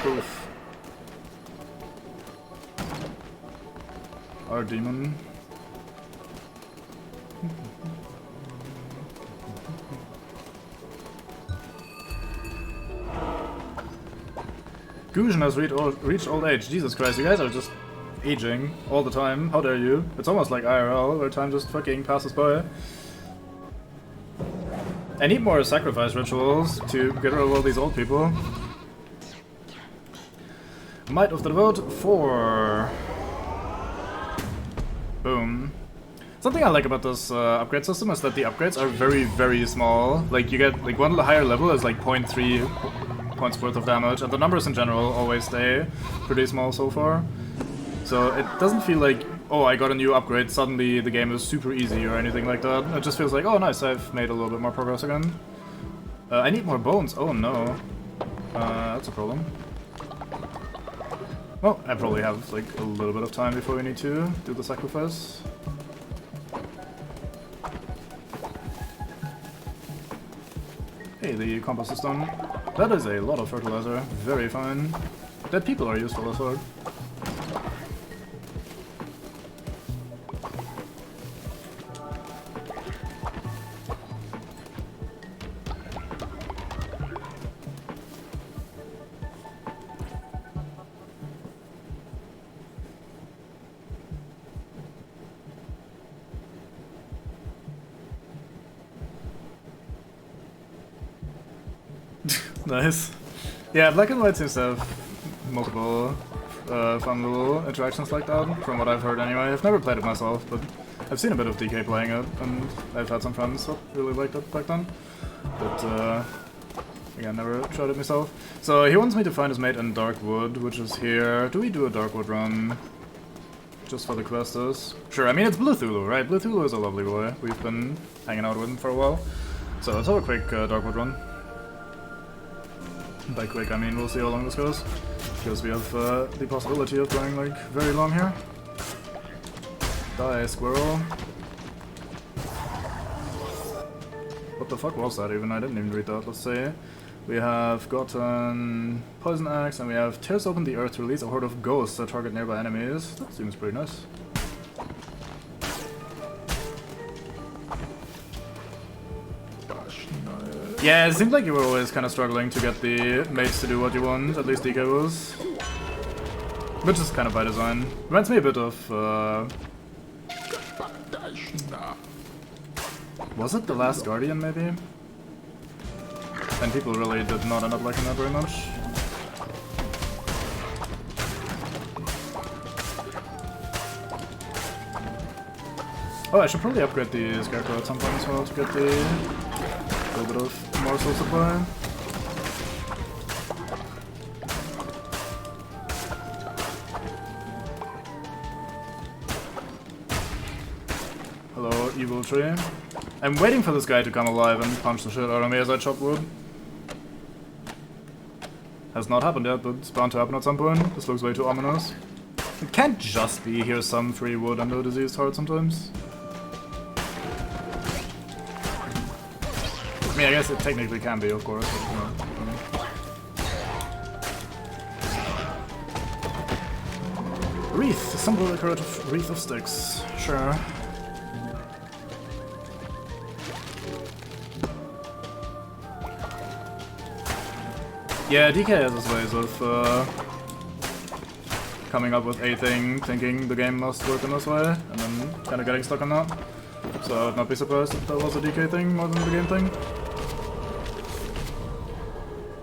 Oof. Our demon. Gusion has reached old age. Jesus Christ, you guys are just aging all the time. How dare you? It's almost like IRL, where time just fucking passes by. I need more sacrifice rituals to get rid of all these old people. Might of the Devote 4. Boom. Something I like about this upgrade system is that the upgrades are very, very small. Like, you get, like, one higher level is like 0.3 points worth of damage, and the numbers in general always stay pretty small so far. So it doesn't feel like, oh, I got a new upgrade, suddenly the game is super easy or anything like that. It just feels like, oh nice, I've made a little bit more progress again. I need more bones, oh no. That's a problem. Well, I probably have like a little bit of time before we need to do the sacrifice. Hey, the compost is done. That is a lot of fertilizer, very fine. Dead people are useful as well. Nice. Yeah, Black and White seems to have multiple fun little interactions like that, from what I've heard anyway. I've never played it myself, but I've seen a bit of DK playing it, and I've had some friends that really liked it back then. But again, never tried it myself. So he wants me to find his mate in Darkwood, which is here. Do we do a Darkwood run? Just for the Questus? Sure, I mean it's Blue Thulu, right? Blue Thulu is a lovely boy. We've been hanging out with him for a while. So let's have a quick Darkwood run. By quick, I mean we'll see how long this goes. Because we have the possibility of going like very long here. Die, squirrel. What the fuck was that even? I didn't even read that. Let's see. We have gotten Poison Axe, and we have Tears Open the Earth to release a horde of ghosts that target nearby enemies. That seems pretty nice. Yeah, it seemed like you were always kind of struggling to get the mates to do what you want, at least DK was. Which is kind of by design. Reminds me a bit of, was it The Last Guardian, maybe? And people really did not end up liking that very much. Oh, I should probably upgrade the Scarecrow at some point as well to get the little bit of morsel supply. Hello, evil tree. I'm waiting for this guy to come alive and punch the shit out of me as I chop wood. Has not happened yet, but it's bound to happen at some point. This looks way too ominous. It can't just be here's some free wood under a diseased heart sometimes. I mean, I guess it technically can be, of course, but, you know. Wreath. Assemble a curative wreath of sticks. Sure. Yeah, DK has his ways of coming up with a thing, thinking the game must work in this way, and then kind of getting stuck on that. So I'd not be surprised if that was a DK thing more than the game thing.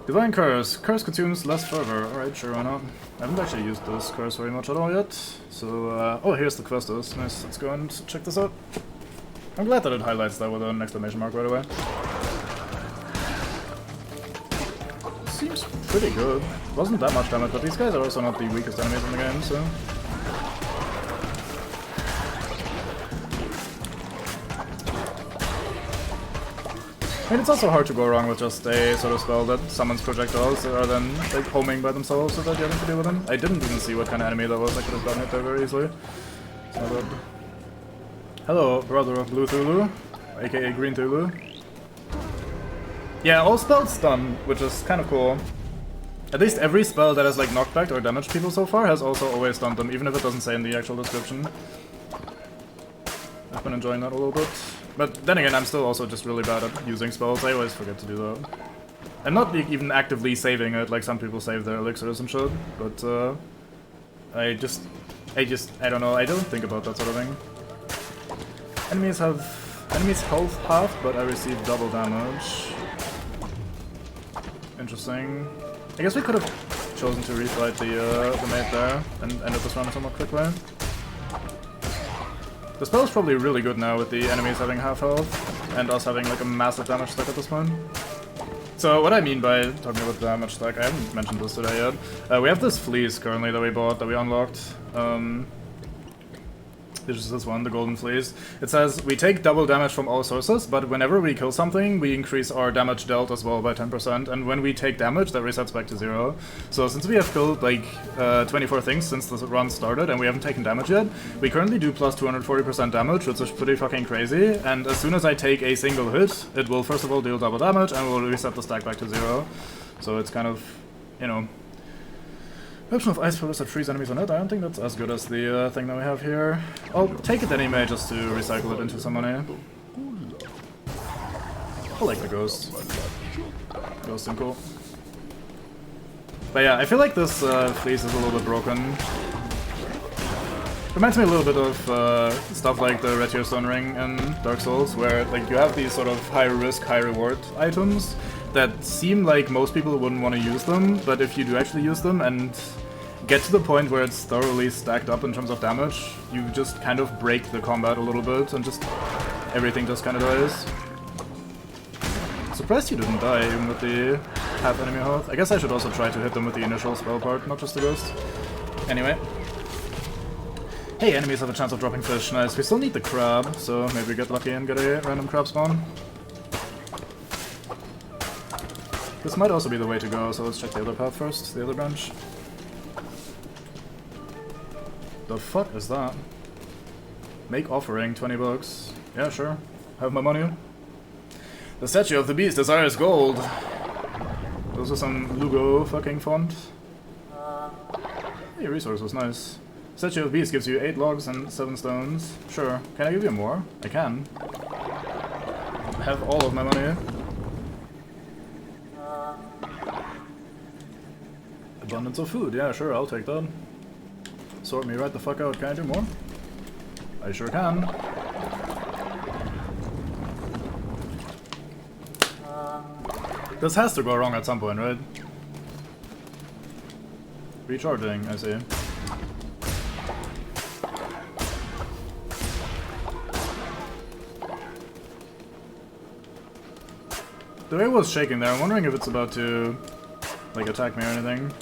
Divine Curse. Curse consumes less fervor. Alright, sure, why not? I haven't actually used this curse very much at all yet. So, oh, here's the Questus. Nice, let's go and check this out. I'm glad that it highlights that with an exclamation mark right away. Seems pretty good. Wasn't that much damage, but these guys are also not the weakest enemies in the game, so... I mean, it's also hard to go wrong with just a sort of spell that summons projectiles that are then like homing by themselves without you having to deal with them. I didn't even see what kind of enemy that was. I could have gotten it there very easily. It's not bad. Hello, brother of Blue Thulu, aka Green Thulu. Yeah, all spells stun, which is kind of cool. At least every spell that has like knockback or damaged people so far has also always stunned them, even if it doesn't say in the actual description. I've been enjoying that a little bit. But then again, I'm still also just really bad at using spells. I always forget to do that. I'm not even actively saving it like some people save their elixirs and shit, but I don't know, I don't think about that sort of thing. Enemies health half, but I receive double damage. Interesting. I guess we could have chosen to refight the mate there and ended this run somewhat quickly. The spell is probably really good now with the enemies having half health and us having like a massive damage stack at this point. So what I mean by talking about damage stack, I haven't mentioned this today yet. We have this fleece currently that we bought, that we unlocked. This is this one, the Golden Fleece. It says, we take double damage from all sources, but whenever we kill something, we increase our damage dealt as well by 10%, and when we take damage, that resets back to 0. So since we have killed, like, 24 things since the run started, and we haven't taken damage yet, we currently do plus 240% damage, which is pretty fucking crazy, and as soon as I take a single hit, it will first of all deal double damage, and will reset the stack back to 0. So it's kind of, you know... Option of ice pillars that freeze enemies on it. I don't think that's as good as the thing that we have here. I'll take it anyway just to recycle it into some money. I like the ghost. Ghost and cool. But yeah, I feel like this fleece is a little bit broken. Reminds me a little bit of stuff like the Red Stone Ring in Dark Souls, where like you have these sort of high risk, high reward items, that seem like most people wouldn't want to use them, but if you do actually use them and get to the point where it's thoroughly stacked up in terms of damage, you just kind of break the combat a little bit and just everything just kind of dies. Surprised you didn't die even with the half enemy health. I guess I should also try to hit them with the initial spell part, not just the ghost. Anyway. Hey, enemies have a chance of dropping fish. Nice. We still need the crab, so maybe we get lucky and get a random crab spawn. This might also be the way to go, so let's check the other path first, the other branch. The fuck is that? Make offering, 20 bucks. Yeah, sure. Have my money. The statue of the beast desires gold. Those are some Lugo fucking font. Hey, resources, nice. Statue of the beast gives you 8 logs and 7 stones. Sure. Can I give you more? I can. Have all of my money. Abundance of food, yeah, sure, I'll take that. Sort me right the fuck out. Can I do more? I sure can. This has to go wrong at some point, right? Recharging, I see. The way it was shaking there, I'm wondering if it's about to, like, attack me or anything.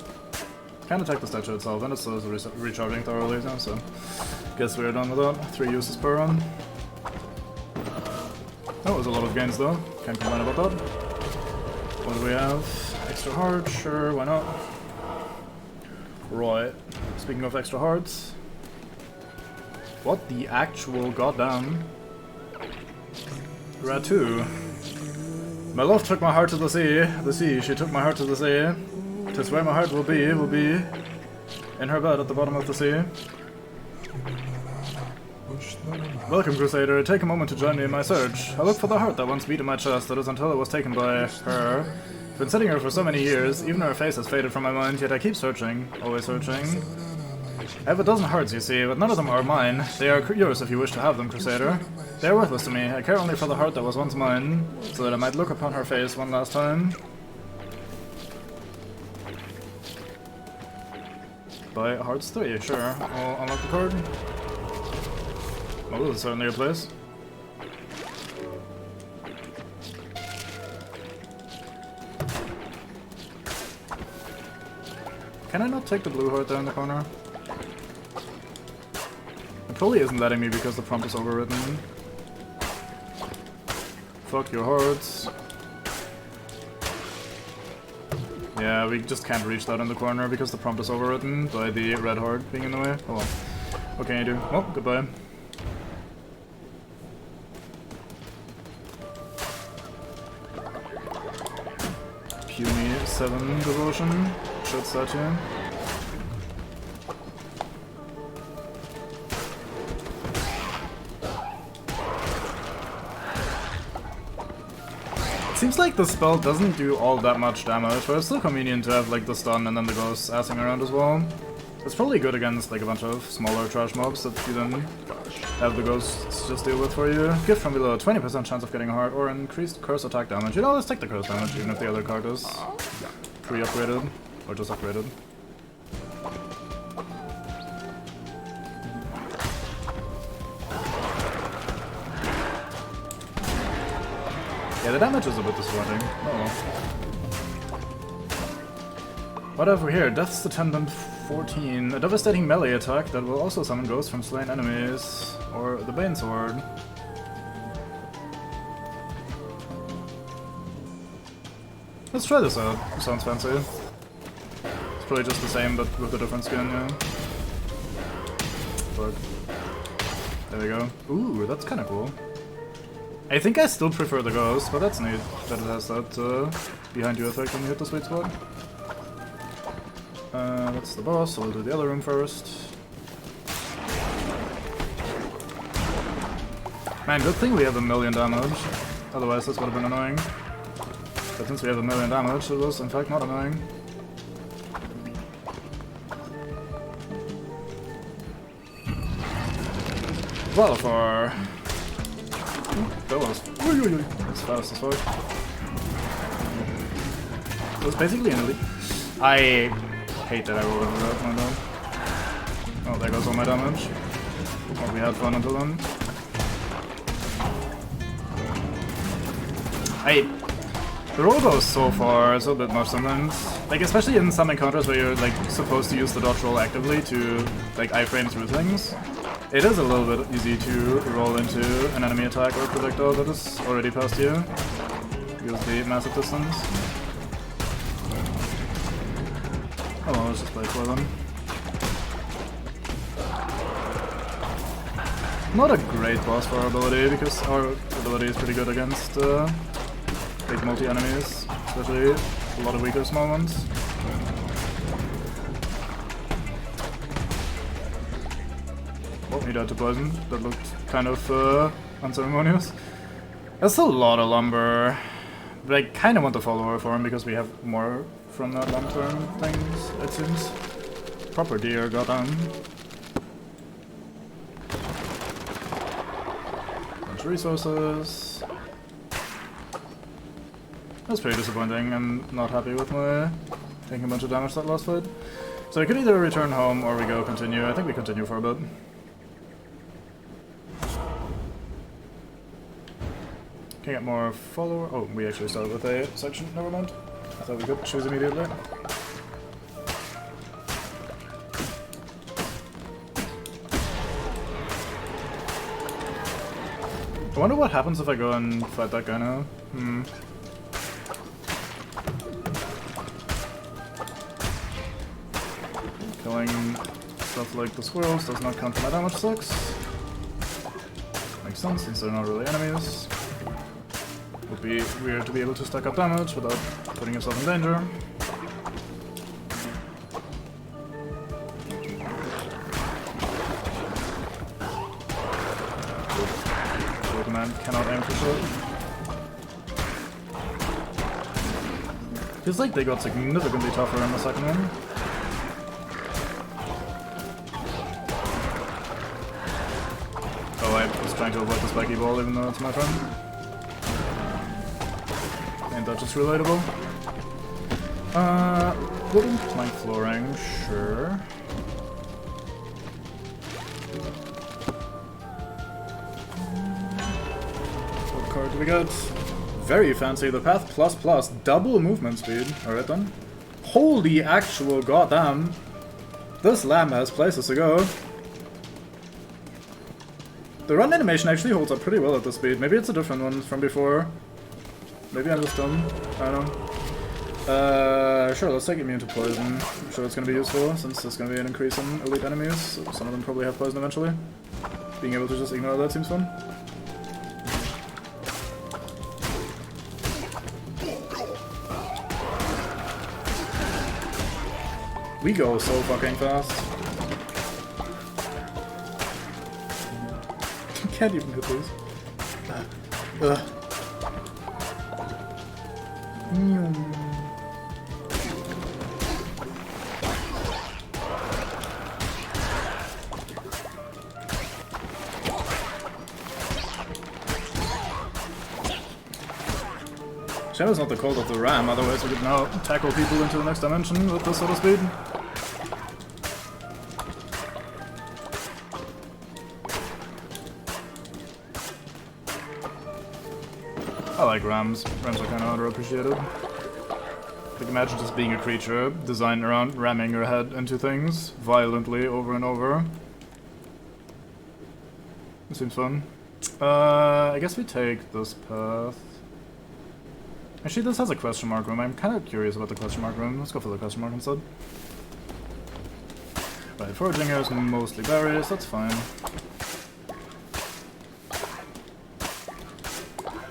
Can't attack the statue itself, and it's still recharging thoroughly now, so guess we're done with that. 3 uses per run. That was a lot of gains though, can't complain about that. What do we have? Extra heart, sure, why not? Right, speaking of extra hearts. What the actual goddamn? Ratu. My love took my heart to the sea, she took my heart to the sea. 'Tis where my heart will be in her bed at the bottom of the sea. Welcome, Crusader. Take a moment to join me in my search. I look for the heart that once beat in my chest, that is until it was taken by her. I've been studying her for so many years, even her face has faded from my mind, yet I keep searching, always searching. I have a dozen hearts, you see, but none of them are mine. They are yours if you wish to have them, Crusader. They are worthless to me. I care only for the heart that was once mine, so that I might look upon her face one last time. Buy hearts 3, sure. I'll unlock the card. Oh, this is certainly a place. Can I not take the blue heart there in the corner? It probably isn't letting me because the prompt is overwritten. Fuck your hearts. Yeah, we just can't reach that in the corner because the prompt is overwritten by the red heart being in the way. Oh well. What can you do? Well, goodbye. Puny 7 devotion. Shit statue. Seems like the spell doesn't do all that much damage, but it's still convenient to have like the stun and then the ghosts assing around as well. It's probably good against like a bunch of smaller trash mobs that you then have the ghosts just deal with for you. Gift from below, 20% chance of getting a heart or increased curse attack damage. You know, let's take the curse damage even if the other card is pre-upgraded or just upgraded. Yeah, the damage is a bit disappointing. Oh. What have we here? Death's Attendant 14. A devastating melee attack that will also summon ghosts from slain enemies. Or the Bane Sword. Let's try this out. Sounds fancy. It's probably just the same, but with a different skin, yeah. But there we go. Ooh, that's kind of cool. I think I still prefer the ghost, but that's neat that it has that behind you effect when you hit the sweet spot. That's the boss, so we'll do the other room first. Man, good thing we have 1,000,000 damage. Otherwise this would have been annoying. But since we have 1,000,000 damage, it was in fact not annoying. Valafar. That was fast as fuck. It was basically an elite. I hate that I rolled into that, my god. Oh, there goes all my damage. Well, we had fun until then. The roll goes so far, it's a bit much sometimes. Like, especially in some encounters where you're, like, supposed to use the dodge roll actively to, like, iframe through things. It is a little bit easy to roll into an enemy attack or projectile that is already past you. Use the massive distance. Oh well, let's just play for them. Not a great boss for our ability, because our ability is pretty good against big multi-enemies, especially a lot of weaker small ones. Oh, he died to poison. That looked kind of unceremonious. That's a lot of lumber, but I kind of want to follow her for him because we have more from that long-term things, it seems. Proper deer, goddamn. Bunch of resources. That's pretty disappointing. I'm not happy with my taking a bunch of damage that last fight. So I could either return home or we go continue. I think we continue for a bit. Can I get more follower? Oh, we actually started with a section. Never mind. I thought we could choose immediately. I wonder what happens if I go and fight that guy now. Killing stuff like the squirrels does not count for my damage sucks. Makes sense since they're not really enemies. Would be weird to be able to stack up damage without putting yourself in danger. The command cannot aim for short. Feels like they got significantly tougher in the second one. Oh, I was trying to avoid the spiky ball even though it's my friend. Ain't that just relatable? Wooden plank flooring, sure. What card do we get? Very fancy, the path plus double movement speed. Alright then. Holy actual goddamn! This lamb has places to go. The run animation actually holds up pretty well at this speed. Maybe it's a different one from before. Maybe I'm just dumb. I don't know. Sure, let's take immune to poison. I'm sure it's going to be useful, since there's going to be an increase in elite enemies. So some of them probably have poison eventually. Being able to just ignore that seems fun. We go so fucking fast. Can't even hit these. Shadow's not the cult of the ram, otherwise we could now tackle people into the next dimension with this sort of speed. I like rams. Rams are kind of underappreciated. Like, imagine just being a creature designed around ramming your head into things violently over and over. It seems fun. I guess we take this path. Actually, this has a question mark room. I'm kind of curious about the question mark room. Let's go for the question mark instead. Right, foraging here is mostly berries. That's fine.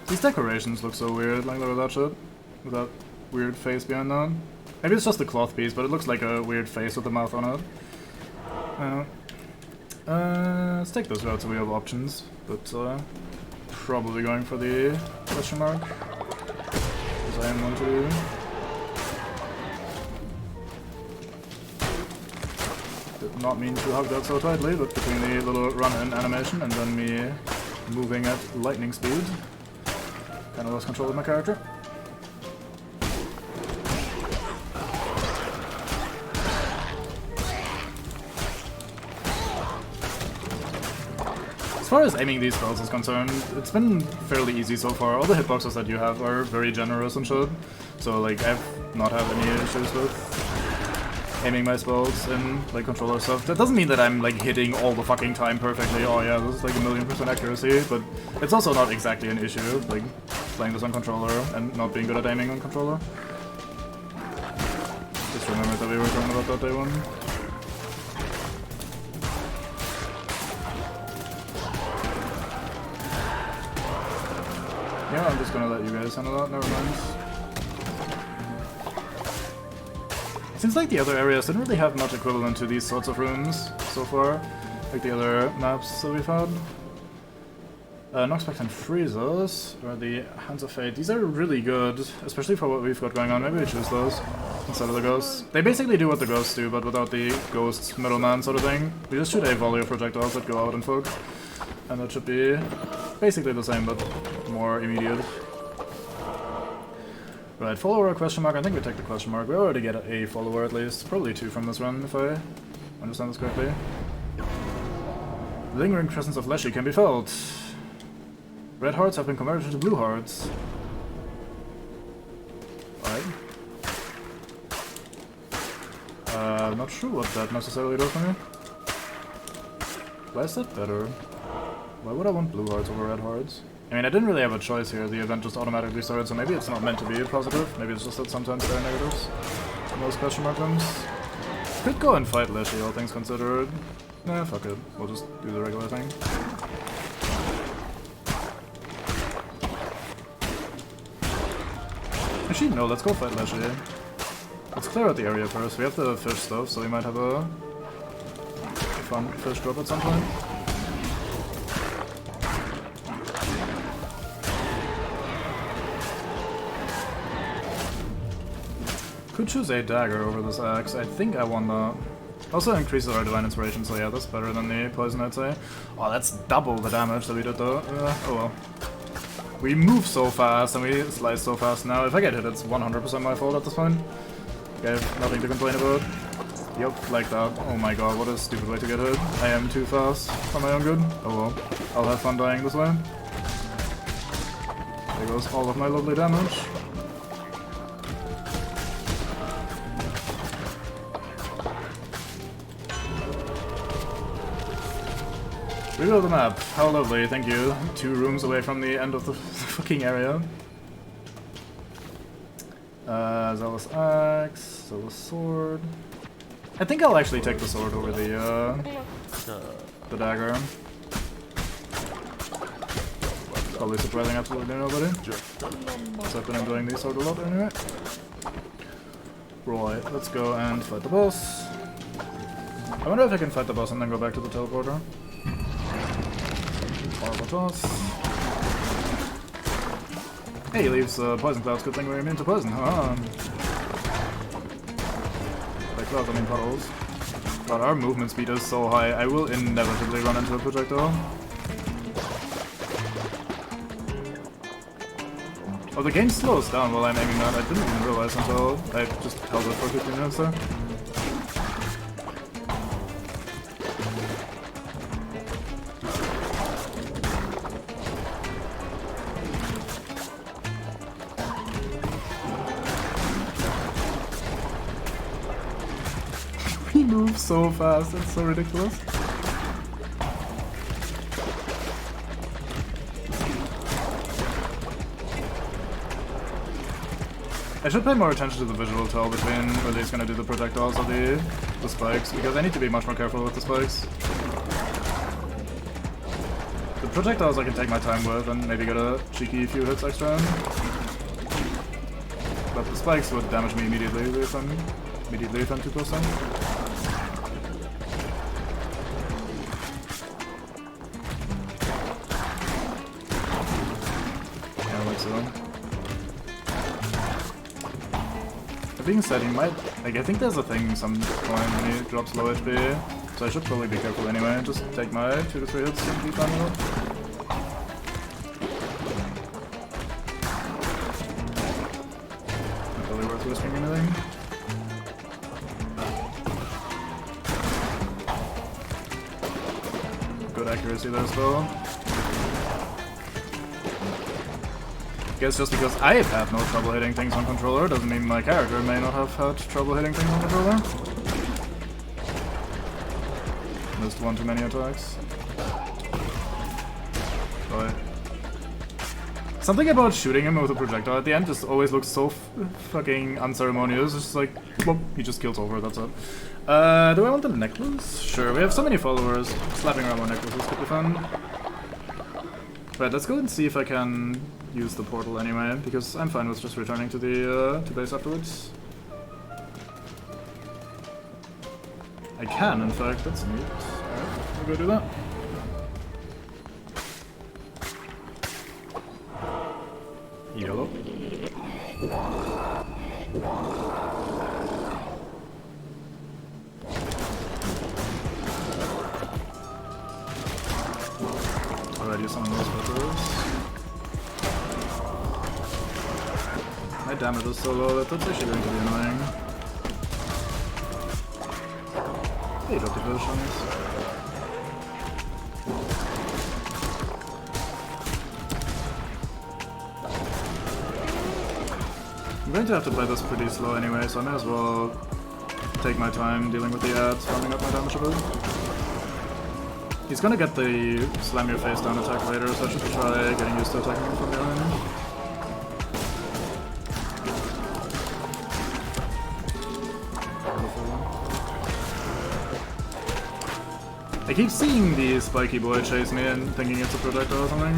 These decorations look so weird, like look at that shit. With that weird face behind that. Maybe it's just the cloth piece, but it looks like a weird face with a mouth on it. Let's take this route so we have options, but probably going for the question mark. Because I am one to... Did not mean to hug that so tightly, but between the little run-in animation and then me moving at lightning speed, kind of lost control of my character. far as aiming these spells is concerned, it's been fairly easy so far. All the hitboxes that you have are very generous and shit. So like I've not had any issues with aiming my spells in like controller stuff. That doesn't mean that I'm like hitting all the fucking time perfectly. Oh yeah, this is like 1,000,000% accuracy, but it's also not exactly an issue, like playing this on controller and not being good at aiming on controller. Just remember that we were talking about that day one. Yeah, I'm just gonna let you guys handle that, never mind. Seems like the other areas didn't really have much equivalent to these sorts of rooms so far, like the other maps that we've had. Noxpact and Freezers, or the Hands of Fate. These are really good, especially for what we've got going on. Maybe we choose those instead of the ghosts. They basically do what the ghosts do, but without the ghost middleman sort of thing. We just shoot a volley of projectiles that go out and folk, and that should be basically the same, but more immediate. Right, follower or question mark? I think we take the question mark. We already get a follower at least. Probably 2 from this run, if I understand this correctly. Lingering presence of Leshy can be felt. Red hearts have been converted to blue hearts. Alright. Not sure what that necessarily does for me. Why is that better? Why would I want blue hearts over red hearts? I mean, I didn't really have a choice here. The event just automatically started, so maybe it's not meant to be a positive. Maybe it's just that sometimes there are negatives in those question mark rooms. Could go and fight Leshy, all things considered. Nah, fuck it. We'll just do the regular thing. Actually, no, let's go fight Leshy. Let's clear out the area first. We have the fish stuff, so we might have a fun fish drop at some point. Could choose a dagger over this axe. I think I want that. Also increases our divine inspiration, so yeah, that's better than the poison, I'd say. Oh, that's double the damage that we did though. Oh well. We move so fast and we slice so fast now. If I get hit, it's 100% my fault at this point. I have nothing to complain about. Yep, like that. Oh my god, what a stupid way to get hit. I am too fast for my own good. Oh well. I'll have fun dying this way. There goes all of my lovely damage. Reload the map. How lovely, thank you. 2 rooms away from the end of the fucking area. Zealous Axe, Zealous Sword. I think I'll actually take the sword over the dagger. Probably surprising absolutely nobody. So I've been enjoying these sword a lot anyway. Right, let's go and fight the boss. I wonder if I can fight the boss and then go back to the teleporter. Horrible toss. Hey, he leaves poison clouds. Good thing we're immune to poison, huh? By clouds, I mean puddles. God, our movement speed is so high, I will inevitably run into a projectile. Oh, the game slows down while I'm aiming that. I didn't even realize until I just held it for 15 minutes there. He moves so fast, it's so ridiculous. I should pay more attention to the visual tell between whether he's gonna do the projectiles or the spikes, because I need to be much more careful with the spikes. The projectiles I can take my time with and maybe get a cheeky few hits extra in. But the spikes would damage me immediately if I'm too close to them. Yeah, like so. Being said, he might... Like, I think there's a thing some point when he drops low HP, so I should probably be careful anyway, just take my 2 to 3 hits and be fine with it. Not really worth risking anything. good accuracy there as well. I guess just because I've had no trouble hitting things on controller doesn't mean my character may not have had trouble hitting things on controller. Missed one too many attacks. But something about shooting him with a projectile at the end just always looks so fucking unceremonious. It's just like, whoop, he just kills over, that's it. Do I want the necklace? Sure, we have so many followers. Slapping around more necklaces could be fun. Right, let's go and see if I can use the portal anyway, because I'm fine with just returning to the to base afterwards. I can, in fact, that's neat. Alright, we'll go do that. YOLO. Already some of those filters. My damage is so low that that's actually going to be annoying. Hey, drop the potions. I'm going to have to play this pretty slow anyway, so I may as well take my time dealing with the ads, farming up my damage a bit. He's gonna get the slam your face down attack later, so I should try getting used to attacking him from behind. I keep seeing the spiky boy chase me and thinking it's a projectile or something,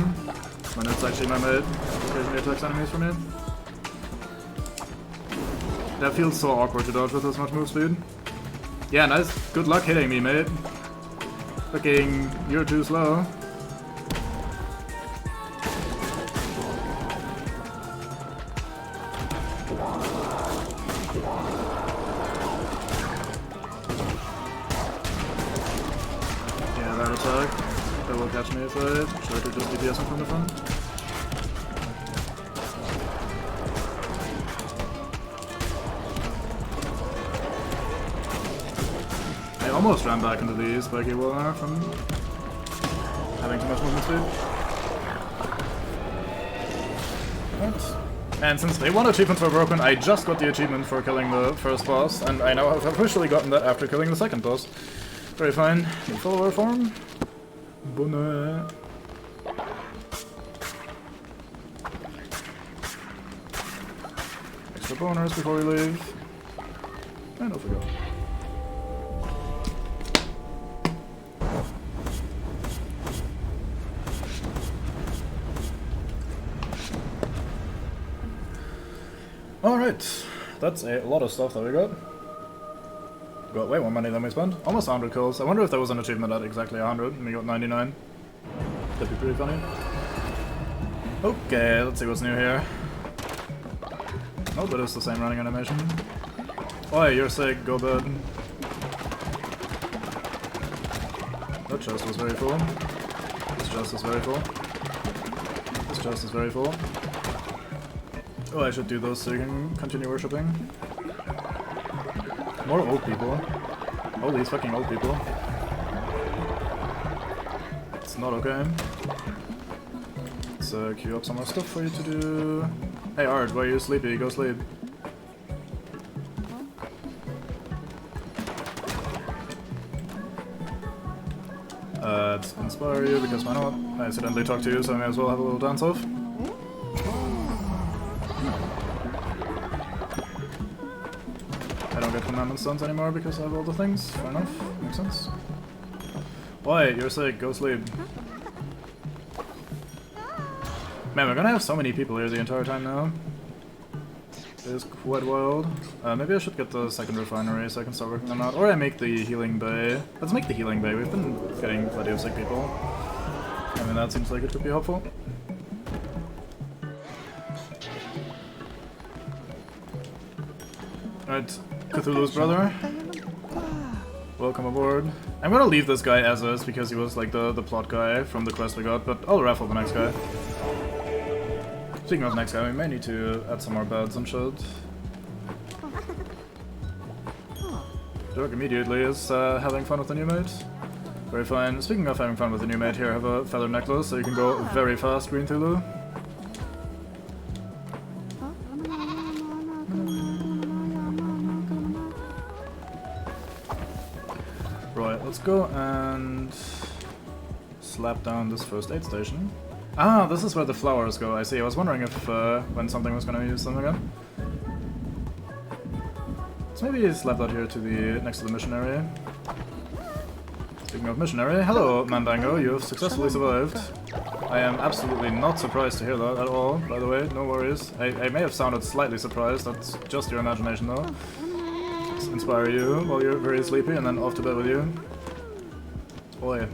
when it's actually my mate occasionally attacks enemies from me. That feels so awkward to dodge with this much move speed. Yeah, nice. Good luck hitting me, mate. Fucking, you're too slow. Yeah, that attack. That will catch me if I try to just DPS him from the front. I almost ran back into the spiky wall there from having too much movement speed. Right. And since day 1 achievements were broken, I just got the achievement for killing the first boss, and I now have officially gotten that after killing the second boss. Very fine. New follower form. Bonne. Extra boners before we leave. And off we go. Alright, that's a lot of stuff that we got. Got way more money than we spent. Almost 100 kills. I wonder if there was an achievement at exactly 100 and we got 99. That'd be pretty funny. Okay, let's see what's new here. Oh, but it's the same running animation. Oi, you're sick, go bed. That chest was very full. This chest is very full. This chest is very full. Oh, I should do those so you can continue worshipping. More old people. All these fucking old people. It's not okay. Let's queue up some more stuff for you to do. Hey Art, why are you sleepy? Go sleep. Let's inspire you because why not? I accidentally talked to you, so I may as well have a little dance off. I don't get commandment stones anymore because I have all the things. Fair enough. Makes sense. Why? You're sick. Go sleep. Man, we're gonna have so many people here the entire time now. It is quite wild. Maybe I should get the second refinery so I can start working them out. Or I make the healing bay. Let's make the healing bay. We've been getting plenty of sick people. I mean, that seems like it could be helpful. Alright, Cthulhu's brother. Welcome aboard. I'm gonna leave this guy as is because he was like the plot guy from the quest we got, but I'll raffle the next guy. Speaking of next guy, we may need to add some more beds and shit. Joke immediately is having fun with the new mate. Very fine. Speaking of having fun with a new mate, here, have a feather necklace so you can go very fast, Green Thulu. Right, let's go and slap down this first aid station. Ah, this is where the flowers go, I see. I was wondering if when something was gonna use them again. So maybe slap that here to the next to the missionary. Speaking of missionary, hello Mandango, you have successfully survived. I am absolutely not surprised to hear that at all, by the way, no worries. I may have sounded slightly surprised, that's just your imagination though. Just inspire you while you're very sleepy and then off to bed with you. Oi.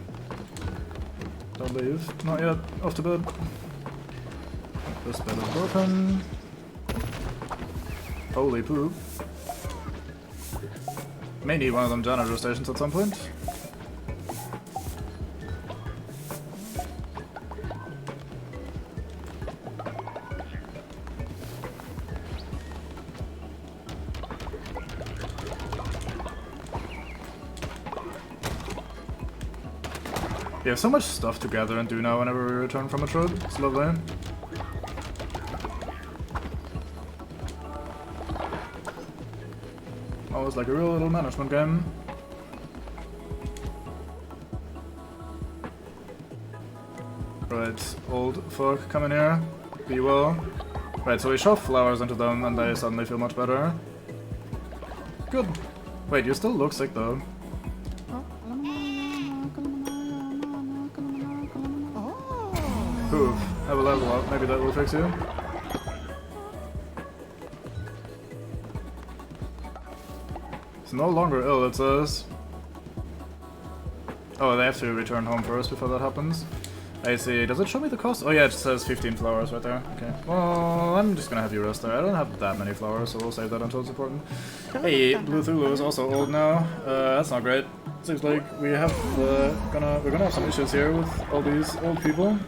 Don't leave. Not yet. Off to bed. This bed is broken. Holy poop. May need one of them janitor stations at some point. We have so much stuff to gather and do now whenever we return from a trip. It's lovely. Almost like a real little management game. Right, old folk, come in here. Be well. Right, so we shove flowers into them and they suddenly feel much better. Good. Wait, you still look sick though. Poof. Have a level up, maybe that will fix you. It's no longer ill, it says. Oh, they have to return home first before that happens. I see. Does it show me the cost? Oh yeah, it says 15 flowers right there. Okay. Well, I'm just gonna have you rest there. I don't have that many flowers, so we'll save that until it's important. Hey, Blue Thulu is also old now. That's not great. Seems like we have we're gonna have some issues here with all these old people.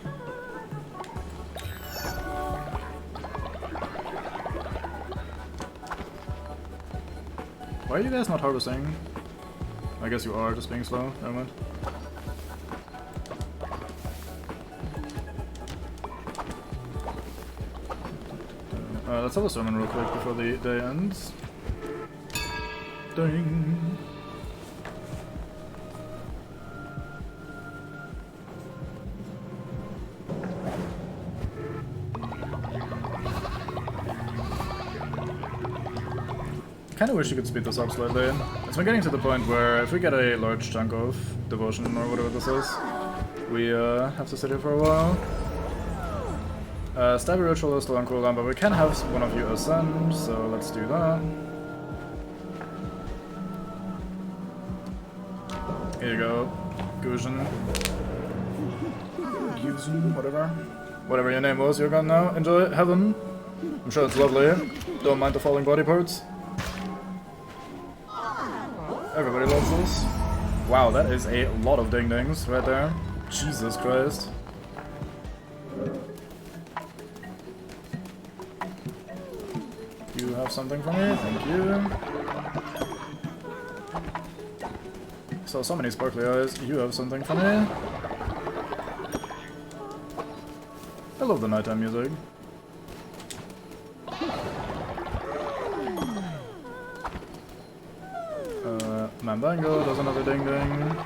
Why are you guys not harvesting? I guess you are, just being slow. Never mind. Let's have a sermon real quick before the day ends. Ding! Kinda wish you could speed this up slightly. It's been getting to the point where if we get a large chunk of devotion or whatever this is, we have to sit here for a while. Stabby Ritual is still on cooldown, but we can have one of you ascend, so let's do that. Here you go, Guzhen. Guzhen, whatever. Whatever your name was, you're gone now. Enjoy heaven. I'm sure it's lovely. Don't mind the falling body parts. Everybody loves this. Wow, that is a lot of ding-dings right there. Jesus Christ. You have something for me? Thank you. So many sparkly eyes. You have something for me? I love the nighttime music. Mandango does another ding-ding.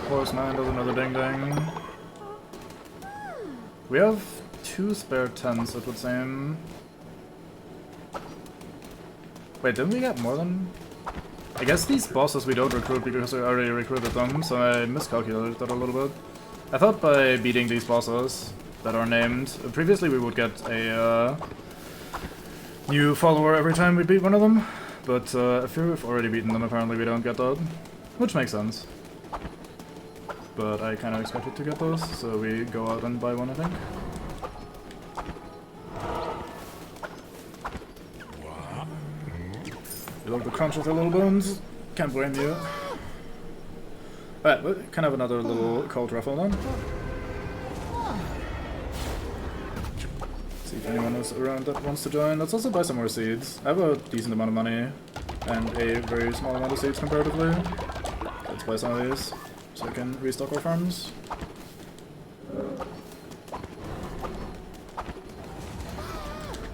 Horseman does another ding-ding. We have 2 spare tents, it would seem. Wait, didn't we get more than... I guess these bosses we don't recruit because we already recruited them, so I miscalculated that a little bit. I thought by beating these bosses that are named, previously we would get a new follower every time we beat one of them, but if we've already beaten them apparently we don't get that, which makes sense. But I kind of expected to get those, so we go out and buy one, I think. You love the crunch with your little bones? Can't blame you. Alright, we can have another little cold ruffle then. See if anyone is around that wants to join. Let's also buy some more seeds. I have a decent amount of money. and a very small amount of seeds comparatively. Let's buy some of these so we can restock our farms.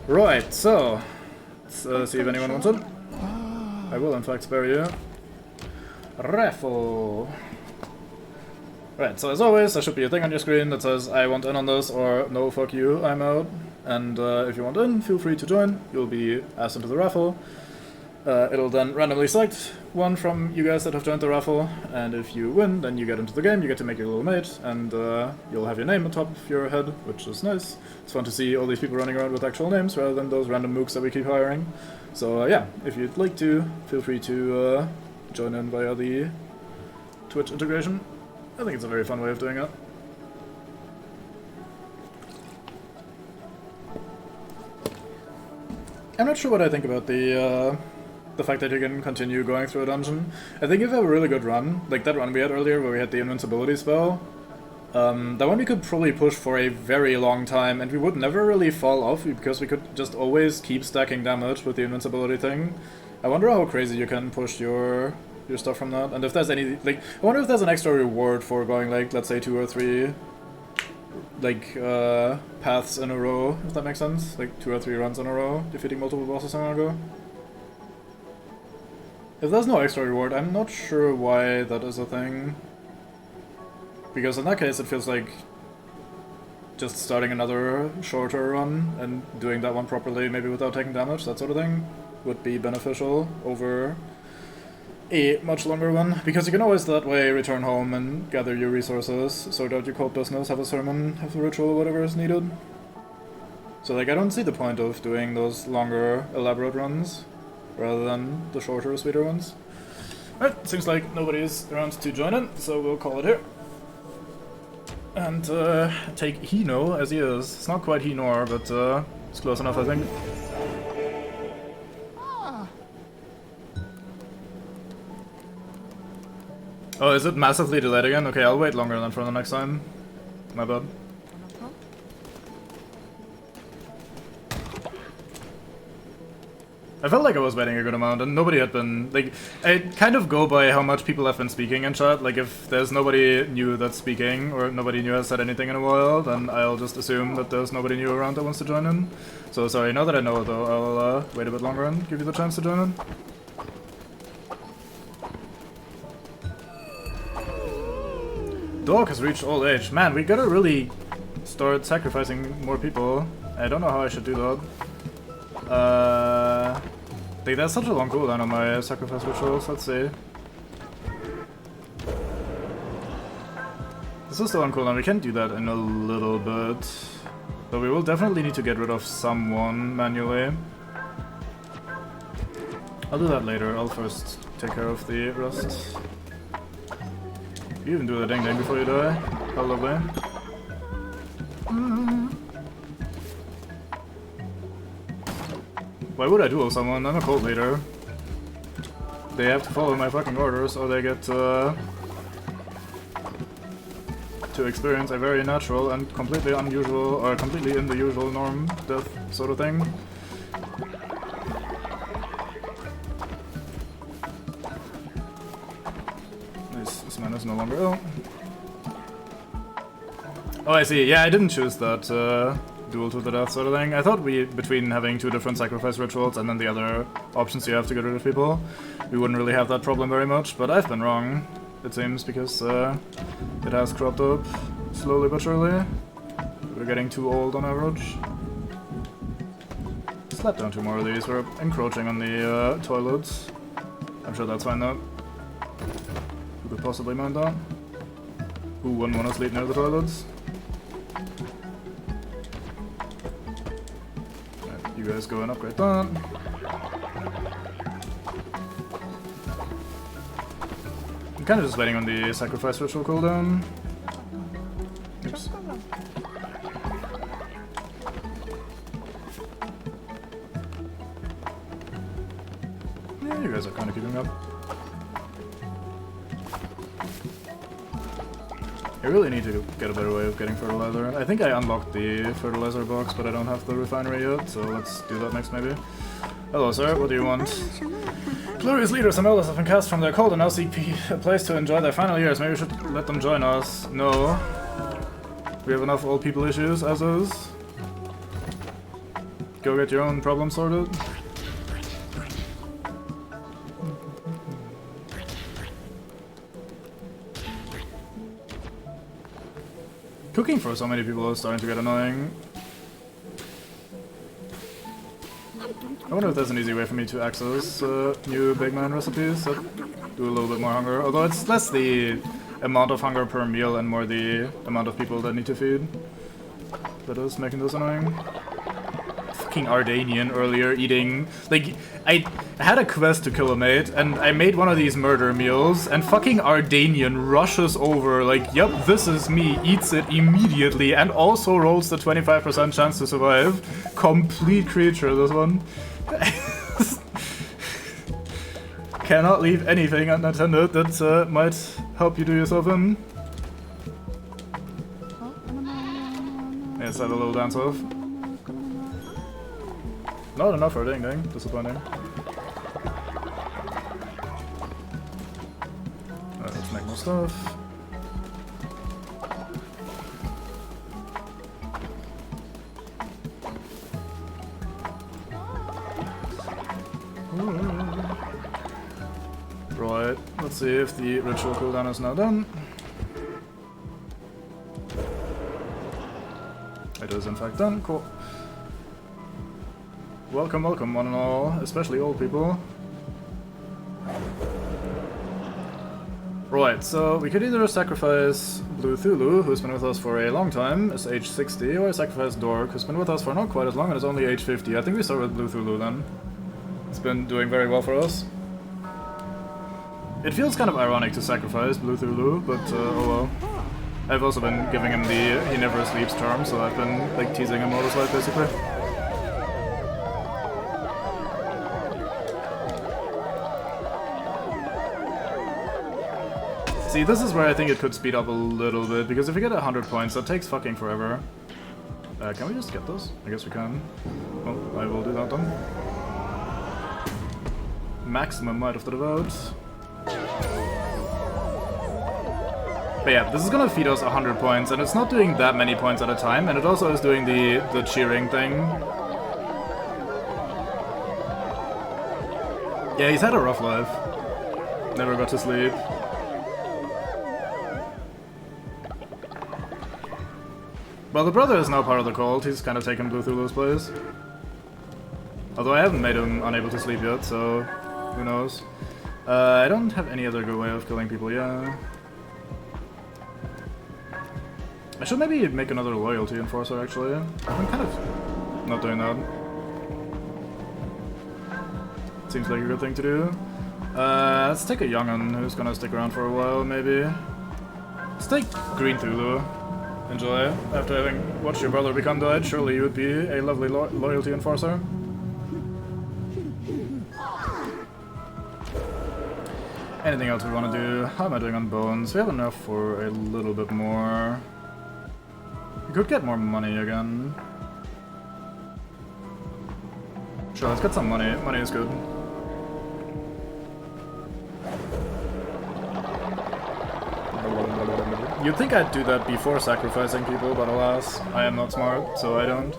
Right, so let's see if anyone wants it. I will in fact spare you. Raffle! Right, so as always, there should be a thing on your screen that says I want in on this or no, fuck you, I'm out. And if you want in, feel free to join. You'll be asked into the raffle. It'll then randomly select one from you guys that have joined the raffle, and if you win, then you get into the game, you get to make your little mate, and you'll have your name on top of your head, which is nice. It's fun to see all these people running around with actual names rather than those random mooks that we keep hiring. So yeah, if you'd like to, feel free to join in via the Twitch integration. I think it's a very fun way of doing it. I'm not sure what I think about the fact that you can continue going through a dungeon. I think if you have a really good run, like that run we had earlier where we had the invincibility spell, that one we could probably push for a very long time and we would never really fall off because we could just always keep stacking damage with the invincibility thing. I wonder how crazy you can push your stuff from that, and if there's any, like, I wonder if there's an extra reward for going, like, let's say 2 or 3, like, paths in a row, if that makes sense? Like, 2 or 3 runs in a row, defeating multiple bosses in a row. If there's no extra reward, I'm not sure why that is a thing. Because in that case, it feels like just starting another shorter run and doing that one properly, maybe without taking damage, that sort of thing, would be beneficial over a much longer one, because you can always that way return home and gather your resources, sort out your cult business, have a sermon, have a ritual, whatever is needed. So like I don't see the point of doing those longer, elaborate runs, rather than the shorter, sweeter ones. Alright, seems like nobody's around to join in, so we'll call it here. And take Hino as he is. It's not quite Hinor, but it's close enough, I think. Oh, is it massively delayed again? Okay, I'll wait longer than for the next time. My bad. I felt like I was waiting a good amount, and nobody had been, like, I kind of go by how much people have been speaking in chat. Like, if there's nobody new that's speaking, or nobody new has said anything in a while, then I'll just assume that there's nobody new around that wants to join in. So, sorry, now that I know, though, I'll wait a bit longer and give you the chance to join in. Dog has reached old age. Man, we gotta really start sacrificing more people. I don't know how I should do that. Like, that's such a long cooldown on my sacrifice rituals, let's see. This is still on cooldown, we can do that in a little bit. But we will definitely need to get rid of someone manually. I'll do that later, I'll first take care of the rest. You even do the ding ding before you die. How lovely. Why would I duel someone? I'm a cult leader. They have to follow my fucking orders or they get to experience a very natural and completely unusual, or completely in the usual norm death sort of thing. This man is no longer ill. Oh, I see. Yeah, I didn't choose that duel to the death sort of thing. I thought between having 2 different sacrifice rituals and then the other options you have to get rid of people, we wouldn't really have that problem very much, but I've been wrong, it seems, because it has cropped up slowly but surely. We're getting too old on average. Slap down 2 more of these, we're encroaching on the toilets. I'm sure that's fine though. Who could possibly mind that? Who wouldn't want to sleep near the toilets? You guys go and upgrade that. I'm kind of just waiting on the sacrifice ritual cooldown. Oops. Yeah, you guys are kind of keeping up. I really need to get a better way of getting fertilizer. I think I unlocked the fertilizer box, but I don't have the refinery yet, so let's do that next maybe. Hello sir, what do you want? Glorious leaders and elders have been cast from their cult and now seek a place to enjoy their final years. Maybe we should let them join us. No. We have enough old people issues as is. Go get your own problem sorted. Cooking for so many people is starting to get annoying. I wonder if there's an easy way for me to access new Big Man recipes that do a little bit more hunger. Although it's less the amount of hunger per meal and more the amount of people that need to feed that is making this annoying. Fucking Ardanian earlier eating... Like, I had a quest to kill a mate, and I made one of these murder meals, and fucking Ardanian rushes over, like, yep, this is me, eats it immediately, and also rolls the 25% chance to survive. Complete creature, this one. Cannot leave anything unattended that might help you do yourself in. Yes, have a little dance off. Not enough for Ding Ding, disappointing. Alright, let's make more stuff. Right, let's see if the ritual cooldown is now done. It is in fact done, cool. Welcome, welcome, one and all, especially old people. Right, so we could either sacrifice Blue Thulu, who's been with us for a long time, is age 60, or sacrifice Dork, who's been with us for not quite as long and is only age 50. I think we start with Blue Thulu then. It's been doing very well for us. It feels kind of ironic to sacrifice Blue Thulu, but oh well. I've also been giving him the he never sleeps charm, so I've been like teasing him all his life basically. See, this is where I think it could speed up a little bit, because if we get 100 points, that takes fucking forever. Can we just get this? I guess we can. Oh, I will do that then. Maximum might of the devout. But yeah, this is gonna feed us 100 points, and it's not doing that many points at a time, and it also is doing the cheering thing. Yeah, he's had a rough life. Never got to sleep. Well, the brother is now part of the cult, he's kind of taken Blue Thulu's place. Although I haven't made him unable to sleep yet, so who knows. I don't have any other good way of killing people, yeah. I should maybe make another loyalty enforcer, actually. I'm kind of not doing that. Seems like a good thing to do. Let's take a young'un who's gonna stick around for a while, maybe. Let's take Green Thulu. Enjoy. After having watched your brother become dead, surely you would be a lovely loyalty enforcer. Anything else we want to do? How am I doing on bones? We have enough for a little bit more. We could get more money again. Sure, let's get some money. Money is good. You'd think I'd do that before sacrificing people, but alas, I am not smart, so I don't.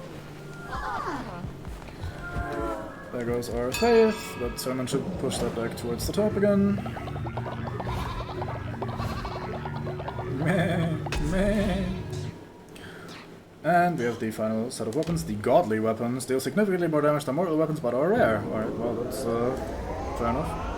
There goes our faith, but someone should push that back towards the top again. Meh, meh. And we have the final set of weapons, the godly weapons. Deal significantly more damage than mortal weapons, but are rare. Alright, well, that's fair enough.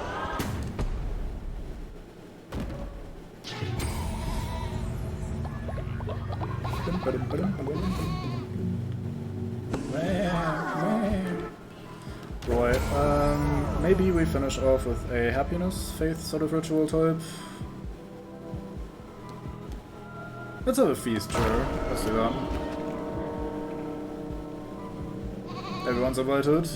Right, maybe we finish off with a happiness faith sort of ritual type. Let's have a feast, sure. Let's do that. Everyone's invited.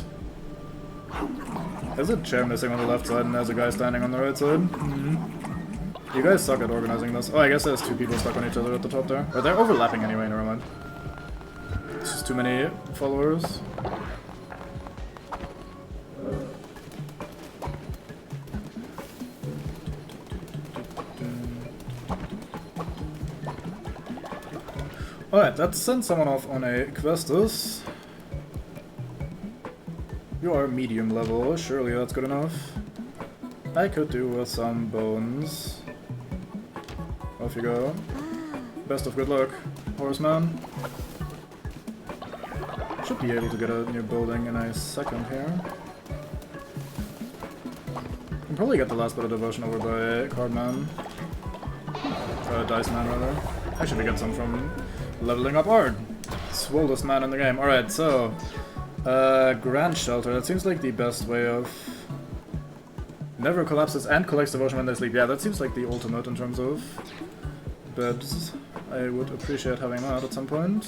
There's a chair missing on the left side and there's a guy standing on the right side. Mm-hmm. You guys suck at organizing this. Oh, I guess there's two people stuck on each other at the top there. Or they're overlapping anyway, never mind. It's just too many followers. Alright, let's send someone off on a Questus. You are medium level, surely that's good enough. I could do with some bones. Off you go. Best of good luck, horseman. Should be able to get a new building in a second here. Can probably get the last bit of devotion over by Cardman. Dice Man rather. Actually we get some from leveling up Ard. Swoldest man in the game. Alright, so Grand Shelter, that seems like the best way of... Never collapses and collects devotion when they sleep. Yeah, that seems like the ultimate in terms of beds. I would appreciate having that at some point.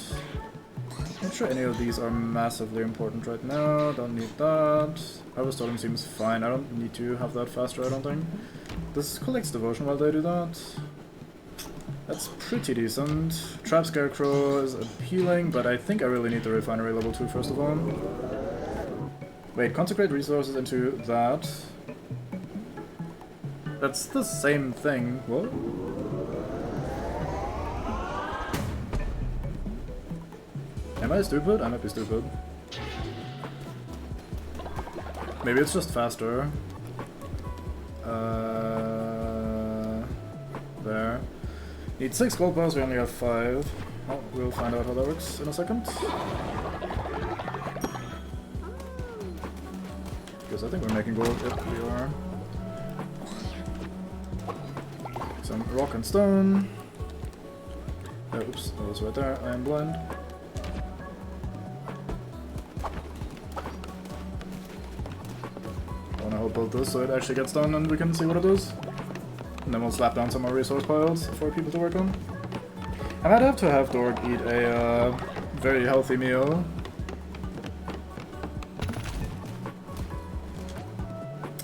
Not sure any of these are massively important right now. Don't need that. Harvest Totem seems fine. I don't need to have that faster, I don't think. This collects devotion while they do that. That's pretty decent. Trap Scarecrow is appealing, but I think I really need the refinery level 2 first of all. Wait, consecrate resources into that. That's the same thing. What? Am I stupid? I might be stupid. Maybe it's just faster. There. Need 6 gold bars, we only have 5. Oh, we'll find out how that works in a second. Because I think we're making gold. Yep, we are. Some rock and stone. Oops, that was right there. I am blind. I wanna help build this so it actually gets done and we can see what it is. And then we'll slap down some more resource piles for people to work on. I might have to have Dork eat a very healthy meal.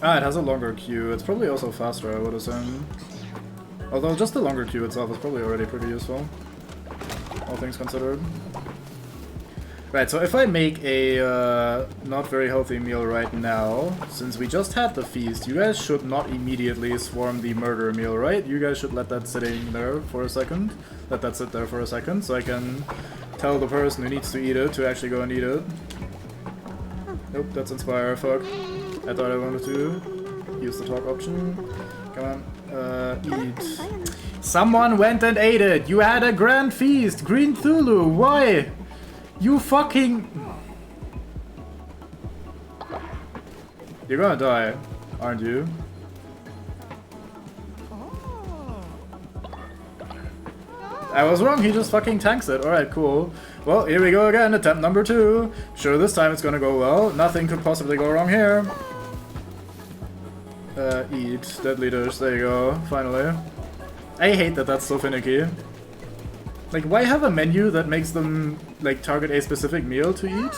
Ah, it has a longer queue. It's probably also faster, I would assume. Although just the longer queue itself is probably already pretty useful, all things considered. Right, so if I make a not very healthy meal right now, since we just had the feast, you guys should not immediately swarm the murder meal, right? You guys should let that sitting there for a second. Let that sit there for a second, so I can tell the person who needs to eat it to actually go and eat it. Nope, that's Inspire, fuck. I thought I wanted to use the talk option. Come on. Eat. Someone went and ate it! You had a grand feast! Green Thulu, why? You fucking... You're gonna die, aren't you? I was wrong, he just fucking tanks it. Alright, cool. Well, here we go again, attempt number 2. Sure, this time it's gonna go well. Nothing could possibly go wrong here. Eat. Dead leaders. There you go. Finally. I hate that that's so finicky. Like, why have a menu that makes them, like, target a specific meal to eat?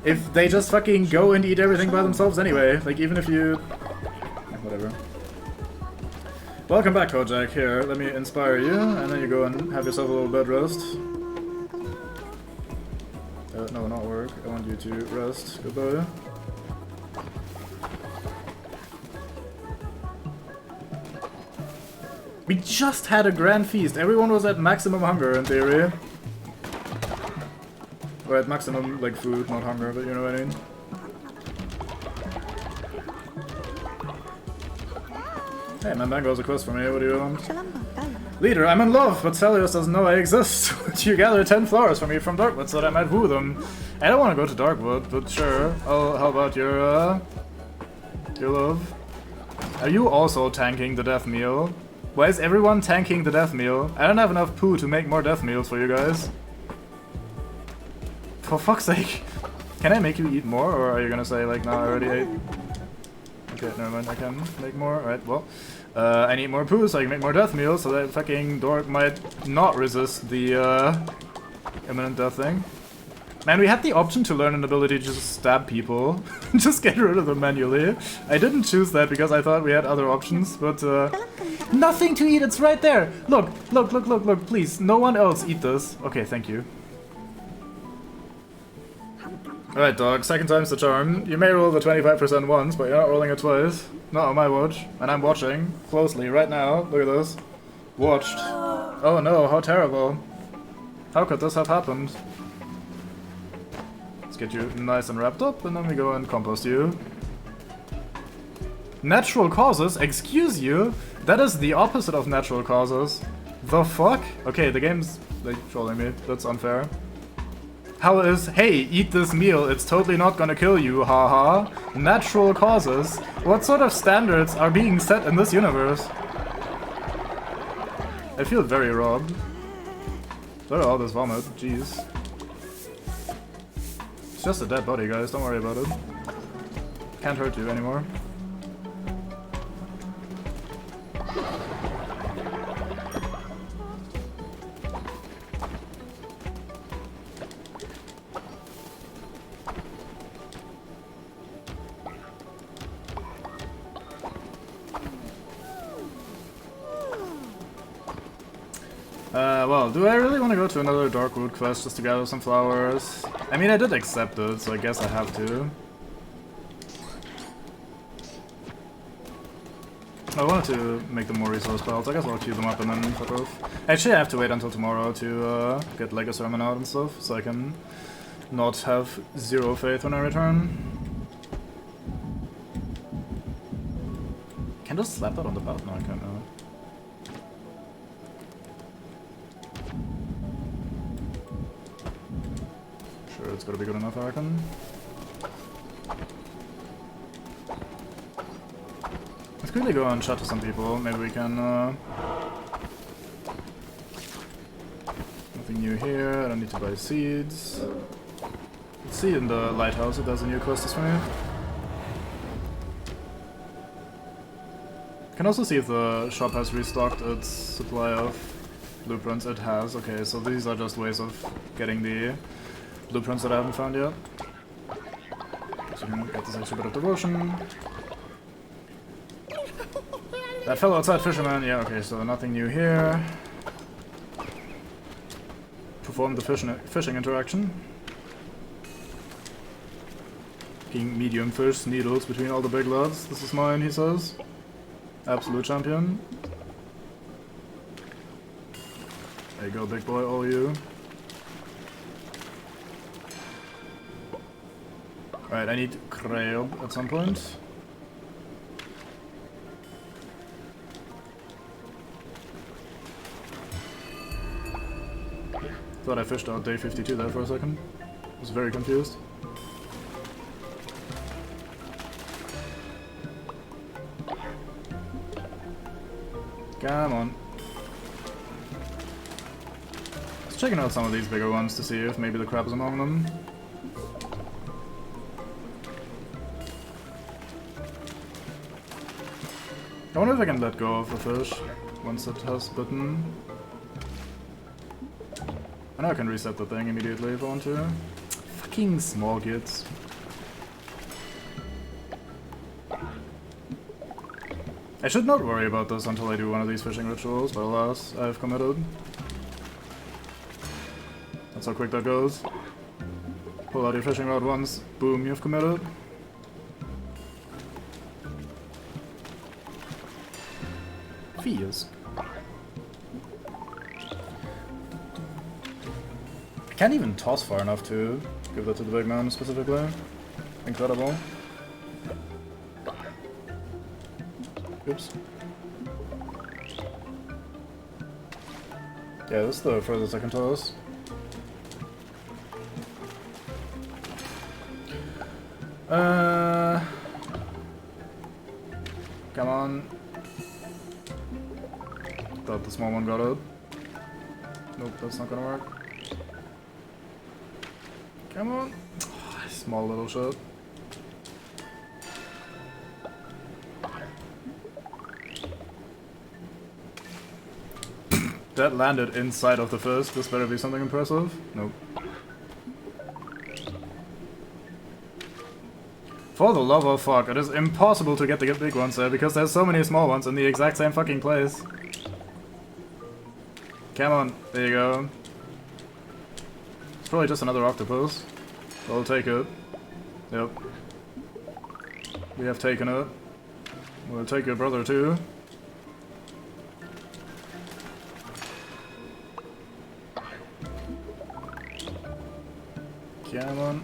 If they just fucking go and eat everything by themselves anyway. Like, even if you... whatever. Welcome back, Kojak. Here, let me inspire you, and then you go and have yourself a little bed rest. No, not work. I want you to rest. Goodbye. We just had a grand feast. Everyone was at maximum hunger, in theory. Or at maximum, like, food, not hunger, but you know what I mean. Hey, man, Mango's a quest for me. What do you want? Leader, I'm in love, but Celios doesn't know I exist. Would you gather 10 flowers for me from Darkwood so that I might woo them? I don't want to go to Darkwood, but sure. How about your love? Are you also tanking the death meal? Why is everyone tanking the death meal? I don't have enough poo to make more death meals for you guys. For fuck's sake. Can I make you eat more, or are you gonna say, like, no, I already ate? Okay, never mind, I can make more. Alright, well. I need more poo so I can make more death meals so that fucking Dork might not resist the imminent death thing. Man, we had the option to learn an ability to just stab people. Just get rid of them manually. I didn't choose that because I thought we had other options, but nothing to eat, it's right there! Look, look, look, look, look, please, no one else eat this. Okay, thank you. Alright, dog, second time's the charm. You may roll the 25% once, but you're not rolling it twice. Not on my watch. And I'm watching closely right now. Look at this. watched. Oh no, how terrible. How could this have happened? Let's get you nice and wrapped up, and then we go and compost you. Natural causes? Excuse you? That is the opposite of natural causes. The fuck? Okay, the game's like trolling me. That's unfair. How is, hey, eat this meal, it's totally not gonna kill you, haha. Natural causes? What sort of standards are being set in this universe? I feel very robbed. Look at all this vomit, jeez. It's just a dead body, guys, don't worry about it. Can't hurt you anymore. Well, do I really want to go to another Darkwood quest just to gather some flowers? I mean, I did accept it, so I guess I have to. I wanted to make them more resource piles. I guess I'll queue them up and then fuck off. Actually, I have to wait until tomorrow to get Lego Sermon out and stuff, so I can not have zero faith when I return. Can I just slap that on the path? No, I can't now. Sure, it's gotta be good enough, I reckon. Let's quickly go and chat to some people. Maybe we can. Nothing new here. I don't need to buy seeds. Let's see in the lighthouse if there's a new quest for me. Can also see if the shop has restocked its supply of blueprints. It has. Okay, so these are just ways of getting the blueprints that I haven't found yet. So we can get this extra bit of devotion. That fellow outside fisherman, yeah, okay, so nothing new here. Perform the fishing interaction. King medium fish, needles between all the big loves. This is mine, he says. Absolute champion. There you go, big boy, all you. Alright, I need Crayob at some point. Thought I fished out day 52 there for a second. Was very confused. Come on. Just checking out some of these bigger ones to see if maybe the crab is among them. I wonder if I can let go of the fish once it has bitten. I know I can reset the thing immediately if I want to. Fucking small kids. I should not worry about this until I do one of these fishing rituals, but alas, I have committed. That's how quick that goes. Pull out your fishing rod once, boom, you've committed. Fears. I can't even toss far enough to give that to the big man specifically. Incredible. Oops. Yeah, this is the furthest I can toss. Come on. Thought the small one got it. Nope, that's not gonna work. Come on. Oh, small little shit. That landed inside of the first. This better be something impressive. Nope. For the love of fuck, it is impossible to get the big ones there because there's so many small ones in the exact same fucking place. Come on, there you go. It's probably just another octopus. I'll take it. Yep. We have taken it. We'll take your brother too. Come on.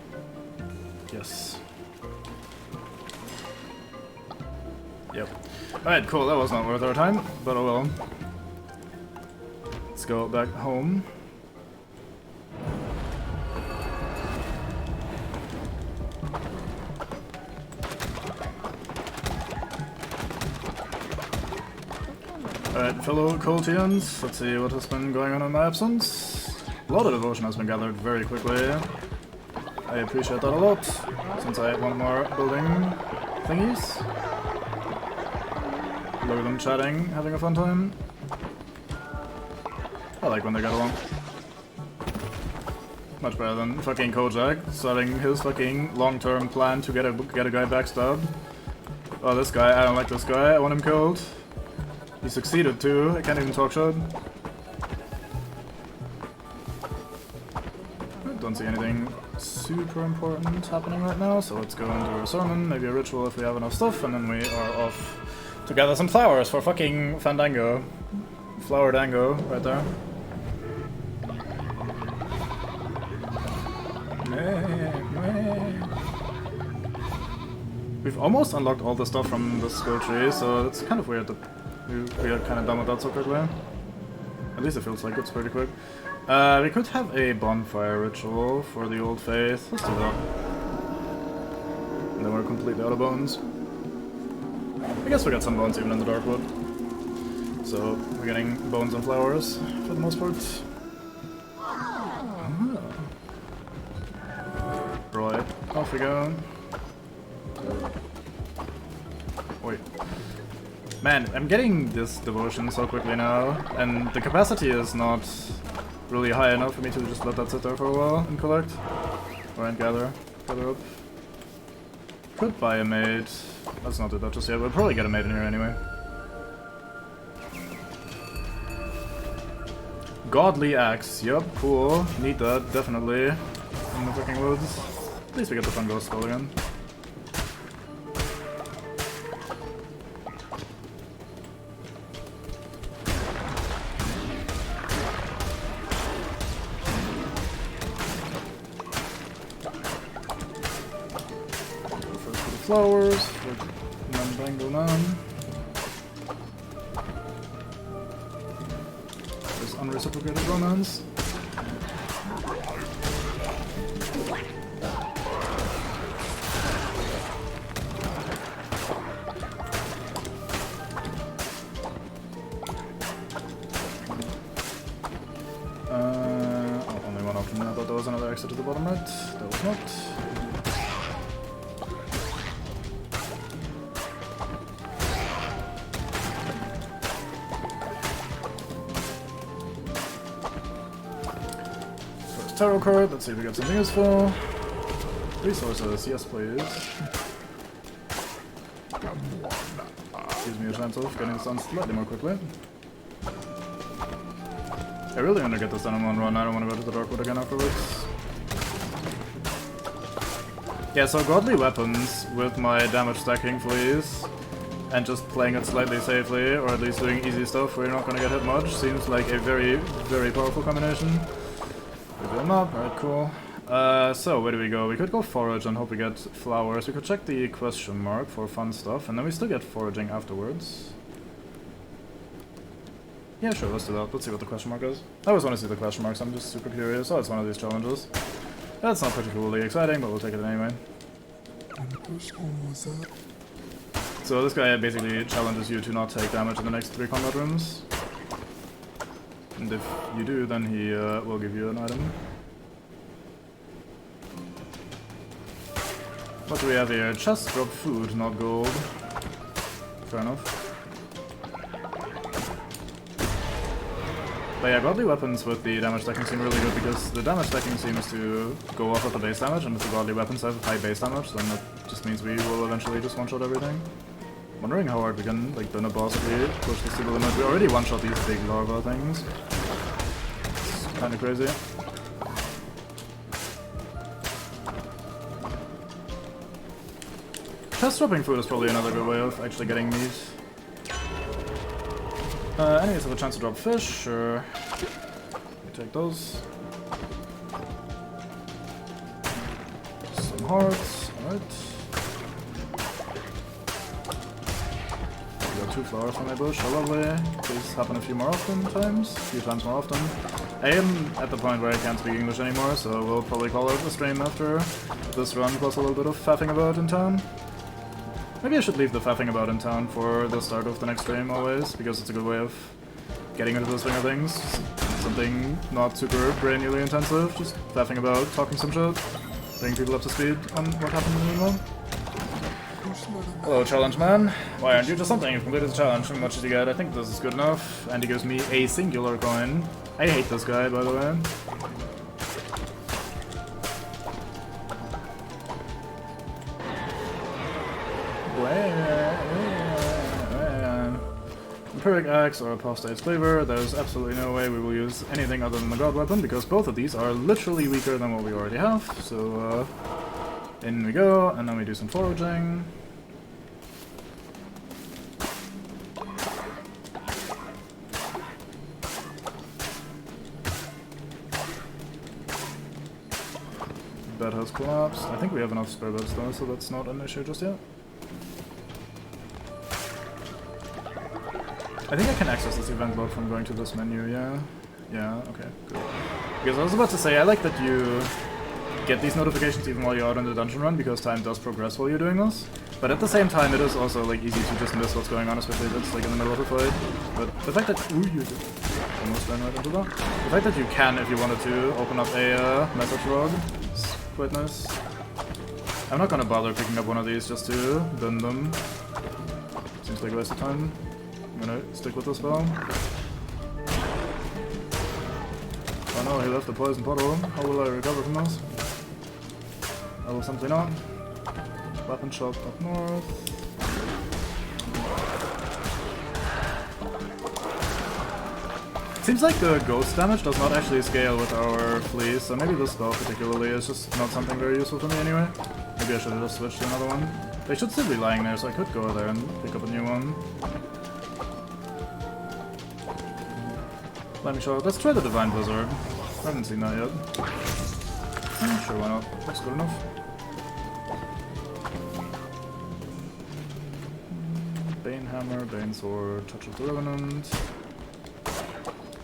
Yes. Yep. Alright, cool, that was not worth our time, but oh well. Let's go back home. Alright, fellow Coltians, let's see what has been going on in my absence. A lot of devotion has been gathered very quickly. I appreciate that a lot, since I want more building thingies. Look at them chatting, having a fun time. I like when they get along. Much better than fucking Kojak starting his fucking long-term plan to get a guy backstabbed. Oh, this guy, I don't like this guy, I want him killed. He succeeded too, I can't even talk shit. I don't see anything super important happening right now, so let's go and do a sermon, maybe a ritual if we have enough stuff, and then we are off to gather some flowers for fucking Fandango. Flower Dango, right there. We've almost unlocked all the stuff from the skill tree, so it's kind of weird that we are kind of done with that so quickly. At least it feels like it's pretty quick. We could have a bonfire ritual for the old faith. Let's do that. And then we're completely out of bones. I guess we got some bones even in the Darkwood. So we're getting bones and flowers for the most part. Oh. Right, off we go. Wait. Man, I'm getting this devotion so quickly now, and the capacity is not really high enough for me to just let that sit there for a while and collect. Or and gather up. Could buy a maid. Let's not do that just yet, we'll probably get a maid in here anyway. Godly axe, yup, cool. Need that, definitely. In the fucking woods. At least we get the fun ghost skull again. Flowers for Nandango Nan. There's unreciprocated romance. Only one option. I thought there was another exit to the bottom right. There was not. Tarot card, let's see if we got something useful. Resources, yes please. Gives me a chance of getting this done slightly more quickly. I really want to get this done in one run, I don't want to go to the Darkwood again afterwards. Yeah, so godly weapons with my damage stacking please. And just playing it slightly safely, or at least doing easy stuff where you're not going to get hit much, seems like a very, very powerful combination. Them up, alright, cool. So where do we go? We could go forage and hope we get flowers. We could check the question mark for fun stuff, and then we still get foraging afterwards. Yeah, sure, let's do that. Let's see what the question mark is. I always want to see the question marks, I'm just super curious. Oh, it's one of these challenges. That's not particularly exciting, but we'll take it anyway. So this guy basically challenges you to not take damage in the next 3 combat rooms. And if you do, then he will give you an item. What do we have here? Chest drop food, not gold. Fair enough. But yeah, godly weapons with the damage stacking seem really good because the damage stacking seems to go off at the base damage, and if the godly weapons have high base damage, then that just means we will eventually just one-shot everything. Wondering how hard we can, like, then a boss if we push this to the limit. We already one-shot these big larva things. It's kinda crazy. Chest dropping food is probably another good way of actually getting meat. Enemies have a chance to drop fish, sure. We take those. some hearts. Alright. We got 2 flowers from my bush. Oh, lovely. Please happen a few more times more often. I am at the point where I can't speak English anymore, so we'll probably call it a stream after this run plus a little bit of faffing about in town. Maybe I should leave the faffing about in town for the start of the next stream always, because it's a good way of getting into the swing of things. Something not super brainily intensive, just faffing about, talking some shit, bringing people up to speed on what happened in the game. Hello, challenge man. Why aren't you just something? You've completed the challenge. How much did you get? I think this is good enough. And he gives me a singular coin. I hate this guy, by the way. Perfect Axe or Apostate's Cleaver, there's absolutely no way we will use anything other than the God Weapon, because both of these are literally weaker than what we already have. So, in we go, and then we do some foraging. Bed has collapsed. I think we have enough spare beds though, so that's not an issue just yet. I think I can access this event log from going to this menu, yeah? Yeah, okay, good. Because I was about to say, I like that you get these notifications even while you're out on the dungeon run, because time does progress while you're doing this. But at the same time, it is also like easy to just miss what's going on, especially if it's like in the middle of a fight. But the fact that... Ooh, you did almost ran right into that. The fact that you can, if you wanted to, open up a message log is quite nice. I'm not gonna bother picking up one of these just to bend them. Seems like a waste of time. I'm gonna stick with this spell. Oh no, he left the poison puddle. How will I recover from this? I will simply not. Weapon shop up north. Seems like the ghost damage does not actually scale with our fleece, so maybe this spell particularly is just not something very useful for me anyway. Maybe I should have just switched to another one. They should still be lying there, so I could go there and pick up a new one. Let me show. Let's try the Divine Blizzard. I haven't seen that yet. Sure, why not? Looks good enough. Bane Hammer, Bane Sword, Touch of the Revenant.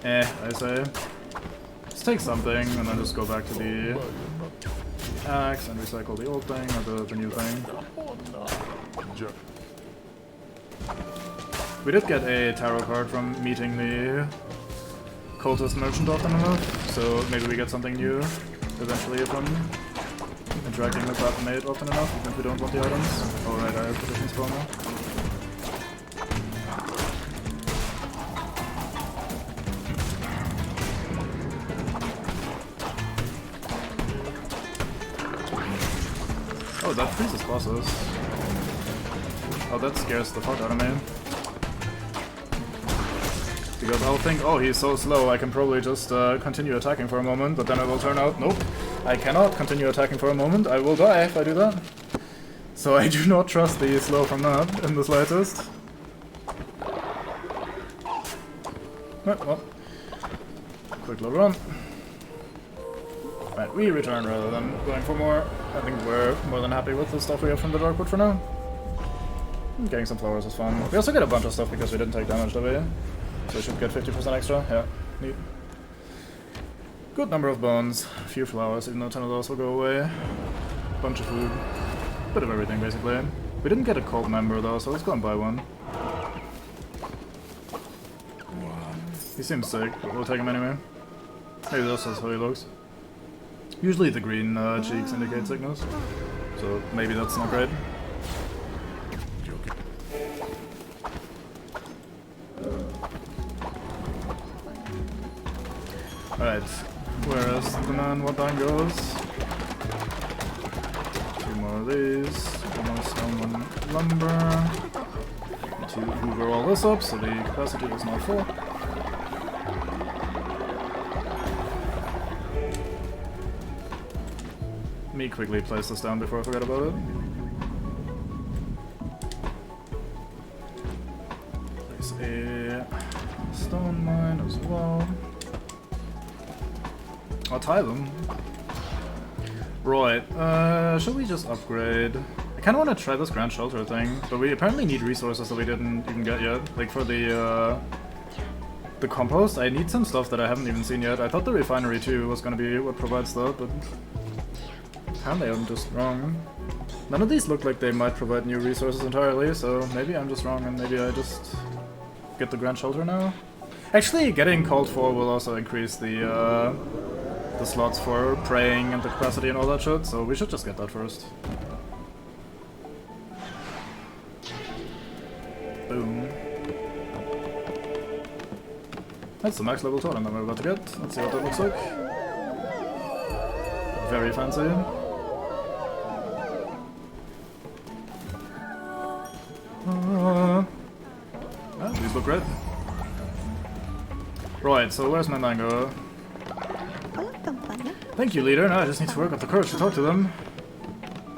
I say. Let's take something and then just go back to the axe and recycle the old thing or the new thing. We did get a tarot card from meeting the cultist merchant often enough, so maybe we get something new eventually from interacting with that mate often enough, even if we don't want the items. Alright, I have position spawner. Oh, that freezes bosses. Oh, that scares the fuck out of me. Because I'll think, oh, he's so slow, I can probably just continue attacking for a moment, but then it will turn out, nope, I cannot continue attacking for a moment, I will die if I do that. So I do not trust the slow from that in the slightest. Right, well, quick little run. Right, we return rather than going for more. I think we're more than happy with the stuff we have from the Darkwood for now. Getting some flowers is fun. We also get a bunch of stuff because we didn't take damage, did we? So we should get 50% extra. Yeah, neat. Good number of bones, a few flowers, even though 10 of those will go away. Bunch of food. Bit of everything, basically. We didn't get a cult member, though, so let's go and buy one. He seems sick, but we'll take him anyway. Maybe that's just how he looks. Usually the green cheeks indicate sickness, so maybe that's not great. Alright, where is the man what time goes? Two more of these, one stone, one lumber. Need to hoover all this up so the capacity is not full. Let me quickly place this down before I forget about it. Place a stone mine as well. I'll tie them. Right, should we just upgrade? I kinda wanna try this Grand Shelter thing, but we apparently need resources that we didn't even get yet. Like for the compost, I need some stuff that I haven't even seen yet. I thought the refinery too was gonna be what provides that, but apparently I'm just wrong. None of these look like they might provide new resources entirely, so maybe I'm just wrong and maybe I just get the Grand Shelter now. Actually, getting called for will also increase the slots for praying and the capacity and all that shit, so we should just get that first. Boom. That's the max level totem that we're about to get. Let's see what that looks like. Very fancy. These look great. Right, so where's my mango? Thank you, leader. Now I just need to work up the courage to talk to them.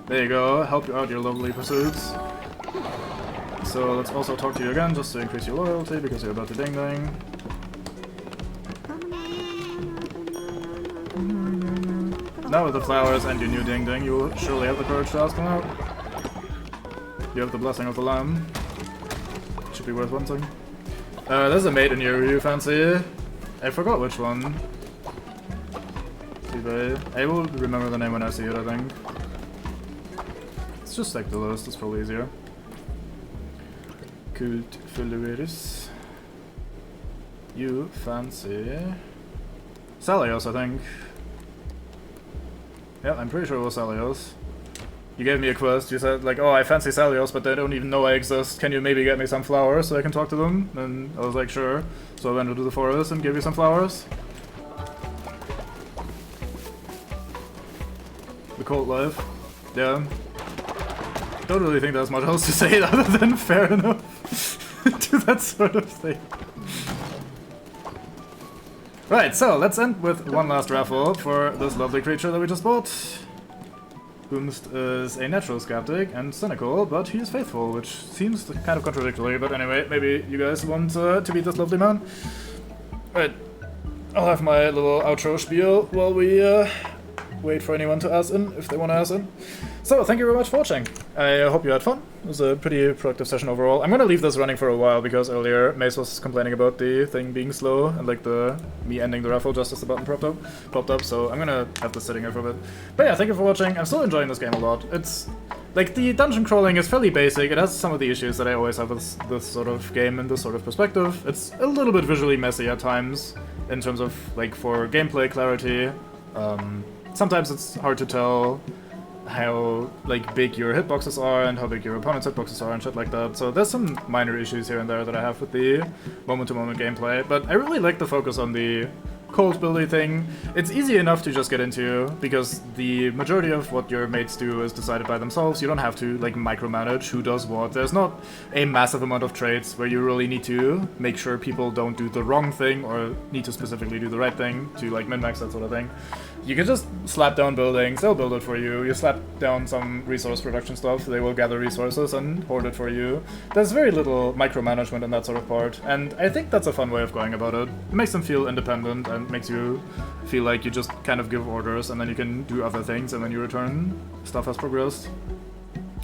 There you go. Help you out your lovely pursuits. So let's also talk to you again, just to increase your loyalty, because you're about to ding ding. Now with the flowers and your new ding ding, you will surely have the courage to ask them out. You have the blessing of the lamb. Should be worth wanting. There's a maiden here you fancy. I forgot which one. I will remember the name when I see it, I think. Let's just take the list, it's probably easier. Cult Fulleris. You fancy Salios, I think. Yeah, I'm pretty sure it was Salios. You gave me a quest, you said like, oh, I fancy Salios, but they don't even know I exist. Can you maybe get me some flowers so I can talk to them? And I was like, sure. So I went into the forest and gave you some flowers. The cult life. Yeah. Don't really think there's much else to say other than fair enough to that sort of thing. Right, so let's end with one last raffle for this lovely creature that we just bought. Boomst is a natural skeptic and cynical, but he is faithful, which seems kind of contradictory, but anyway, maybe you guys want to meet this lovely man. Right, I'll have my little outro spiel while we wait for anyone to ask in, if they want to ask in. So, thank you very much for watching. I hope you had fun. It was a pretty productive session overall. I'm gonna leave this running for a while because earlier Mace was complaining about the thing being slow and like me ending the raffle just as the button popped up, so I'm gonna have this sitting here for a bit. But yeah, thank you for watching. I'm still enjoying this game a lot. It's like the dungeon crawling is fairly basic. It has some of the issues that I always have with this sort of game and this sort of perspective. It's a little bit visually messy at times in terms of like for gameplay clarity. Sometimes it's hard to tell how like big your hitboxes are and how big your opponent's hitboxes are and shit like that. So there's some minor issues here and there that I have with the moment-to-moment gameplay, but I really like the focus on the cold building thing. It's easy enough to just get into because the majority of what your mates do is decided by themselves. You don't have to like micromanage who does what. There's not a massive amount of traits where you really need to make sure people don't do the wrong thing or need to specifically do the right thing to like min-max, that sort of thing. You can just slap down buildings, they'll build it for you. You slap down some resource production stuff, they will gather resources and hoard it for you. There's very little micromanagement in that sort of part, and I think that's a fun way of going about it. It makes them feel independent and makes you feel like you just kind of give orders and then you can do other things and when you return, stuff has progressed.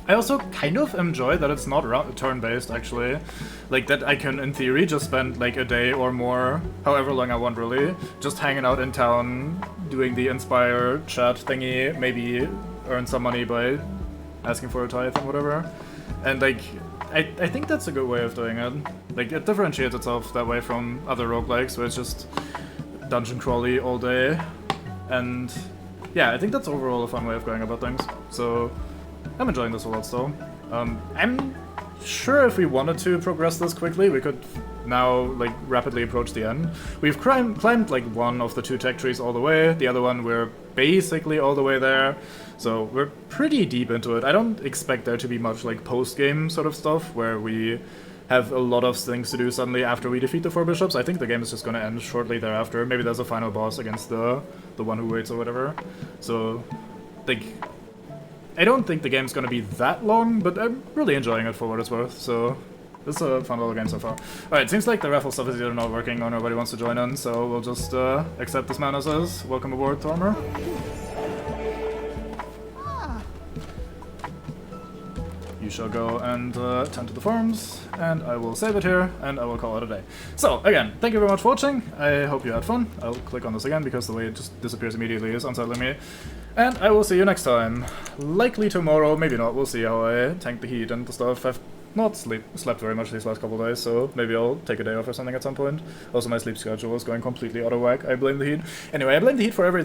I also kind of enjoy that it's not turn-based, actually. Like, that I can, in theory, just spend, like, a day or more, however long I want, really, just hanging out in town, doing the Inspire chat thingy, maybe earn some money by asking for a tithe and whatever. And, like, I think that's a good way of doing it. Like, it differentiates itself that way from other roguelikes, where it's just dungeon crawly all day. And, yeah, I think that's overall a fun way of going about things. So I'm enjoying this a lot still. I'm sure if we wanted to progress this quickly, we could now like rapidly approach the end. We've climbed like one of the two tech trees all the way, the other one we're basically all the way there, so we're pretty deep into it. I don't expect there to be much like post-game sort of stuff where we have a lot of things to do suddenly after we defeat the 4 bishops. I think the game is just gonna end shortly thereafter. Maybe there's a final boss against the one who waits or whatever. So like, I don't think the game's gonna be that long, but I'm really enjoying it for what it's worth, so this is a fun little game so far. Alright, seems like the raffle stuff is either not working or nobody wants to join in, so we'll just accept this man as is. Welcome aboard, Tormer. you shall go and tend to the farms, and I will save it here, and I will call it a day. So, again, thank you very much for watching, I hope you had fun. I'll click on this again because the way it just disappears immediately is unsettling me. And I will see you next time. Likely tomorrow, maybe not, we'll see how I tank the heat and the stuff. I've not slept very much these last couple days, so maybe I'll take a day off or something at some point. Also, my sleep schedule is going completely out of whack. I blame the heat. Anyway, I blame the heat for everything.